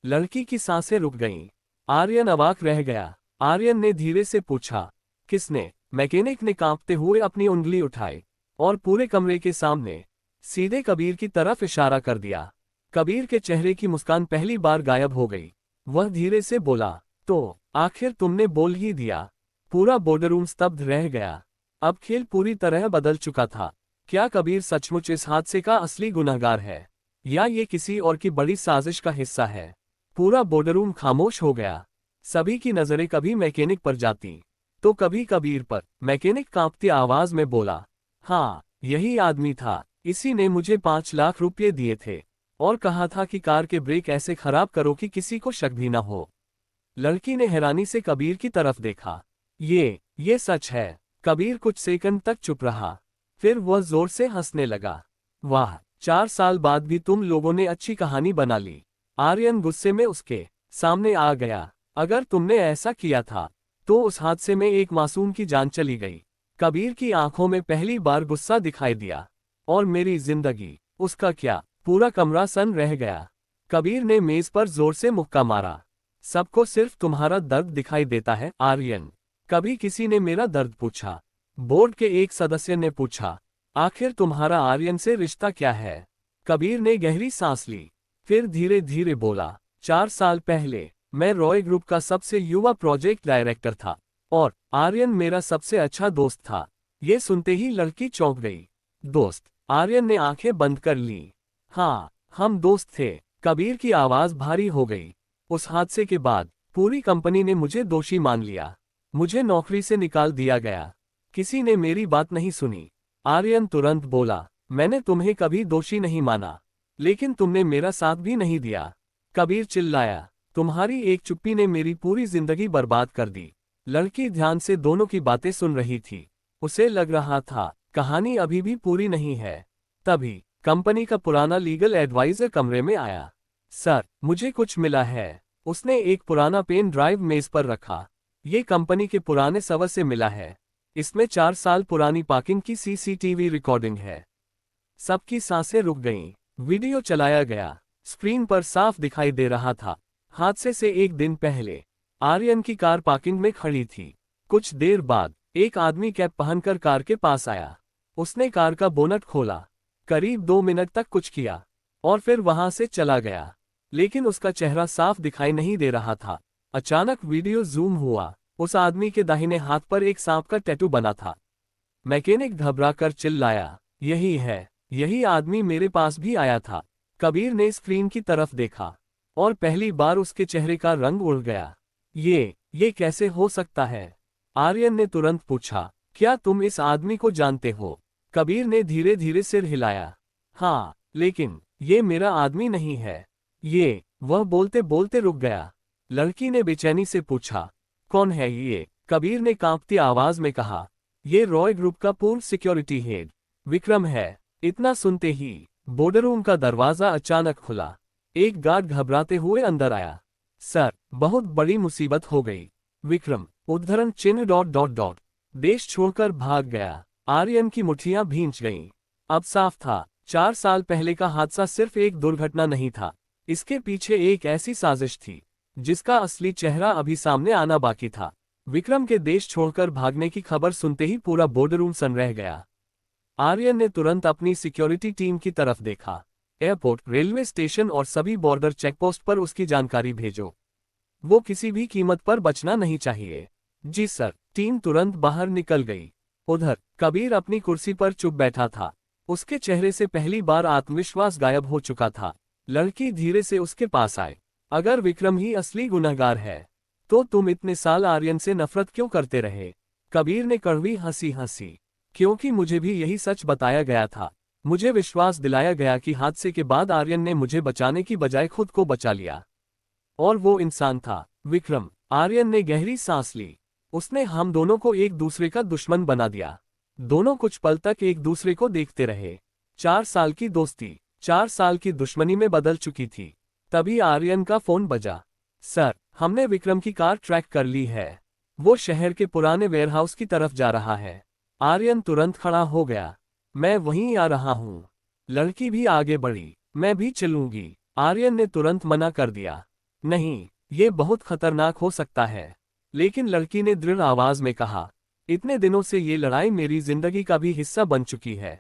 लड़की की सांसें रुक गईं। आर्यन अवाक रह गया। आर्यन ने धीरे से पूछा, किसने? मैकेनिक ने कांपते हुए अपनी उंगली उठाई और पूरे कमरे के सामने सीधे कबीर की तरफ इशारा कर दिया। कबीर के चेहरे की मुस्कान पहली बार गायब हो गई। वह धीरे से बोला, तो आखिर तुमने बोल ही दिया। पूरा बोर्डरूम स्तब्ध रह गया। अब खेल पूरी तरह बदल चुका था। क्या कबीर सचमुच इस हादसे का असली गुनहगार है, या ये किसी और की बड़ी साजिश का हिस्सा है? पूरा बोर्डरूम खामोश हो गया। सभी की नजरें कभी मैकेनिक पर जाती तो कभी कबीर पर। मैकेनिक कांपती आवाज में बोला, हाँ, यही आदमी था। इसी ने मुझे 5 लाख रुपये दिए थे और कहा था कि कार के ब्रेक ऐसे खराब करो कि किसी को शक भी न हो। लड़की ने हैरानी से कबीर की तरफ देखा। ये सच है। कबीर कुछ सेकंड तक चुप रहा, फिर वह जोर से हंसने लगा। वाह, 4 साल बाद भी तुम लोगों ने अच्छी कहानी बना ली। आर्यन गुस्से में उसके सामने आ गया। अगर तुमने ऐसा किया था तो उस हादसे में एक मासूम की जान चली गई। कबीर की आंखों में पहली बार गुस्सा दिखाई दिया। और मेरी जिंदगी, उसका क्या? पूरा कमरा सन रह गया। कबीर ने मेज पर जोर से मुक्का मारा। सबको सिर्फ तुम्हारा दर्द दिखाई देता है आर्यन। कभी किसी ने मेरा दर्द पूछा? बोर्ड के एक सदस्य ने पूछा, आखिर तुम्हारा आर्यन से रिश्ता क्या है? कबीर ने गहरी सांस ली, फिर धीरे धीरे बोला, 4 साल पहले मैं रॉय ग्रुप का सबसे युवा प्रोजेक्ट डायरेक्टर था और आर्यन मेरा सबसे अच्छा दोस्त था। ये सुनते ही लड़की चौंक गई। दोस्त? आर्यन ने आंखें बंद कर ली। हाँ, हम दोस्त थे। कबीर की आवाज भारी हो गई। उस हादसे के बाद पूरी कंपनी ने मुझे दोषी मान लिया। मुझे नौकरी से निकाल दिया गया। किसी ने मेरी बात नहीं सुनी। आर्यन तुरंत बोला, मैंने तुम्हें कभी दोषी नहीं माना, लेकिन तुमने मेरा साथ भी नहीं दिया। कबीर चिल्लाया, तुम्हारी एक चुप्पी ने मेरी पूरी जिंदगी बर्बाद कर दी। लड़की ध्यान से दोनों की बातें सुन रही थी। उसे लग रहा था कहानी अभी भी पूरी नहीं है। तभी कंपनी का पुराना लीगल एडवाइजर कमरे में आया। सर, मुझे कुछ मिला है। उसने एक पुराना पेन ड्राइव मेज पर रखा। ये कंपनी के पुराने सर्वर से मिला है। इसमें 4 साल पुरानी पार्किंग की सीसीटीवी रिकॉर्डिंग है। सबकी सांसें रुक गईं। वीडियो चलाया गया। स्क्रीन पर साफ दिखाई दे रहा था, हादसे से एक दिन पहले आर्यन की कार पार्किंग में खड़ी थी। कुछ देर बाद एक आदमी कैप पहनकर कार के पास आया। उसने कार का बोनट खोला, करीब 2 मिनट तक कुछ किया और फिर वहां से चला गया। लेकिन उसका चेहरा साफ दिखाई नहीं दे रहा था। अचानक वीडियो जूम हुआ। उस आदमी के दाहिने हाथ पर एक सांप का टैटू बना था। मैकेनिक घबराकर चिल्लाया, यही है, यही आदमी मेरे पास भी आया था। कबीर ने स्क्रीन की तरफ देखा और पहली बार उसके चेहरे का रंग उड़ गया। ये कैसे हो सकता है? आर्यन ने तुरंत पूछा, क्या तुम इस आदमी को जानते हो? कबीर ने धीरे धीरे सिर हिलाया। हाँ, लेकिन ये मेरा आदमी नहीं है। वह बोलते बोलते रुक गया। लड़की ने बेचैनी से पूछा, कौन है ये? कबीर ने कांपती आवाज में कहा, ये रॉय ग्रुप का पूर्व सिक्योरिटी हेड विक्रम है। इतना सुनते ही बोर्डरूम का दरवाजा अचानक खुला। एक गार्ड घबराते हुए अंदर आया। सर, बहुत बड़ी मुसीबत हो गई। विक्रम उद्धरण चिन्ह ... देश छोड़कर भाग गया। आर्यन की मुट्ठियां भींच गईं। अब साफ था, 4 साल पहले का हादसा सिर्फ एक दुर्घटना नहीं था। इसके पीछे एक ऐसी साजिश थी जिसका असली चेहरा अभी सामने आना बाकी था। विक्रम के देश छोड़कर भागने की खबर सुनते ही पूरा बोर्डरूम सन रह गया। आर्यन ने तुरंत अपनी सिक्योरिटी टीम की तरफ देखा। एयरपोर्ट, रेलवे स्टेशन और सभी बॉर्डर चेकपोस्ट पर उसकी जानकारी भेजो। वो किसी भी कीमत पर बचना नहीं चाहिए। जी सर। टीम तुरंत बाहर निकल गई। उधर कबीर अपनी कुर्सी पर चुप बैठा था। उसके चेहरे से पहली बार आत्मविश्वास गायब हो चुका था। लड़की धीरे से उसके पास आए। अगर विक्रम ही असली गुनहगार है, तो तुम इतने साल आर्यन से नफरत क्यों करते रहे? कबीर ने कड़वी हंसी हंसी। क्योंकि मुझे भी यही सच बताया गया था। मुझे विश्वास दिलाया गया कि हादसे के बाद आर्यन ने मुझे बचाने की बजाय खुद को बचा लिया। और वो इंसान था विक्रम। आर्यन ने गहरी सांस ली। उसने हम दोनों को एक दूसरे का दुश्मन बना दिया। दोनों कुछ पल तक एक दूसरे को देखते रहे। 4 साल की दोस्ती 4 साल की दुश्मनी में बदल चुकी थी। तभी आर्यन का फोन बजा। सर, हमने विक्रम की कार ट्रैक कर ली है। वो शहर के पुराने वेयरहाउस की तरफ जा रहा है। आर्यन तुरंत खड़ा हो गया। मैं वहीं आ रहा हूँ। लड़की भी आगे बढ़ी। मैं भी चलूंगी। आर्यन ने तुरंत मना कर दिया। नहीं, ये बहुत खतरनाक हो सकता है। लेकिन लड़की ने दृढ़ आवाज में कहा, इतने दिनों से ये लड़ाई मेरी जिंदगी का भी हिस्सा बन चुकी है।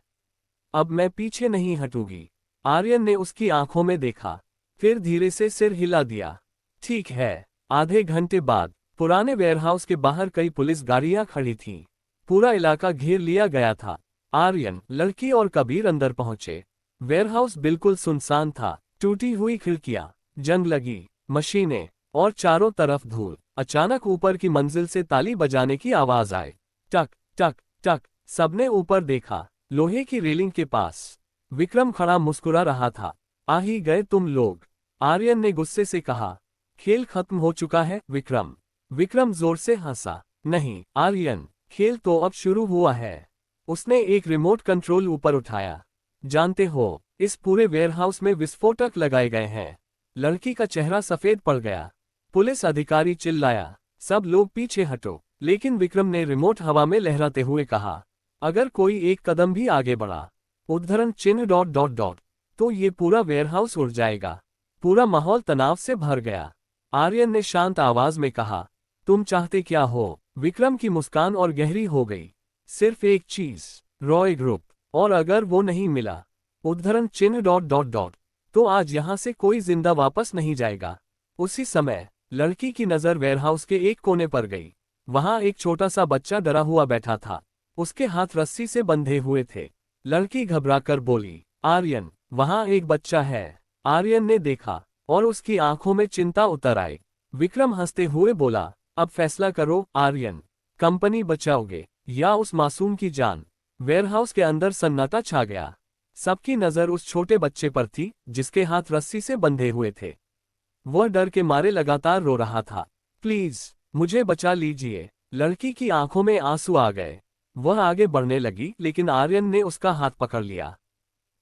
अब मैं पीछे नहीं हटूंगी। आर्यन ने उसकी आंखों में देखा, फिर धीरे से सिर हिला दिया। ठीक है। आधे घंटे बाद पुराने वेयरहाउस के बाहर कई पुलिस गाड़ियां खड़ी थीं। पूरा इलाका घेर लिया गया था। आर्यन, लड़की और कबीर अंदर पहुंचे। वेयरहाउस बिल्कुल सुनसान था। टूटी हुई खिड़कियां, जंग लगी मशीनें और चारों तरफ धूल। अचानक ऊपर की मंजिल से ताली बजाने की आवाज आई। टक टक टक। सबने ऊपर देखा। लोहे की रेलिंग के पास विक्रम खड़ा मुस्कुरा रहा था। आ ही गए तुम लोग, आर्यन ने गुस्से से कहा। खेल खत्म हो चुका है विक्रम। विक्रम जोर से हंसा। नहीं आर्यन, खेल तो अब शुरू हुआ है। उसने एक रिमोट कंट्रोल ऊपर उठाया। जानते हो, इस पूरे वेयरहाउस में विस्फोटक लगाए गए हैं। लड़की का चेहरा सफेद पड़ गया। पुलिस अधिकारी चिल्लाया, सब लोग पीछे हटो। लेकिन विक्रम ने रिमोट हवा में लहराते हुए कहा, अगर कोई एक कदम भी आगे बढ़ा, उद्धरण चिन्ह ... तो ये पूरा वेयरहाउस उड़ जाएगा। पूरा माहौल तनाव से भर गया। आर्यन ने शांत आवाज में कहा, तुम चाहते क्या हो? विक्रम की मुस्कान और गहरी हो गई। सिर्फ एक चीज, रॉय ग्रुप। और अगर वो नहीं मिला, उद्धरण चिन्ह ... तो आज यहां से कोई जिंदा वापस नहीं जाएगा। उसी समय लड़की की नज़र वेयरहाउस के एक कोने पर गई। वहां एक छोटा सा बच्चा डरा हुआ बैठा था। उसके हाथ रस्सी से बंधे हुए थे। लड़की घबराकर बोली, आर्यन, वहां एक बच्चा है। आर्यन ने देखा और उसकी आंखों में चिंता उतर आई। विक्रम हंसते हुए बोला, अब फैसला करो आर्यन, कंपनी बचाओगे या उस मासूम की जान। वेयरहाउस के अंदर सन्नाटा छा गया। सबकी नजर उस छोटे बच्चे पर थी जिसके हाथ रस्सी से बंधे हुए थे। वह डर के मारे लगातार रो रहा था। प्लीज मुझे बचा लीजिए। लड़की की आंखों में आंसू आ गए। वह आगे बढ़ने लगी लेकिन आर्यन ने उसका हाथ पकड़ लिया।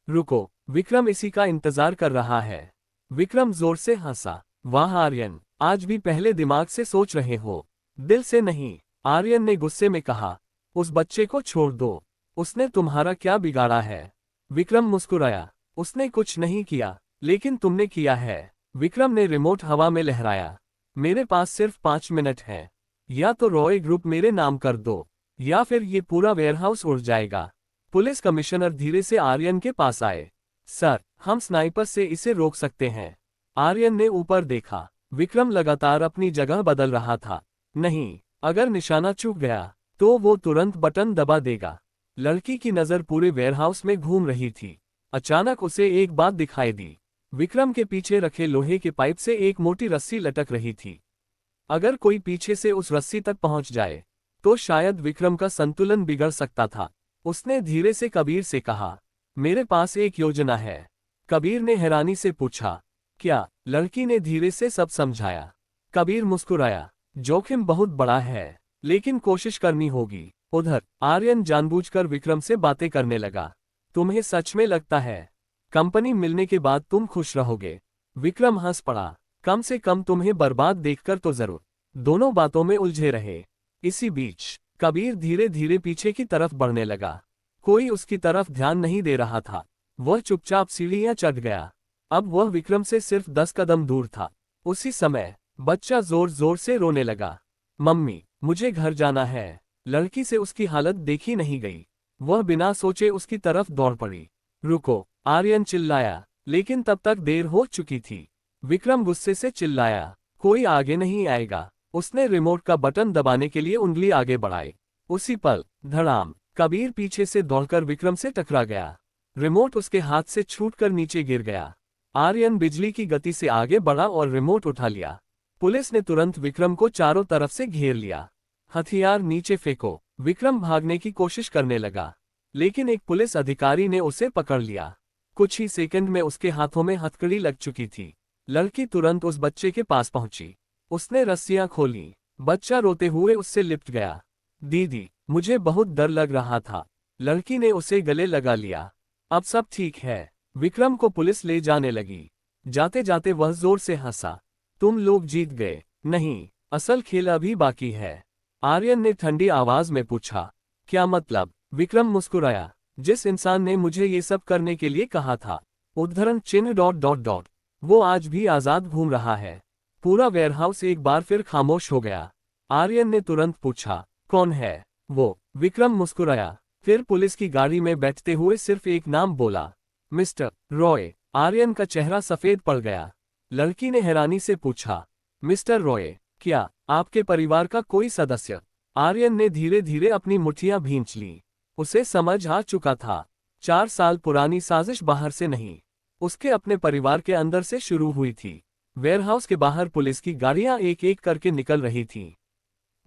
रुको, विक्रम इसी का इंतजार कर रहा है। विक्रम जोर से हंसा। वाह आर्यन, आज भी पहले दिमाग से सोच रहे हो, दिल से नहीं। आर्यन ने गुस्से में कहा, उस बच्चे को छोड़ दो, उसने तुम्हारा क्या बिगाड़ा है। विक्रम मुस्कुराया, उसने कुछ नहीं किया, लेकिन तुमने किया है। विक्रम ने रिमोट हवा में लहराया। मेरे पास सिर्फ 5 मिनट हैं। या तो रॉय ग्रुप मेरे नाम कर दो या फिर ये पूरा वेयरहाउस उड़ जाएगा। पुलिस कमिश्नर धीरे से आर्यन के पास आए। सर, हम स्नाइपर से इसे रोक सकते हैं। आर्यन ने ऊपर देखा। विक्रम लगातार अपनी जगह बदल रहा था। नहीं, अगर निशाना चूक गया तो वो तुरंत बटन दबा देगा। लड़की की नज़र पूरे वेयरहाउस में घूम रही थी। अचानक उसे एक बात दिखाई दी। विक्रम के पीछे रखे लोहे के पाइप से एक मोटी रस्सी लटक रही थी। अगर कोई पीछे से उस रस्सी तक पहुंच जाए तो शायद विक्रम का संतुलन बिगड़ सकता था। उसने धीरे से कबीर से कहा, मेरे पास एक योजना है। कबीर ने हैरानी से पूछा, क्या? लड़की ने धीरे से सब समझाया। कबीर मुस्कुराया, जोखिम बहुत बड़ा है, लेकिन कोशिश करनी होगी। उधर आर्यन जानबूझकर विक्रम से बातें करने लगा। तुम्हें सच में लगता है कंपनी मिलने के बाद तुम खुश रहोगे? विक्रम हंस पड़ा। कम से कम तुम्हें बर्बाद देखकर तो जरूर। दोनों बातों में उलझे रहे। इसी बीच कबीर धीरे धीरे पीछे की तरफ बढ़ने लगा। कोई उसकी तरफ ध्यान नहीं दे रहा था। वह चुपचाप सीढ़ियां चढ़ गया। अब वह विक्रम से सिर्फ 10 कदम दूर था। उसी समय बच्चा जोर जोर से रोने लगा। मम्मी, मुझे घर जाना है। लड़की से उसकी हालत देखी नहीं गई। वह बिना सोचे उसकी तरफ दौड़ पड़ी। रुको, आर्यन चिल्लाया, लेकिन तब तक देर हो चुकी थी। विक्रम गुस्से से चिल्लाया, कोई आगे नहीं आएगा। उसने रिमोट का बटन दबाने के लिए उंगली आगे बढ़ाई। उसी पल धड़ाम, कबीर पीछे से दौड़कर विक्रम से टकरा गया। रिमोट उसके हाथ से छूटकर नीचे गिर गया। आर्यन बिजली की गति से आगे बढ़ा और रिमोट उठा लिया। पुलिस ने तुरंत विक्रम को चारों तरफ से घेर लिया। हथियार नीचे फेंको। विक्रम भागने की कोशिश करने लगा, लेकिन एक पुलिस अधिकारी ने उसे पकड़ लिया। कुछ ही सेकंड में उसके हाथों में हथकड़ी लग चुकी थी। लड़की तुरंत उस बच्चे के पास पहुंची। उसने रस्सियां खोली। बच्चा रोते हुए उससे लिपट गया। दीदी, मुझे बहुत डर लग रहा था। लड़की ने उसे गले लगा लिया। अब सब ठीक है। विक्रम को पुलिस ले जाने लगी। जाते जाते वह जोर से हंसा। तुम लोग जीत गए। नहीं, असल खेल अभी बाकी है। आर्यन ने ठंडी आवाज में पूछा, क्या मतलब? विक्रम मुस्कुराया, जिस इंसान ने मुझे ये सब करने के लिए कहा था, उद्धरण चिन्ह ... वो आज भी आजाद घूम रहा है। पूरा वेयरहाउस एक बार फिर खामोश हो गया। आर्यन ने तुरंत पूछा, कौन है वो? विक्रम मुस्कुराया, फिर पुलिस की गाड़ी में बैठते हुए सिर्फ एक नाम बोला, मिस्टर रॉय। आर्यन का चेहरा सफेद पड़ गया। लड़की ने हैरानी से पूछा, मिस्टर रॉय, क्या आपके परिवार का कोई सदस्य? आर्यन ने धीरे धीरे अपनी मुट्ठियां भींच ली। उसे समझ आ चुका था, 4 साल पुरानी साजिश बाहर से नहीं, उसके अपने परिवार के अंदर से शुरू हुई थी। वेयरहाउस के बाहर पुलिस की गाड़ियां एक एक करके निकल रही थीं।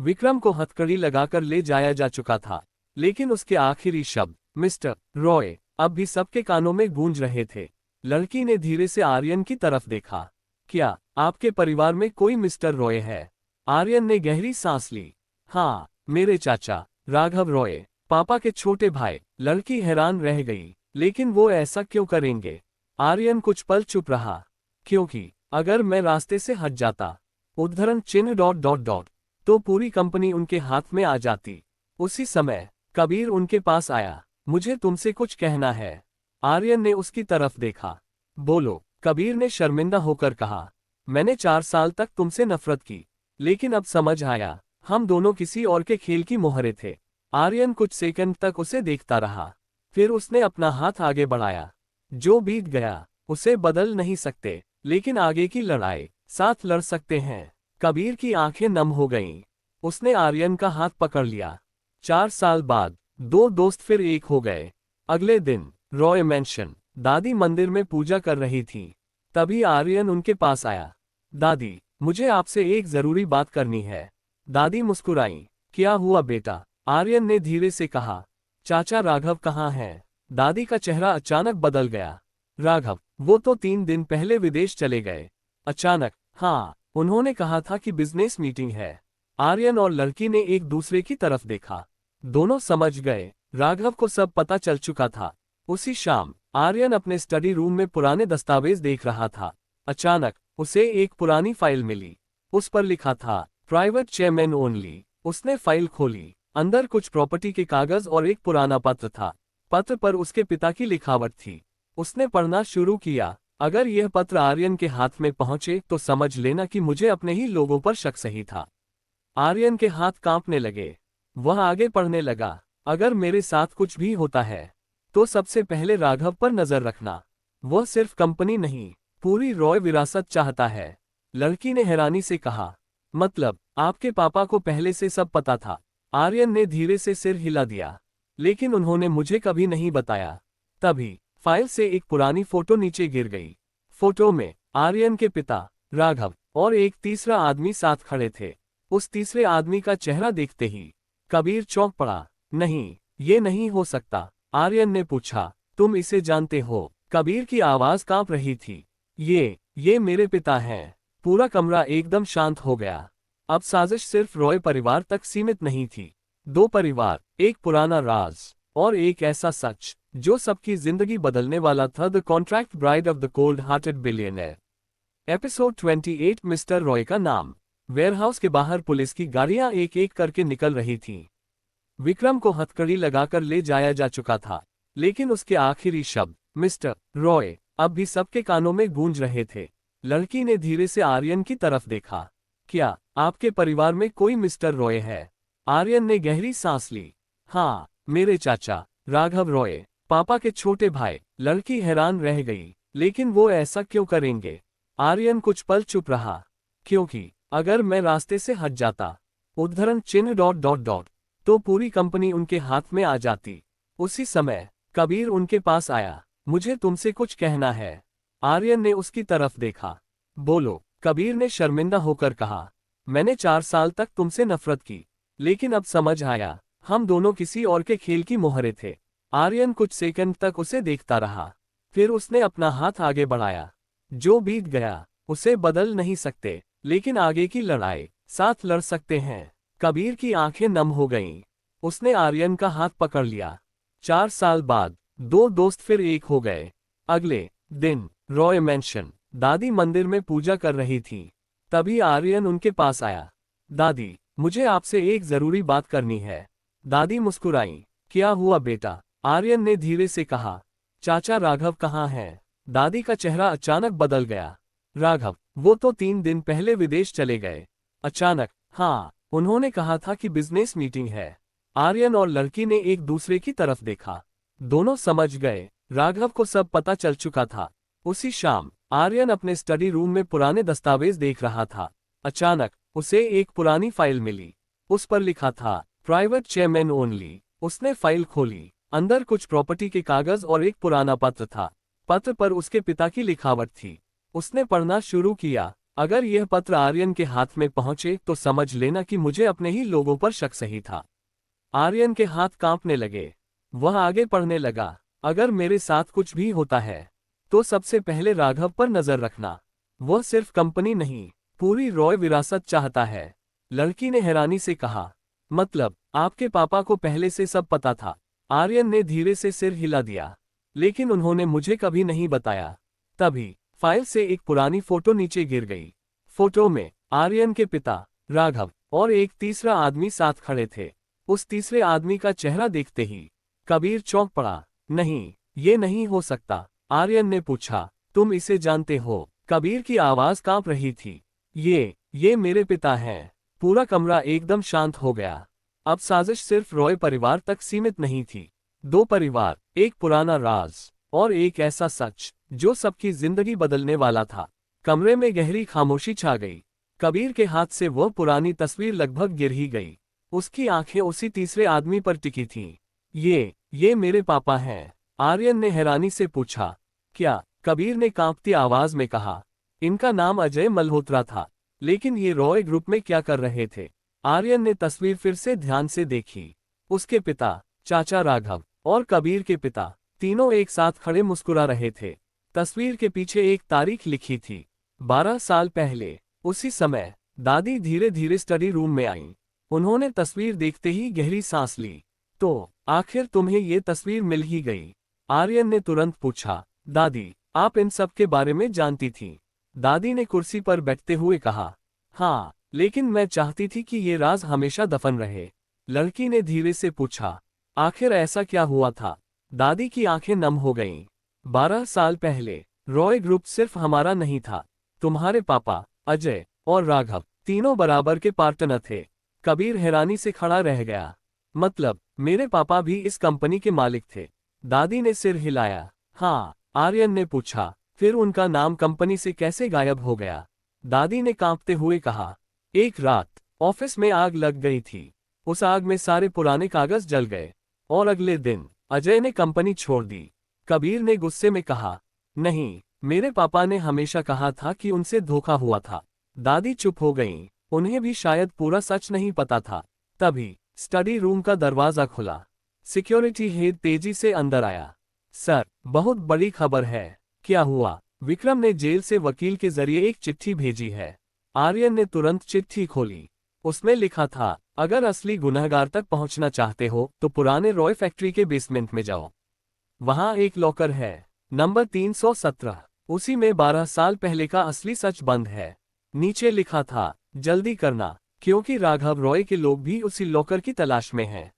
विक्रम को हथकड़ी लगाकर ले जाया जा चुका था, लेकिन उसके आखिरी शब्द, मिस्टर रॉय, अब भी सबके कानों में गूंज रहे थे। लड़की ने धीरे से आर्यन की तरफ देखा। क्या आपके परिवार में कोई मिस्टर रॉय है? आर्यन ने गहरी सांस ली। हाँ, मेरे चाचा राघव रॉय, पापा के छोटे भाई। लड़की हैरान रह गई, लेकिन वो ऐसा क्यों करेंगे? आर्यन कुछ पल चुप रहा। क्योंकि अगर मैं रास्ते से हट जाता, उद्धरण चिन्ह ... तो पूरी कंपनी उनके हाथ में आ जाती। उसी समय कबीर उनके पास आया। मुझे तुमसे कुछ कहना है। आर्यन ने उसकी तरफ देखा। बोलो, कबीर ने शर्मिंदा होकर कहा। मैंने 4 साल तक तुमसे नफरत की, लेकिन अब समझ आया, हम दोनों किसी और के खेल की मोहरे थे। आर्यन कुछ सेकंड तक उसे देखता रहा, फिर उसने अपना हाथ आगे बढ़ाया। जो बीत गया उसे बदल नहीं सकते, लेकिन आगे की लड़ाई साथ लड़ सकते हैं। कबीर की आंखें नम हो गईं। उसने आर्यन का हाथ पकड़ लिया। 4 साल बाद दो दोस्त फिर एक हो गए। अगले दिन रॉय मैंशन। दादी मंदिर में पूजा कर रही थी। तभी आर्यन उनके पास आया। दादी, मुझे आपसे एक जरूरी बात करनी है। दादी मुस्कुराई। क्या हुआ बेटा? आर्यन ने धीरे से कहा। चाचा राघव कहाँ हैं? दादी का चेहरा अचानक बदल गया। राघव? वो तो 3 दिन पहले विदेश चले गए। अचानक? हाँ, उन्होंने कहा था कि बिजनेस मीटिंग है। आर्यन और लड़की ने एक दूसरे की तरफ देखा। दोनों समझ गए, राघव को सब पता चल चुका था। उसी शाम आर्यन अपने स्टडी रूम में पुराने दस्तावेज देख रहा था। अचानक उसे एक पुरानी फाइल मिली। उस पर लिखा था, प्राइवेट चेयरमैन ओनली। उसने फाइल खोली। अंदर कुछ प्रॉपर्टी के कागज और एक पुराना पत्र था। पत्र पर उसके पिता की लिखावट थी। उसने पढ़ना शुरू किया। अगर यह पत्र आर्यन के हाथ में पहुंचे तो समझ लेना कि मुझे अपने ही लोगों पर शक सही था। आर्यन के हाथ कांपने लगे। वह आगे पढ़ने लगा। अगर मेरे साथ कुछ भी होता है तो सबसे पहले राघव पर नजर रखना। वह सिर्फ कंपनी नहीं, पूरी रॉय विरासत चाहता है। लड़की ने हैरानी से कहा, मतलब आपके पापा को पहले से सब पता था? आर्यन ने धीरे से सिर हिला दिया। लेकिन उन्होंने मुझे कभी नहीं बताया। तभी फाइल से एक पुरानी फोटो नीचे गिर गई। फोटो में आर्यन के पिता राघव और एक तीसरा आदमी साथ खड़े थे। उस तीसरे आदमी का चेहरा देखते ही कबीर चौंक पड़ा। नहीं, ये नहीं हो सकता। आर्यन ने पूछा, तुम इसे जानते हो? कबीर की आवाज कांप रही थी। ये मेरे पिता हैं। पूरा कमरा एकदम शांत हो गया। अब साजिश सिर्फ रॉय परिवार तक सीमित नहीं थी। दो परिवार, एक पुराना राज और एक ऐसा सच जो सबकी जिंदगी बदलने वाला था। The contract bride of the cold hearted billionaire. Episode 28। Mister Roy का नाम। वेयरहाउस के बाहर पुलिस की गाड़ियां एक एक करके निकल रही थीं। विक्रम को हथकड़ी लगाकर ले जाया जा चुका था, लेकिन उसके आखिरी शब्द मिस्टर रॉय अब भी सबके कानों में गूंज रहे थे। लड़की ने धीरे से आर्यन की तरफ देखा। क्या आपके परिवार में कोई मिस्टर रॉय है? आर्यन ने गहरी सांस ली। हाँ, मेरे चाचा राघव रॉय, पापा के छोटे भाई। लड़की हैरान रह गई। लेकिन वो ऐसा क्यों करेंगे? आर्यन कुछ पल चुप रहा। क्योंकि अगर मैं रास्ते से हट जाता, उद्धरण चिन्ह ... तो पूरी कंपनी उनके हाथ में आ जाती। उसी समय कबीर उनके पास आया। मुझे तुमसे कुछ कहना है। आर्यन ने उसकी तरफ देखा। बोलो, कबीर ने शर्मिंदा होकर कहा। मैंने 4 साल तक तुमसे नफरत की, लेकिन अब समझ आया, हम दोनों किसी और के खेल की मोहरे थे। आर्यन कुछ सेकंड तक उसे देखता रहा। फिर उसने अपना हाथ आगे बढ़ाया। जो बीत गया उसे बदल नहीं सकते, लेकिन आगे की लड़ाई साथ लड़ सकते हैं। कबीर की आंखें नम हो गईं। उसने आर्यन का हाथ पकड़ लिया। 4 साल बाद दो दोस्त फिर एक हो गए। अगले दिन रॉय मैंशन। दादी मंदिर में पूजा कर रही थी। तभी आर्यन उनके पास आया। दादी, मुझे आपसे एक जरूरी बात करनी है। दादी मुस्कुराई। क्या हुआ बेटा? आर्यन ने धीरे से कहा। चाचा राघव कहाँ हैं? दादी का चेहरा अचानक बदल गया। राघव? वो तो 3 दिन पहले विदेश चले गए। अचानक? हाँ, उन्होंने कहा था कि बिजनेस मीटिंग है। आर्यन और लड़की ने एक दूसरे की तरफ देखा। दोनों समझ गए, राघव को सब पता चल चुका था। उसी शाम आर्यन अपने स्टडी रूम में पुराने दस्तावेज देख रहा था। अचानक उसे एक पुरानी फाइल मिली। उस पर लिखा था, प्राइवेट चेयरमैन ओनली। उसने फाइल खोली। अंदर कुछ प्रॉपर्टी के कागज और एक पुराना पत्र था। पत्र पर उसके पिता की लिखावट थी। उसने पढ़ना शुरू किया। अगर यह पत्र आर्यन के हाथ में पहुंचे तो समझ लेना कि मुझे अपने ही लोगों पर शक सही था। आर्यन के हाथ कांपने लगे। वह आगे पढ़ने लगा। अगर मेरे साथ कुछ भी होता है तो सबसे पहले राघव पर नजर रखना। वह सिर्फ कंपनी नहीं, पूरी रॉय विरासत चाहता है। लड़की ने हैरानी से कहा, मतलब आपके पापा को पहले से सब पता था? आर्यन ने धीरे से सिर हिला दिया। लेकिन उन्होंने मुझे कभी नहीं बताया। तभी फाइल से एक पुरानी फोटो नीचे गिर गई। फोटो में आर्यन के पिता राघव और एक तीसरा आदमी साथ खड़े थे। उस तीसरे आदमी का चेहरा देखते ही कबीर चौंक पड़ा। नहीं, ये नहीं हो सकता। आर्यन ने पूछा, तुम इसे जानते हो? कबीर की आवाज कांप रही थी। ये मेरे पिता हैं। पूरा कमरा एकदम शांत हो गया। अब साजिश सिर्फ रॉय परिवार तक सीमित नहीं थी। दो परिवार, एक पुराना राज और एक ऐसा सच जो सबकी जिंदगी बदलने वाला था। कमरे में गहरी खामोशी छा गई। कबीर के हाथ से वह पुरानी तस्वीर लगभग गिर ही गई। उसकी आंखें उसी तीसरे आदमी पर टिकी थीं। ये मेरे पापा हैं? आर्यन ने हैरानी से पूछा। क्या? कबीर ने कांपती आवाज में कहा। इनका नाम अजय मल्होत्रा था, लेकिन ये रॉय ग्रुप में क्या कर रहे थे? आर्यन ने तस्वीर फिर से ध्यान से देखी। उसके पिता, चाचा राघव और कबीर के पिता, तीनों एक साथ खड़े मुस्कुरा रहे थे। तस्वीर के पीछे एक तारीख लिखी थी, 12 साल पहले। उसी समय दादी धीरे धीरे स्टडी रूम में आईं। उन्होंने तस्वीर देखते ही गहरी सांस ली। तो आखिर तुम्हें ये तस्वीर मिल ही गई? आर्यन ने तुरंत पूछा। दादी, आप इन सब के बारे में जानती थीं? दादी ने कुर्सी पर बैठते हुए कहा। हाँ, लेकिन मैं चाहती थी कि ये राज हमेशा दफन रहे। लड़की ने धीरे से पूछा। आखिर ऐसा क्या हुआ था? दादी की आंखें नम हो गईं। 12 साल पहले रॉय ग्रुप सिर्फ हमारा नहीं था। तुम्हारे पापा, अजय और राघव तीनों बराबर के पार्टनर थे। कबीर हैरानी से खड़ा रह गया। मतलब, मेरे पापा भी इस कंपनी के मालिक थे? दादी ने सिर हिलाया। हाँ, आर्यन ने पूछा। फिर उनका नाम कंपनी से कैसे गायब हो गया? दादी ने कांपते हुए कहा। एक रात ऑफिस में आग लग गई थी। उस आग में सारे पुराने कागज जल गए और अगले दिन अजय ने कंपनी छोड़ दी। कबीर ने गुस्से में कहा। नहीं, मेरे पापा ने हमेशा कहा था कि उनसे धोखा हुआ था। दादी चुप हो गईं। उन्हें भी शायद पूरा सच नहीं पता था। तभी स्टडी रूम का दरवाजा खुला। सिक्योरिटी हेड तेजी से अंदर आया। सर, बहुत बड़ी खबर है। क्या हुआ? विक्रम ने जेल से वकील के जरिए एक चिट्ठी भेजी है। आर्यन ने तुरंत चिट्ठी खोली। उसमें लिखा था, अगर असली गुनहगार तक पहुंचना चाहते हो तो पुराने रॉय फैक्ट्री के बेसमेंट में जाओ। वहां एक लॉकर है, नंबर 317। उसी में 12 साल पहले का असली सच बंद है। नीचे लिखा था, जल्दी करना, क्योंकि राघव रॉय के लोग भी उसी लॉकर की तलाश में हैं।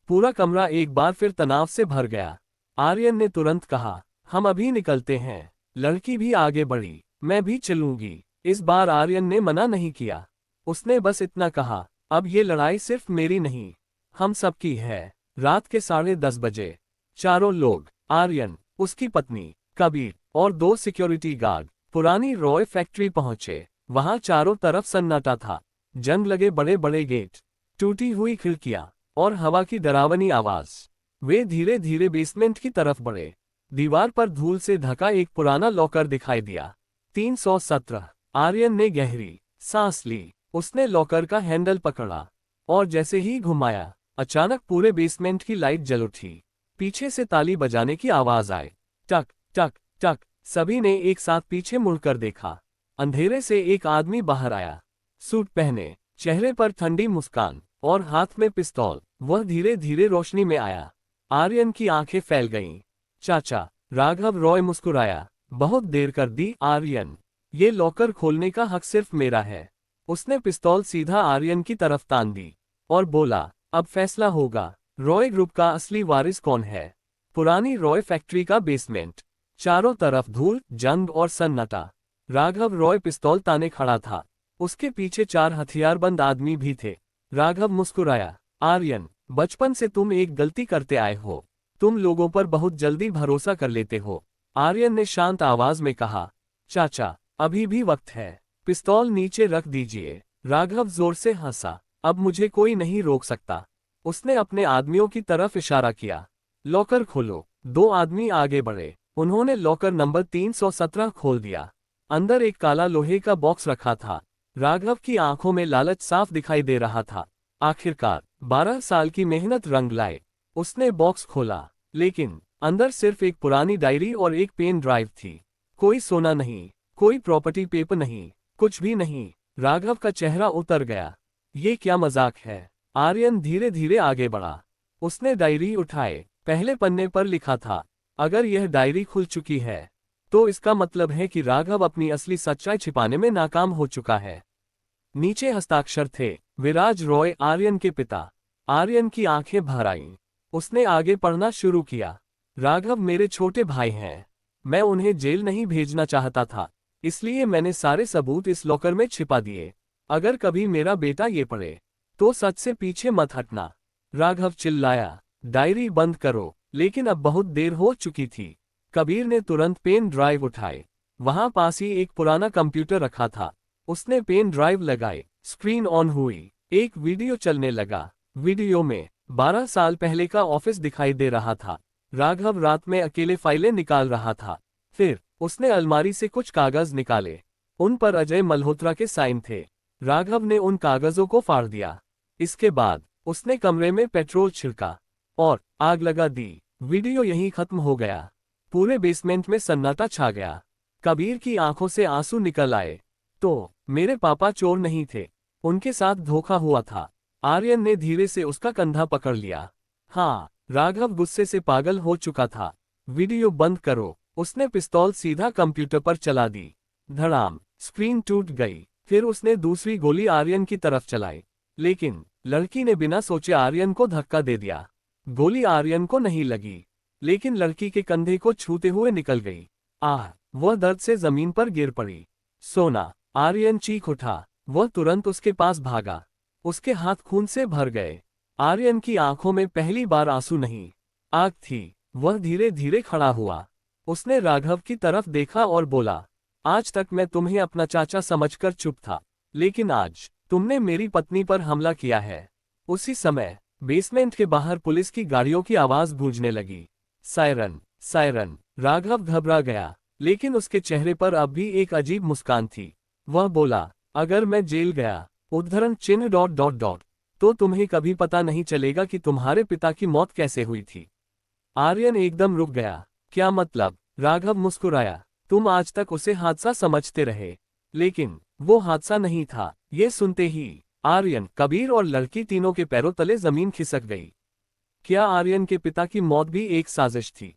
पूरा कमरा एक बार फिर तनाव से भर गया। आर्यन ने तुरंत कहा, हम अभी निकलते हैं। लड़की भी आगे बढ़ी। मैं भी चलूंगी। इस बार आर्यन ने मना नहीं किया। उसने बस इतना कहा, अब ये लड़ाई सिर्फ मेरी नहीं, हम सबकी है। रात के 10:30 बजे चारों लोग, आर्यन, उसकी पत्नी, कबीर और 2 सिक्योरिटी गार्ड, पुरानी रॉय फैक्ट्री पहुंचे। वहां चारों तरफ सन्नाटा था। जंग लगे बड़े बड़े गेट, टूटी हुई खिड़कियां और हवा की डरावनी आवाज। वे धीरे धीरे बेसमेंट की तरफ बढ़े। दीवार पर धूल से ढका एक पुराना लॉकर दिखाई दिया। 317। आर्यन ने गहरी सांस ली। उसने लॉकर का हैंडल पकड़ा और जैसे ही घुमाया, अचानक पूरे बेसमेंट की लाइट जल उठी। पीछे से ताली बजाने की आवाज आई। टक टक टक। सभी ने एक साथ पीछे मुड़कर देखा। अंधेरे से एक आदमी बाहर आया, सूट पहने, चेहरे पर ठंडी मुस्कान और हाथ में पिस्तौल। वह धीरे धीरे रोशनी में आया। आर्यन की आंखें फैल गईं। चाचा, राघव रॉय मुस्कुराया। बहुत देर कर दी आर्यन, ये लॉकर खोलने का हक सिर्फ मेरा है। उसने पिस्तौल सीधा आर्यन की तरफ तान दी और बोला, अब फैसला होगा, रॉय ग्रुप का असली वारिस कौन है। पुरानी रॉय फैक्ट्री का बेसमेंट। चारों तरफ धूल, जंग और सन्नाटा। राघव रॉय पिस्तौल ताने खड़ा था। उसके पीछे 4 हथियारबंद आदमी भी थे। राघव मुस्कुराया। आर्यन, बचपन से तुम एक गलती करते आए हो। तुम लोगों पर बहुत जल्दी भरोसा कर लेते हो। आर्यन ने शांत आवाज में कहा, चाचा, अभी भी वक्त है। पिस्तौल नीचे रख दीजिए। राघव जोर से हंसा। अब मुझे कोई नहीं रोक सकता। उसने अपने आदमियों की तरफ इशारा किया। लॉकर खोलो। 2 आदमी आगे बढ़े। उन्होंने लॉकर नंबर 317 खोल दिया। अंदर एक काला लोहे का बॉक्स रखा था। राघव की आंखों में लालच साफ दिखाई दे रहा था। आखिरकार 12 साल की मेहनत रंग लाए। उसने बॉक्स खोला, लेकिन अंदर सिर्फ एक पुरानी डायरी और एक पेन ड्राइव थी। कोई सोना नहीं, कोई प्रॉपर्टी पेपर नहीं, कुछ भी नहीं। राघव का चेहरा उतर गया। ये क्या मजाक है? आर्यन धीरे धीरे आगे बढ़ा। उसने डायरी उठाए। पहले पन्ने पर लिखा था, अगर यह डायरी खुल चुकी है तो इसका मतलब है कि राघव अपनी असली सच्चाई छिपाने में नाकाम हो चुका है। नीचे हस्ताक्षर थे, विराज रॉय, आर्यन के पिता। आर्यन की आंखें भर आईं। उसने आगे पढ़ना शुरू किया। राघव मेरे छोटे भाई हैं। मैं उन्हें जेल नहीं भेजना चाहता था, इसलिए मैंने सारे सबूत इस लॉकर में छिपा दिए। अगर कभी मेरा बेटा ये पढ़े तो सच से पीछे मत हटना। राघव चिल्लाया, डायरी बंद करो, लेकिन अब बहुत देर हो चुकी थी। कबीर ने तुरंत पेन ड्राइव उठाए। वहां पास ही एक पुराना कंप्यूटर रखा था। उसने पेन ड्राइव लगाई, स्क्रीन ऑन हुई, एक वीडियो चलने लगा। वीडियो में 12 साल पहले का ऑफिस दिखाई दे रहा था। राघव रात में अकेले फाइलें निकाल रहा था। फिर उसने अलमारी से कुछ कागज निकाले। उन पर अजय मल्होत्रा के साइन थे। राघव ने उन कागजों को फाड़ दिया। इसके बाद उसने कमरे में पेट्रोल छिड़का और आग लगा दी। वीडियो यहीं खत्म हो गया। पूरे बेसमेंट में सन्नाटा छा गया। कबीर की आंखों से आंसू निकल आए। तो मेरे पापा चोर नहीं थे, उनके साथ धोखा हुआ था। आर्यन ने धीरे से उसका कंधा पकड़ लिया। हाँ, राघव गुस्से से पागल हो चुका था। वीडियो बंद करो। उसने पिस्तौल सीधा कंप्यूटर पर चला दी। धड़ाम, स्क्रीन टूट गई। फिर उसने दूसरी गोली आर्यन की तरफ चलाई, लेकिन लड़की ने बिना सोचे आर्यन को धक्का दे दिया। गोली आर्यन को नहीं लगी, लेकिन लड़की के कंधे को छूते हुए निकल गई। वह दर्द से जमीन पर गिर पड़ी। सोना, आर्यन चीख उठा। वह तुरंत उसके पास भागा। उसके हाथ खून से भर गए। आर्यन की आंखों में पहली बार आंसू नहीं, आग थी। वह धीरे धीरे खड़ा हुआ। उसने राघव की तरफ देखा और बोला, आज तक मैं तुम्हें अपना चाचा समझकर चुप था, लेकिन आज तुमने मेरी पत्नी पर हमला किया है। उसी समय बेसमेंट के बाहर पुलिस की गाड़ियों की आवाज गूंजने लगी। Siren, siren. राघव घबरा गया, लेकिन उसके चेहरे पर अब भी एक अजीब मुस्कान थी। वह बोला, अगर मैं जेल गया उद्धरण चिन्ह ... तो तुम्हें कभी पता नहीं चलेगा कि तुम्हारे पिता की मौत कैसे हुई थी। आर्यन एकदम रुक गया। क्या मतलब? राघव मुस्कुराया। तुम आज तक उसे हादसा समझते रहे, लेकिन वो हादसा नहीं था। ये सुनते ही आर्यन, कबीर और लड़की तीनों के पैरों तले जमीन खिसक गई। क्या आर्यन के पिता की मौत भी एक साजिश थी?